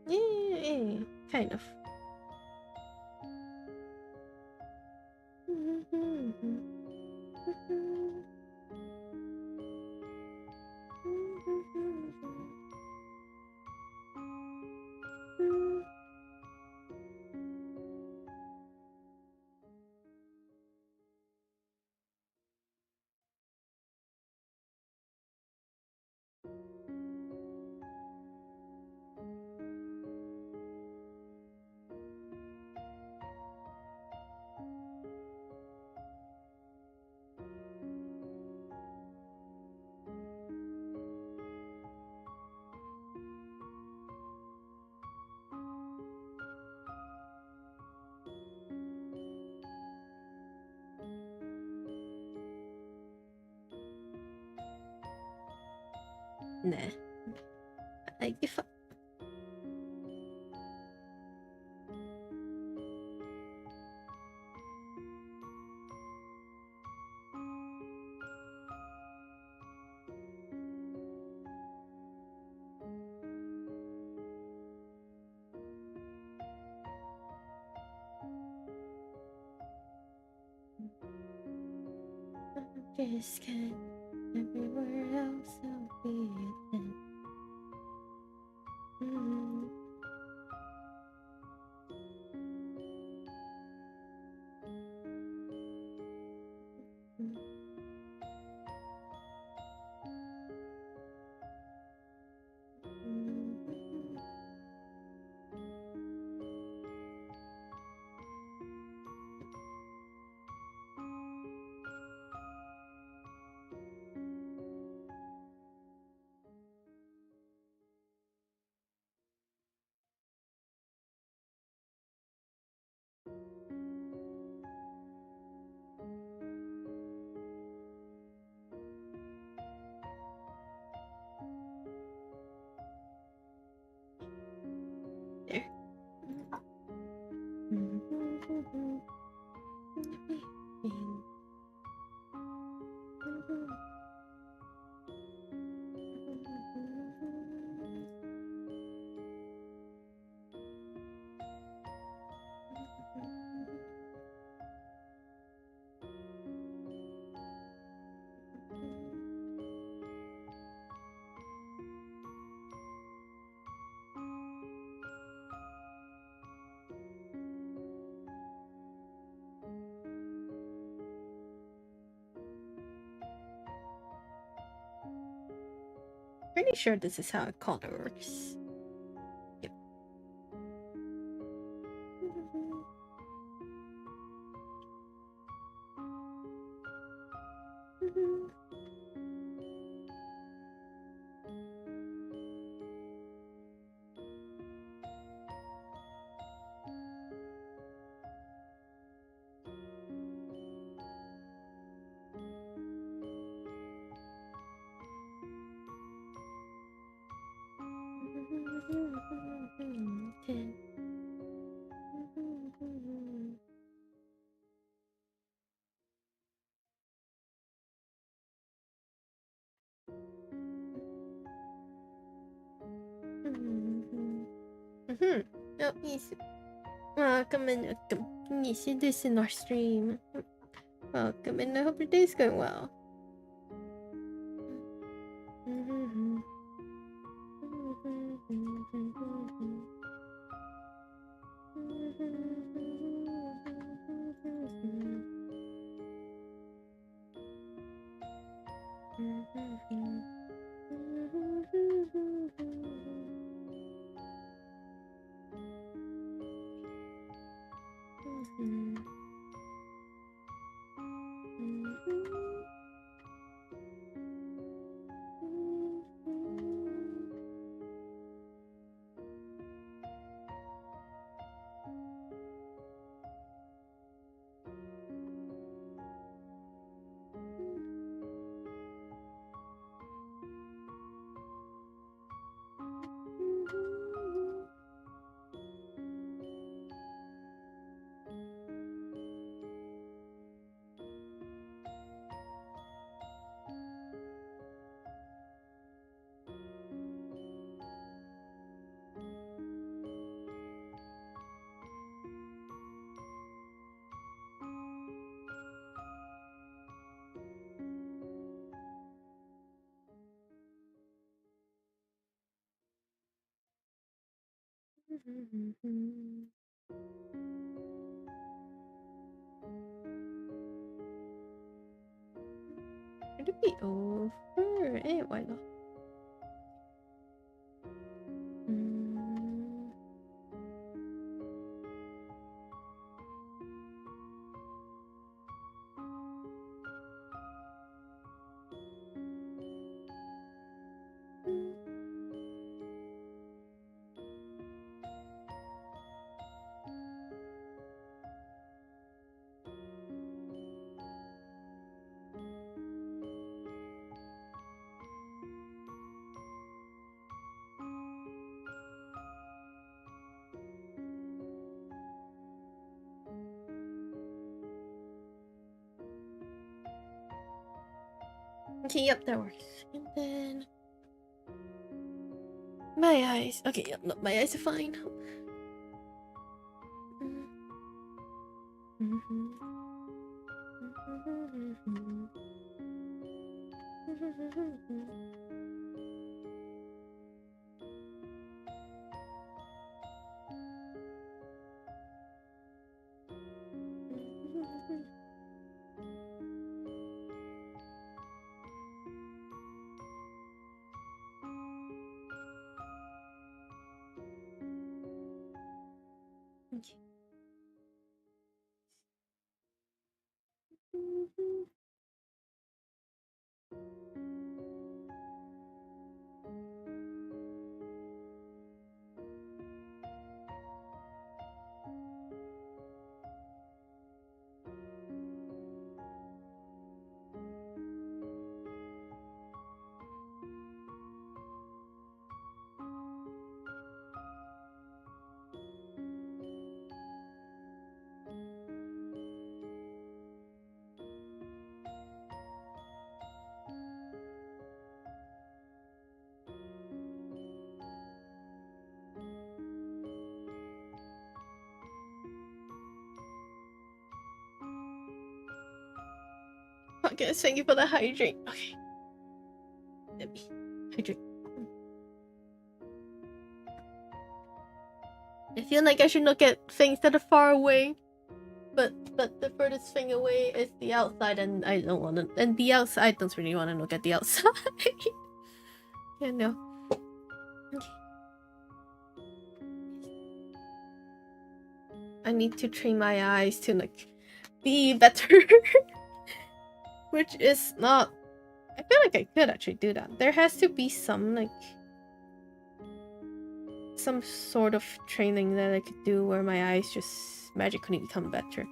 Yeah, kind of. 네. if just can everywhere else I'll be then. There. Pretty sure this is how a color works. Yep. Oh, yes. Welcome and welcome. You see this in our stream. Welcome and I hope your day's going well. Could it be over? Why not? Okay, yep, that works. And then my eyes. Okay, yep, no, my eyes are fine. Okay. Okay, thank you for the hydrate. Okay. Let me hydrate. I feel like I should look at things that are far away. But the furthest thing away is the outside, and I don't want to. And the outside, I don't really want to look at the outside. Yeah, no. Okay. I need to train my eyes to like be better, which is not. I feel like I could actually do that. There has to be some like some sort of training that I could do where my eyes just magically become better.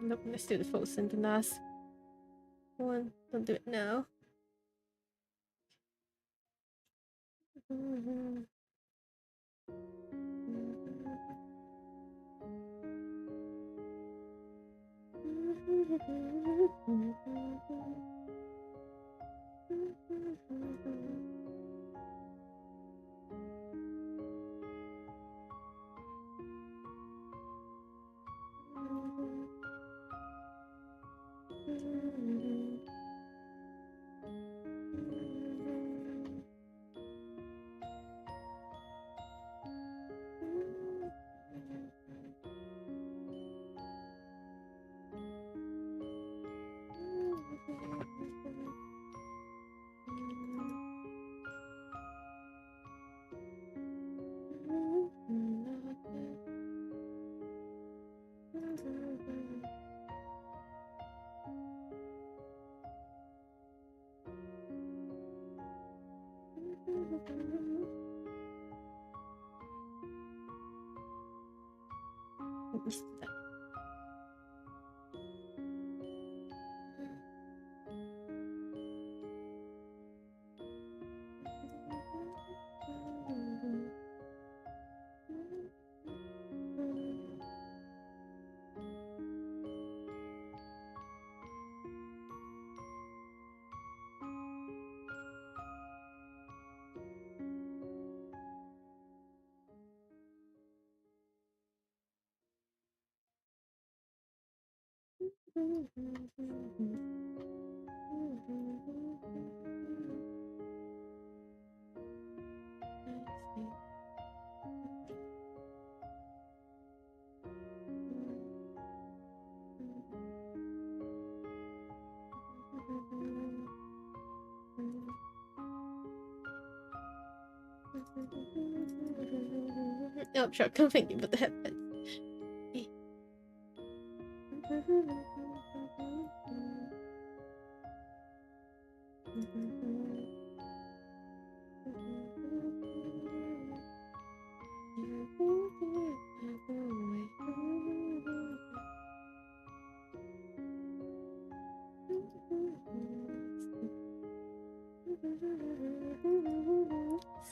Nope, let's do the photosynthesis one. Don't do it now. ミスだ。Oh, sure, I'm thinking about the headphones.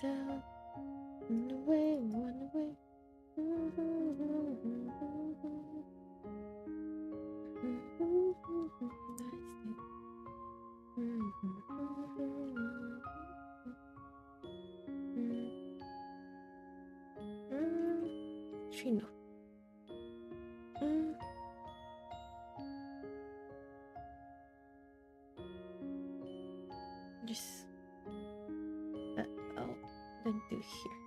So, run away. Chino. Just I'll then do here.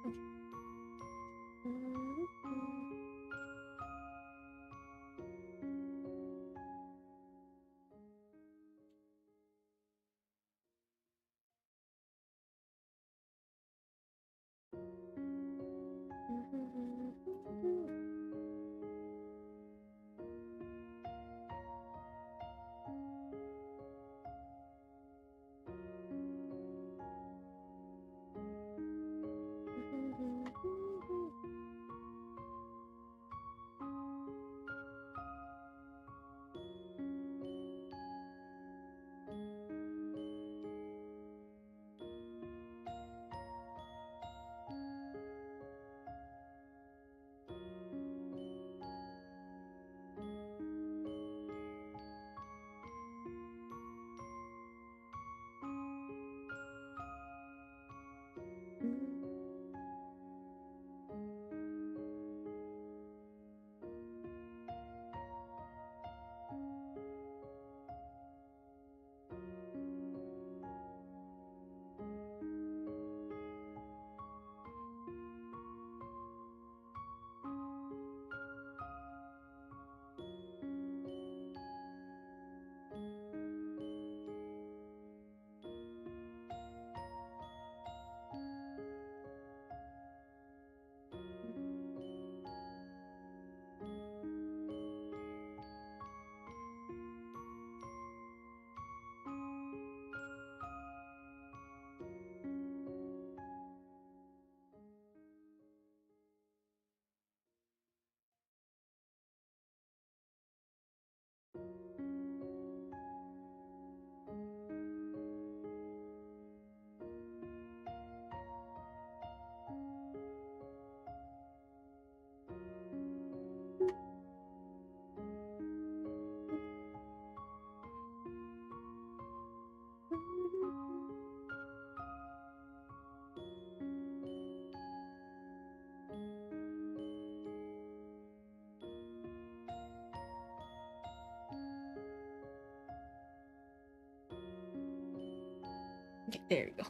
Okay, there you go.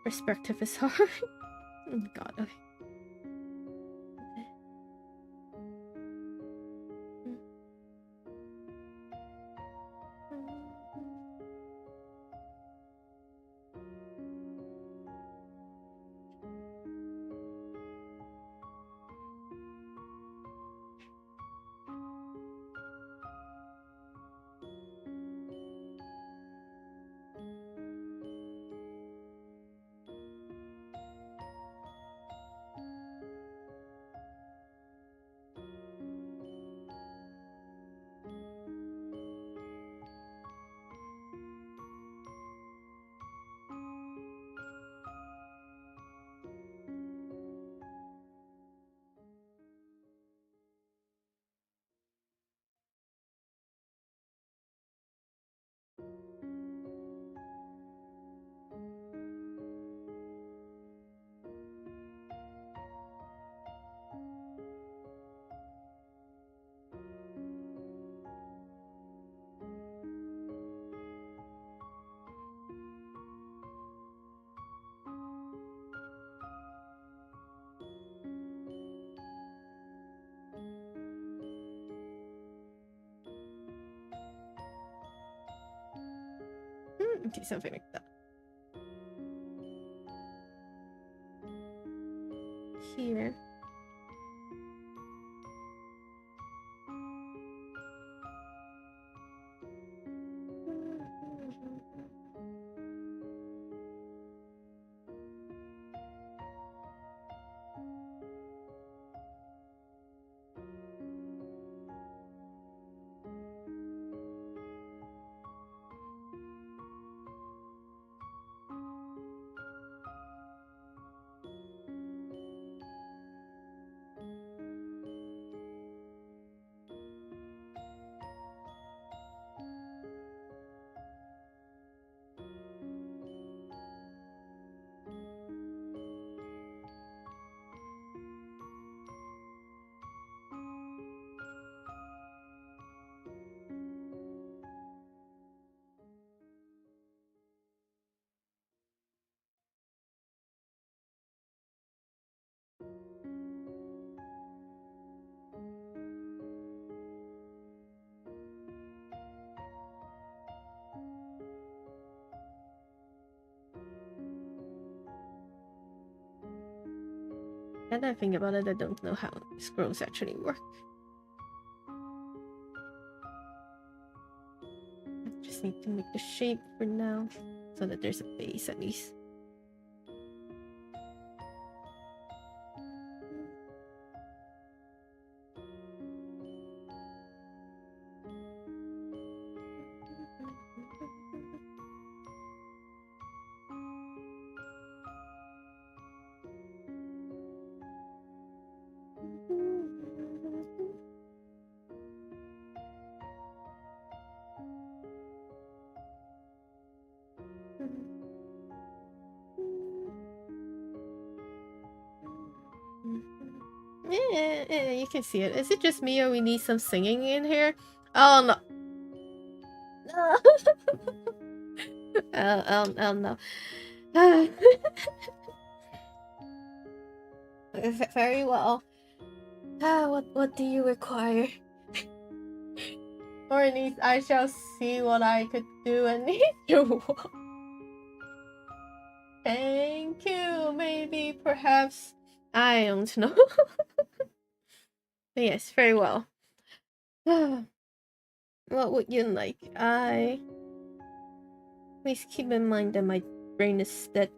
Perspective is hard. Oh my god, okay. Okay, something like that. Here. And I think about it, I don't know how scrolls actually work. I just need to make the shape for now, so that there's a base at least. Yeah, you can see it. Is it just me or we need some singing in here? Oh no. Oh no. Very well. What do you require? Or at least I shall see what I could do and need you. Thank you. Maybe, perhaps. I don't know. Yes, very well. What would you like? Please keep in mind that my brain is dead.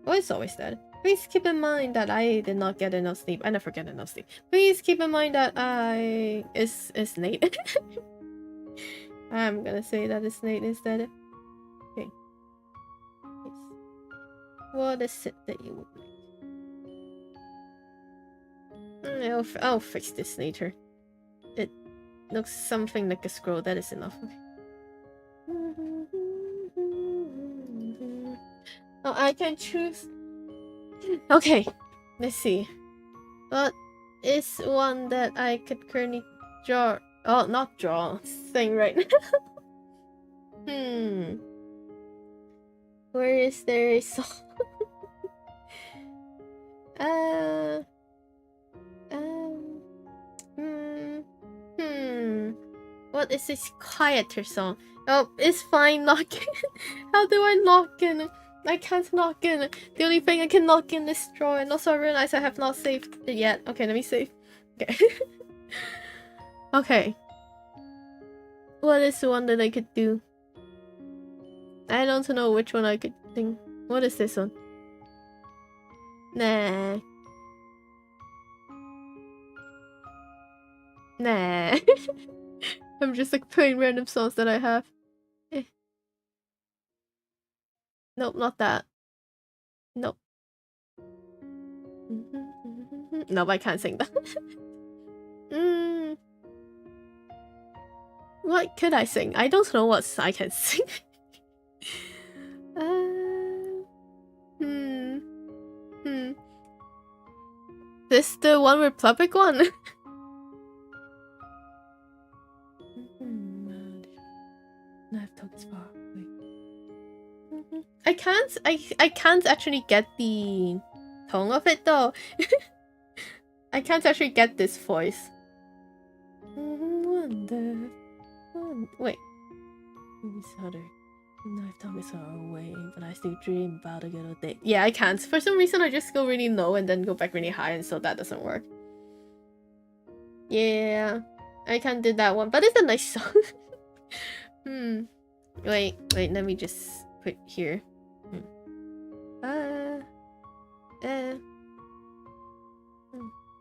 Oh, it's always dead. Please keep in mind that I did not get enough sleep. I never get enough sleep. Please keep in mind that it's Nate. I'm gonna say that it's Nate instead. Okay. Yes. What is it that you would like? I'll fix this later. It looks something like a scroll. That is enough. Okay. Oh, I can choose. Okay, let's see. What is one that I could currently draw? Oh, not draw. Sing right now. Where is there a song? What is this quieter song? Oh, it's fine, lock in. How do I lock in? I can't lock in. The only thing I can lock in is draw, and also I realize I have not saved it yet. Okay, let me save. Okay. Okay. What is the one that I could do? I don't know which one I could think. What is this one? Nah. Nah. I'm just like playing random songs that I have. Nope, not that. Nope. Nope, I can't sing that. What could I sing? I don't know what I can sing. This the One Republic one? I've talked this far. I can't actually get the tone of it though. I can't actually get this voice. Wait. Maybe it's harder. Lifetime is far away, but I still dream about a good old day. Yeah, I can't. For some reason, I just go really low and then go back really high, and so that doesn't work. Yeah, I can't do that one, but it's a nice song. Wait, let me just put here.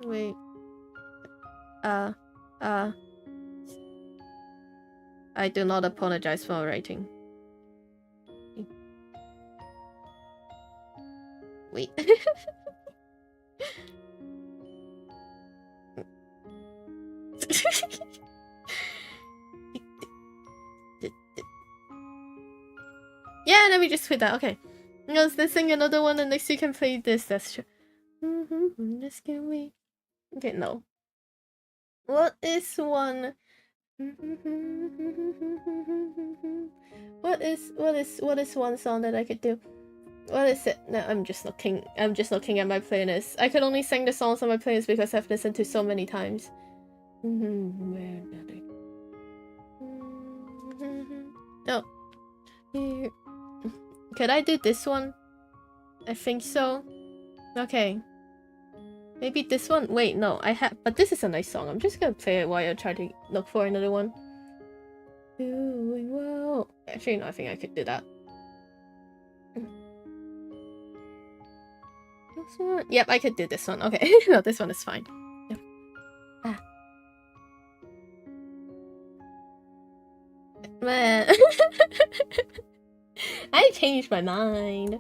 Wait. I do not apologize for writing. Wait. Yeah, let me just put that. Okay. Let's sing another one, and next you can play this. That's true. This can we? Okay, no. What is one? What is one song that I could do? What is it? No, I'm just looking at my playlist. I could only sing the songs on my playlist because I've listened to so many times. Oh. Here. Could I do this one? I think so. Okay. Maybe this one? Wait, no, I have, but this is a nice song. I'm just gonna play it while I try to look for another one. Doing well. Actually, no, I think I could do that. This one? Yep, I could do this one. Okay, no, this one is fine. Yep. Man. I changed my mind.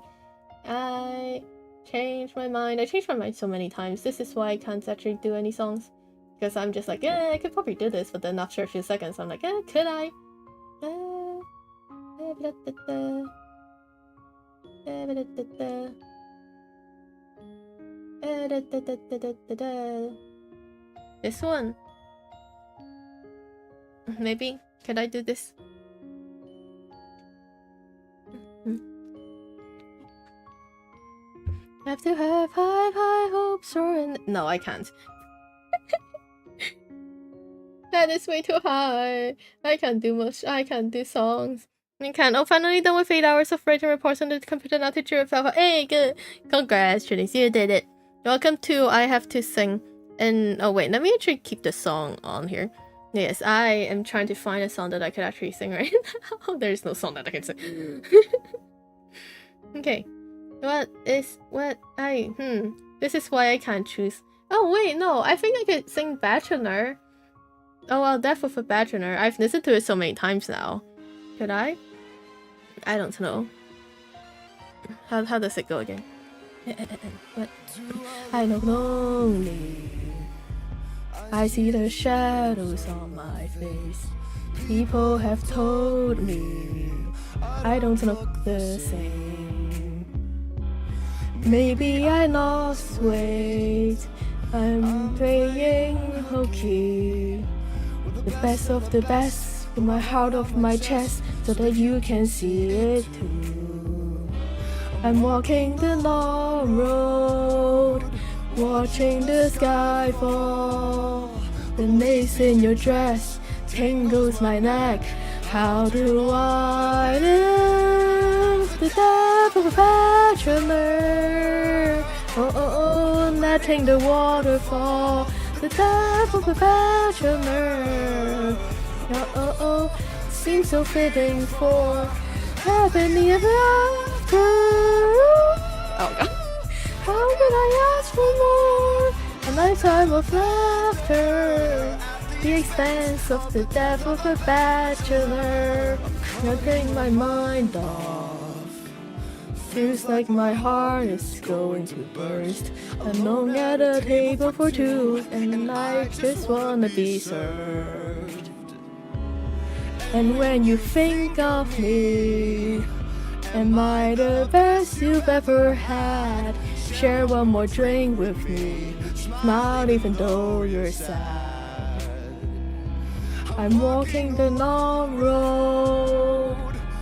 I changed my mind so many times. This is why I can't actually do any songs. Because I'm just like, yeah, I could probably do this, but then after a few seconds, I'm like, yeah, could I? This one. Maybe. Could I do this? Have to have high hopes or no, I can't. That is way too high. I can't do much. I can't do songs. I can't. Oh, finally done with 8 hours of writing reports on the computer. Now to cheer yourself. Hey, good. Congrats, Trinity. You did it. Welcome to I Have to Sing. And oh wait, let me actually keep the song on here. Yes, I am trying to find a song that I could actually sing right now. There's no song that I can sing. Okay. This is why I can't choose. Oh wait, no, I think I could sing Bachelor. Oh well, Death of a Bachelor. I've listened to it so many times now. Could I? I don't know. How does it go again? What? I look lonely. I see the shadows on my face. People have told me I don't look the same. Maybe I lost weight. I'm playing hokey. The best of the best with my heart off my chest so that you can see it too. I'm walking the long road, watching the sky fall. The lace in your dress tingles my neck. How do I live the death of a bachelor? Oh, letting the water fall. The death of a bachelor. Oh, seems so fitting for happily ever after. Oh god. How could I ask for more? A lifetime of laughter. The expense of the death of a bachelor. Knocking my mind off. Feels like my heart is going to burst. I'm long at a table for two, and I just wanna be served. And when you think of me, am I the best you've ever had? Share one more drink with me. Smile even though you're sad. I'm walking the long road,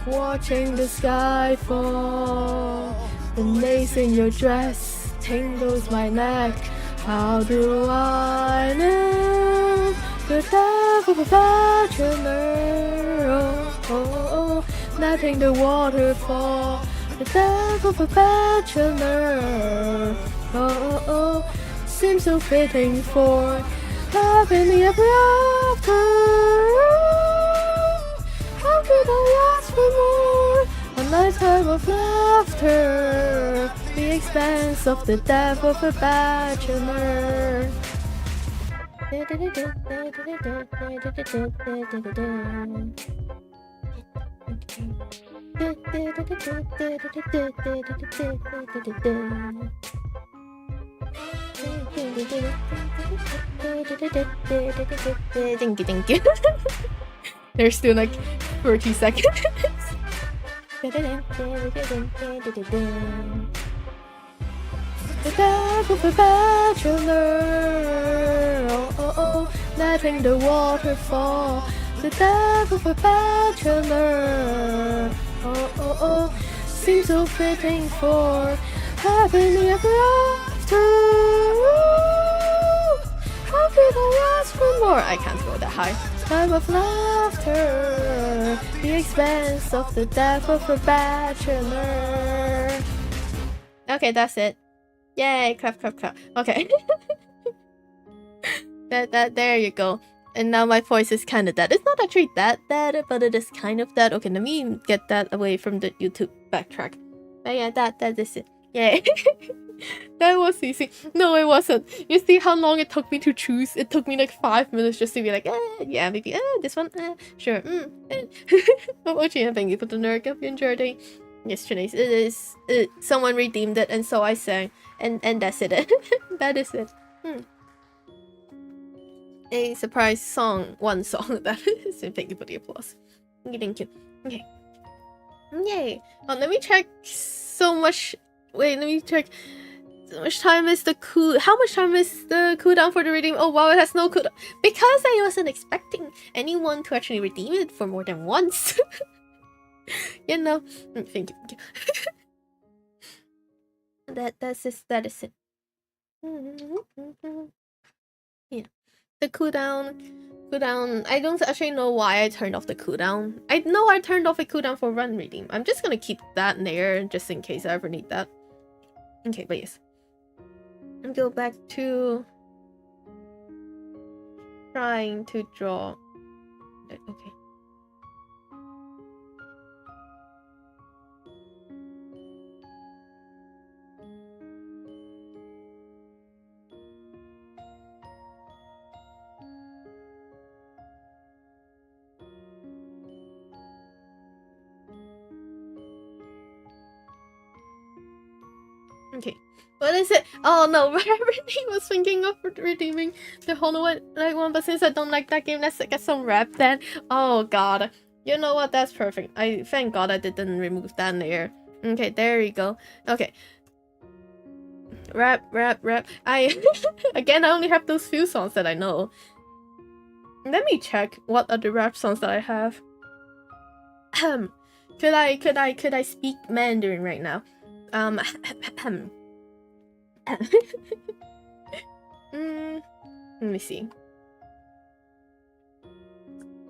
watching the sky fall. The lace in your dress tingles my neck. How do I live the death of a bachelor? Oh, letting the waterfall, the death of a bachelor. Oh, oh, oh, seems so fitting for happily ever after. How could I ask for more? A lifetime of laughter, the expense of the death of a bachelor. Thank you. There's still like 30 seconds. The death of a bachelor. Oh, oh, oh, letting the waterfall. The death of a bachelor. Oh, oh, oh, seems so fitting for happily ever after. How could I ask for more? I can't go that high. Time of laughter, the expense of the death of a bachelor. Okay, that's it. Yay! Clap, clap, clap. Okay. There you go. And now my voice is kind of dead. It's not actually that dead, but it is kind of dead. Okay, let me get that away from the YouTube backtrack. But yeah, that is it. Yay. That was easy. No, it wasn't. You see how long it took me to choose? It took me like 5 minutes just to be like, yeah, maybe, this one, sure, Oh, Gina, thank you for the nerd. Hope you enjoyed it. Yes, Trinace, it is, someone redeemed it, and so I sang, and that's it. That is it. A surprise song, one song, that is. Thank you for the applause. Thank you. Okay. Yay. Oh, let me check so much. Wait, let me check. So much time is the how much time is the cooldown for the redeem? Oh wow, it has no cooldown. Because I wasn't expecting anyone to actually redeem it for more than once. You know. Thank you. That is it. Yeah. The cooldown, I don't actually know why I turned off the cooldown. I know I turned off a cooldown for run redeem. I'm just gonna keep that there just in case I ever need that. Okay, but yes. And go back to trying to draw. Okay. Okay, what is it? Oh no, I really was thinking of redeeming the Hollow Knight one, but since I don't like that game, let's get some rep then. Oh god, you know what? That's perfect. I thank God I didn't remove that layer. Okay, there you go. Okay, rap. I again, I only have those few songs that I know. Let me check what are the rap songs that I have. Could I speak Mandarin right now? Let me see.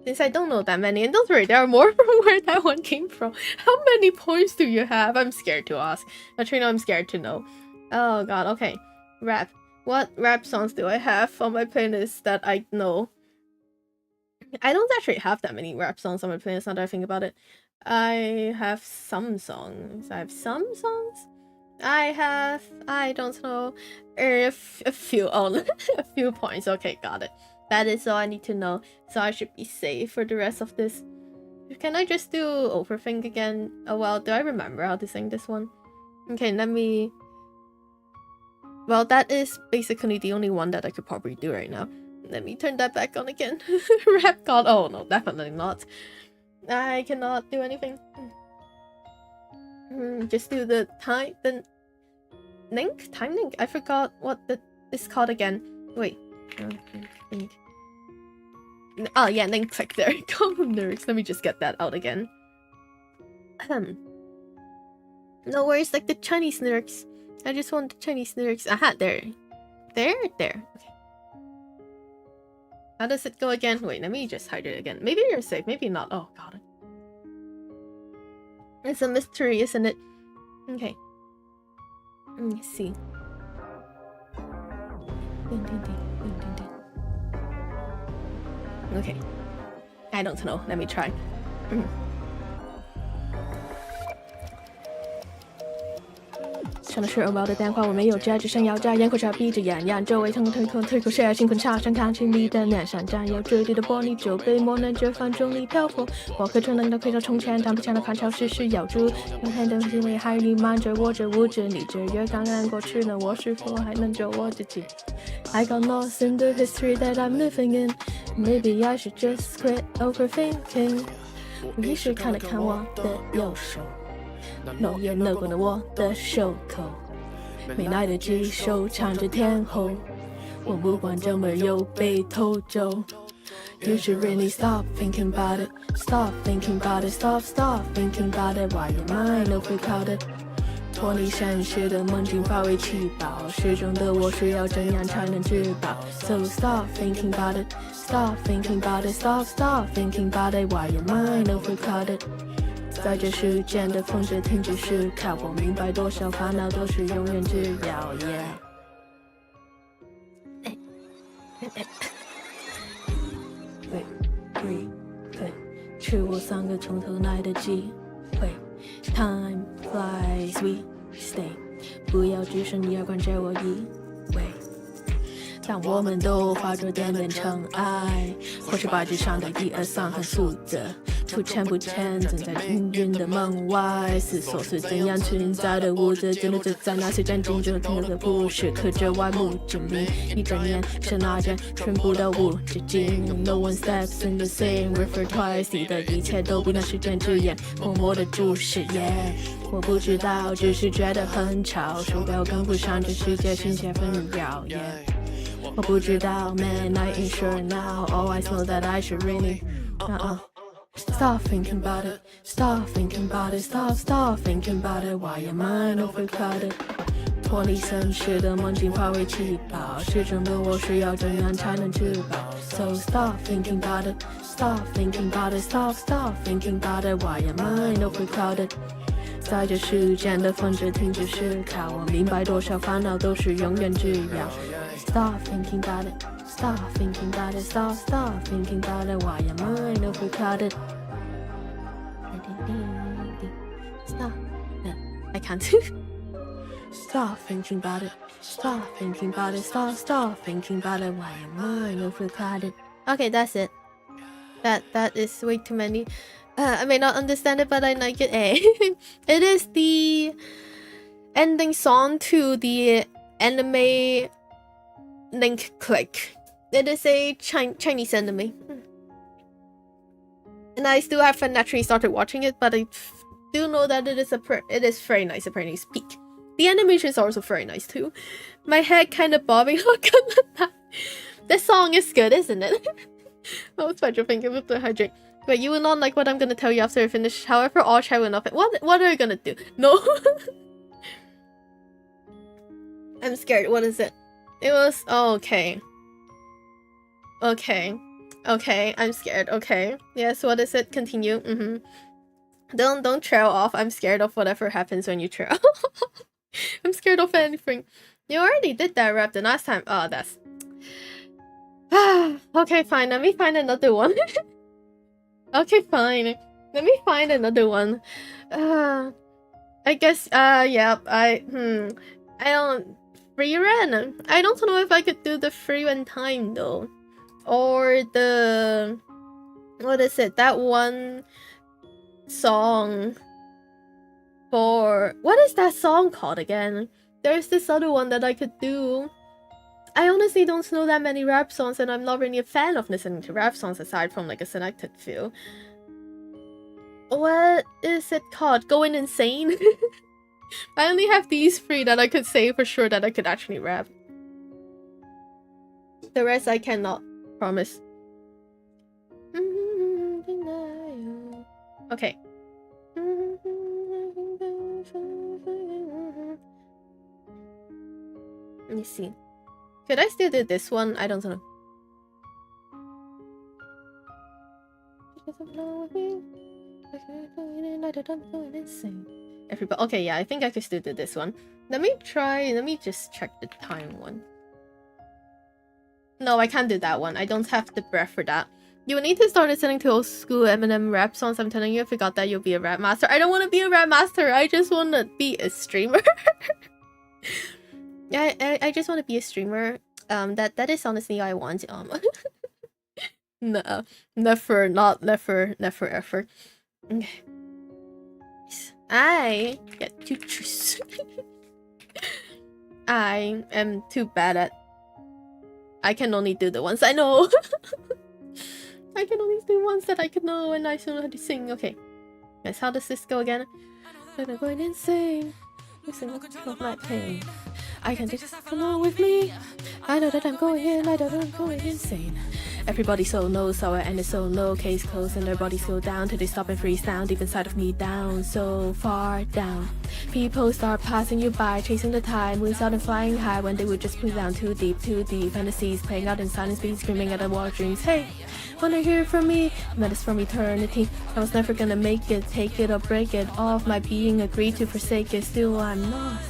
Since I don't know that many, and don't worry, there are more from where that one came from. How many points do you have? I'm scared to ask. Actually, no, I'm scared to know. Oh god, okay. Rap. What rap songs do I have on my playlist that I know? I don't actually have that many rap songs on my playlist now that I think about it. I have some songs. I don't know, a few only. A few points. Okay, got it. That is all I need to know. So I should be safe for the rest of this. Can I just do overthink again? Oh well, do I remember how to sing this one? Okay, let me... Well, that is basically the only one that I could probably do right now. Let me turn that back on again. Rap god. Oh no, definitely not. I cannot do anything. Just do the time link? Time link? I forgot what it's called again. Wait. Oh yeah, link click. There you go. Lyrics. Let me just get that out again. No worries, like the Chinese lyrics. I just want the Chinese lyrics. Aha, there. There? Okay. How does it go again? Wait, let me just hide it again. Maybe you're safe, maybe not. Oh god. It's a mystery, isn't it? Okay. Let's see. Okay. I don't know. Let me try. 上的是偶包的电话，我没有接，只想要炸烟，口罩闭着眼，眼周围腾腾空退口血，心困插上看清你的脸上沾有质地的玻璃酒杯，磨难这饭中里漂泊。我可只能的回到从前，当不强的看潮湿是咬住，永恒的心里还弥漫着我这无知，你这月刚刚过去呢，我是否还能做我自己 ？I got lost in the history that I'm living in. Maybe I should just quit overthinking. 无意识看了看我的右手。浓烟勒过了我的袖口，没来得及收藏着天后，我目光怎么又被偷走 ？You should really stop thinking about it, stop thinking about it, stop thinking about it. Why your mind overcrowded？ 脱离现实的梦境化为气泡，失踪的我需要怎样才能自保 ？So stop thinking about it, stop thinking about it, stop thinking about it. Why your mind overcrowded？在这时间的风筝停止思考，我明白多少烦恼都是永远只要 对，是我3个从头来的机会 Time flies, we stay 不要只剩1、2关着我一位当我们都化作点点尘埃，或是白纸上的1、2、3和数字出现不见，正在氤氲的门外，思索是怎样存在的物质，真的只在那些战争中听到的故事，刻着外幕证明一整年是那件全部都无止境。No one steps in the same river twice， 你的一切都比那时间之眼默默的注视。我不知道，只是觉得很吵，手表跟不上这世界心血纷扰。我不知道 man I ain't sure now all I know that I should really Stop thinking about it, stop thinking about it, stop thinking about it. Why your mind overcrowded? 脱离现实的梦境化为气泡，失踪的我需要怎样才能自保 ？So stop thinking about it, stop thinking about it, stop thinking about it. Why your mind overcrowded? 在这时间的风筝停止思考，我明白多少烦恼都是永远只要 Stop thinking about it, stop thinking about it, stop thinking about it. Why your mind overcrowded? Stop. I can't. Stop thinking about it. Stop thinking about it. Stop thinking about it. Why your mind overcrowded? Okay, that's it. That is way too many. I may not understand it, but I like it. It is the ending song to the anime link click. It is a Chinese anime. And I still haven't actually started watching it, but I do know that it is very nice, apparently speak. The animation is also very nice too. My head kind of bobbing. The song is good, isn't it? Oh, it's your finger with the hydrate. But you will not like what I'm gonna tell you after I finish. However, all try will not. What are you gonna do? No. I'm scared. What is it? It was okay. Okay, I'm scared. Okay. Yes, what is it? Continue. Don't trail off. I'm scared of whatever happens when you trail. I'm scared of anything. You already did that rap the last time. Oh, that's... Okay, fine. Let me find another one. Okay, fine. Let me find another one. I guess, yeah, I don't... Free run. I don't know if I could do the free run time, though. Or the... What is it? That one song for... What is that song called again? There's this other one that I could do. I honestly don't know that many rap songs, and I'm not really a fan of listening to rap songs aside from like a selected few. What is it called? Going Insane? I only have these 3 that I could say for sure that I could actually rap. The rest I cannot promise. Okay. Let me see. Could I still do this one? I don't know. I'm going insane. Everybody, okay, yeah, I think I could still do this one. Let me just check the time one. No, I can't do that one. I don't have the breath for that. You will need to start listening to old school Eminem rap songs. I'm telling you, if you got that, you'll be a rap master. I don't want to be a rap master. I just want to be a streamer. Yeah, I just want to be a streamer. That is honestly I want. No, never, ever. Okay. I get to choose. I am too bad at. I can only do the ones I know. I can only do ones that I can know, and I still know how to sing. Okay, guys, how does this go again? I'm going insane. Losing the control of my pain. I can take this along with me. I know that I'm going in. I know that I'm going insane. Everybody so knows our end is so no case closed, and their bodies go down till they stop and freeze down deep inside of me, down so far down. People start passing you by, chasing the tide, moons out and flying high when they would just put down too deep. Fantasies playing out in silence, being screaming at the wall dreams. Hey, wanna hear from me? That is from eternity. I was never gonna make it, take it or break it. All of my being agreed to forsake it. Still I'm lost.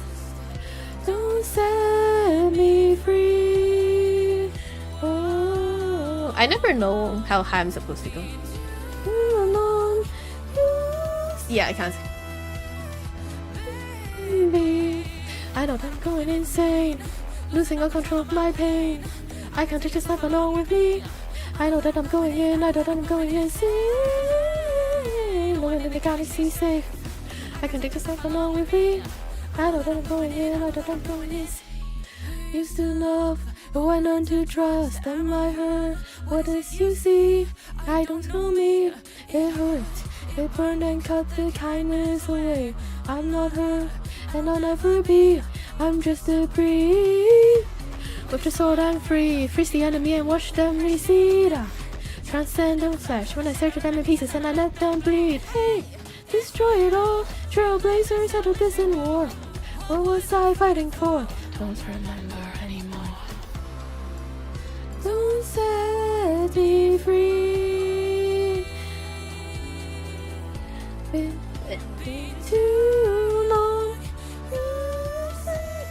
Don't set me free. Oh, I never know how high I'm supposed to go. Yeah, I can't. I know that I'm going insane, losing all control of my pain. I can't take this life along with me. I know that I'm going in. I know that I'm going insane. Living in the galaxy safe. I can take this life along with me. I know that I'm going in. I know that I'm going insane. Used to love, but went on to trust. Am I hurt? What does you see? I don't tell me. It hurt. It burned and cut the kindness away. I'm not hurt, and I'll never be. I'm just a breeze. With the sword I'm free. Freeze the enemy and watch them recede. Transcendent flesh when I search them in pieces and I let them bleed. Hey, destroy it all. Trailblazers settled this in war. What was I fighting for? Don't remember anymore. Don't set me free. Been too long.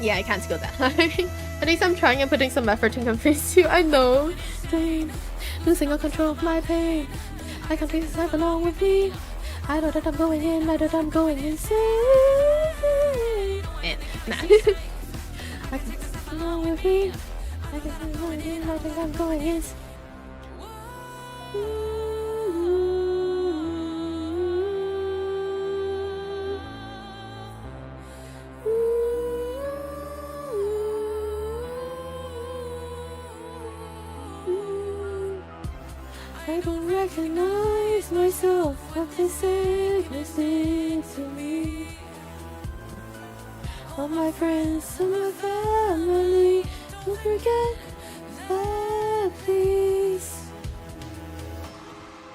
Yeah, I can't go that high. At least I'm trying and putting some effort to convince you. I know. Pain. Losing all control of my pain. I can't take this life along with me. I know that I'm going in. I know that I'm going insane. Nah. I can take this along with me. I can take this going in. I think I'm going insane. I don't recognize myself. What this sickness did to me. All my friends and my family, don't forget that, please.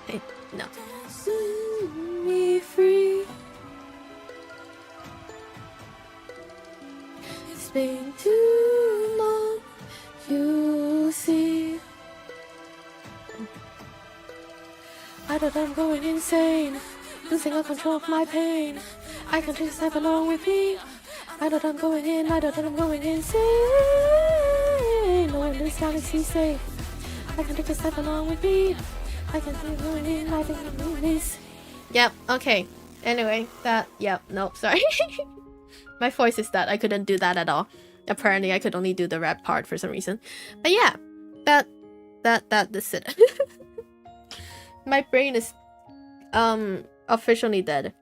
Hey, no. Set me free. It's been too long, you see. I know that I'm going insane, losing all control of my pain. I can take this life along with me. I know that I'm going in. I know that I'm going insane. Knowing this galaxy safe. I can take this life along with me. I can take going in. I think I'm doing this. Yep. Okay. Anyway, that. Yep. Nope. Sorry. My voice is that I couldn't do that at all. Apparently, I could only do the rap part for some reason. But yeah, that's it. My brain is officially dead.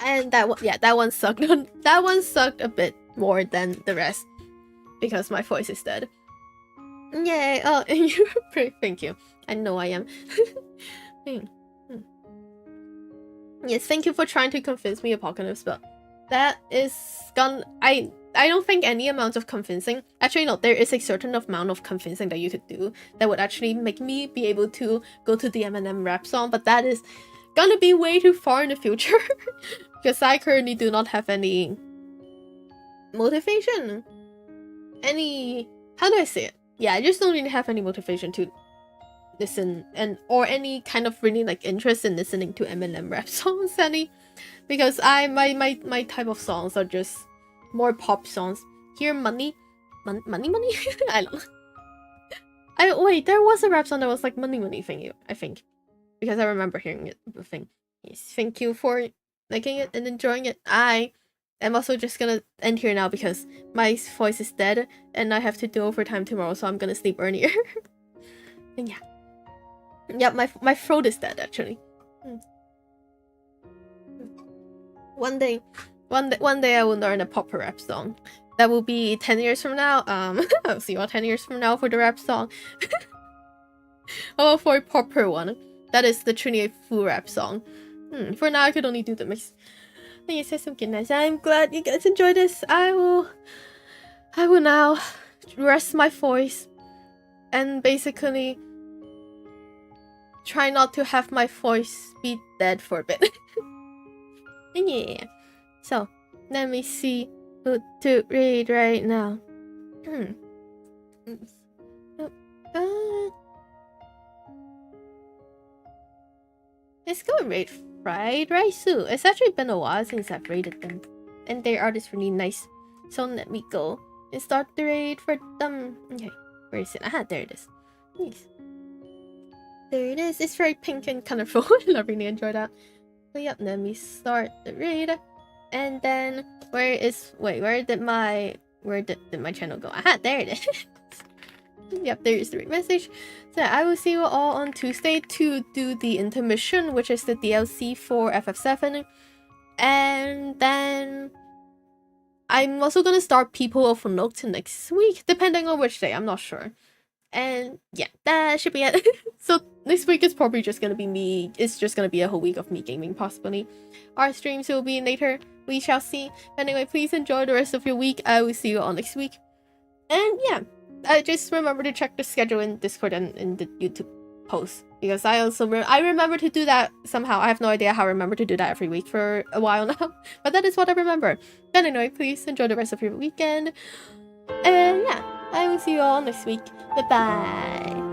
And that one sucked. That one sucked a bit more than the rest because my voice is dead. Yay! Oh, and you're pretty. Thank you. I know I am. Yes, thank you for trying to convince me, Apocalypse. But that is gone. I don't think any amount of convincing. Actually, no. There is a certain amount of convincing that you could do that would actually make me be able to go to the Eminem rap song. But that is gonna be way too far in the future because I currently do not have any motivation. How do I say it? Yeah, I just don't really have any motivation to listen or any kind of really like interest in listening to Eminem rap songs any, because my type of songs are just more pop songs. Hear money. I don't know. Wait, there was a rap song that was like money thing, I think, because I remember hearing it. The thing. Yes, thank you for liking it and enjoying it. I am also just gonna end here now because my voice is dead and I have to do overtime tomorrow, so I'm gonna sleep earlier. And yeah, my throat is dead actually. One day I will learn a proper rap song. That will be 10 years from now. I'll see you all 10 years from now for the rap song. Oh, for a proper one. That is the Trinity Fu rap song. For now, I could only do the mix. I'm glad you guys enjoyed this. I will now rest my voice and basically try not to have my voice be dead for a bit. Yeah. So, let me see who to read right now. Let's go and raid Fried Rice Zoo. It's actually been a while since I've raided them, and their art is really nice. So let me go and start the raid for them. Okay, where is it? Aha, there it is. Nice. There it is. It's very pink and colorful, and I really enjoy that. So yep, let me start the raid. And then where did my channel go? Aha, there it is. Yep, there is the raid message. So I will see you all on Tuesday to do the intermission, which is the DLC for FF7. And then I'm also gonna start People Overlooked next week, depending on which day, I'm not sure. And yeah, that should be it. So this week is probably just gonna be me. It's just gonna be a whole week of me gaming, possibly. Our streams will be later. We shall see. Anyway, please enjoy the rest of your week. I will see you all next week. And yeah, I just remember to check the schedule in Discord and in the YouTube post, because I also I remember to do that somehow. I have no idea how I remember to do that every week for a while now, but that is what I remember. But anyway, please enjoy the rest of your weekend. And yeah, I will see you all next week. Bye bye.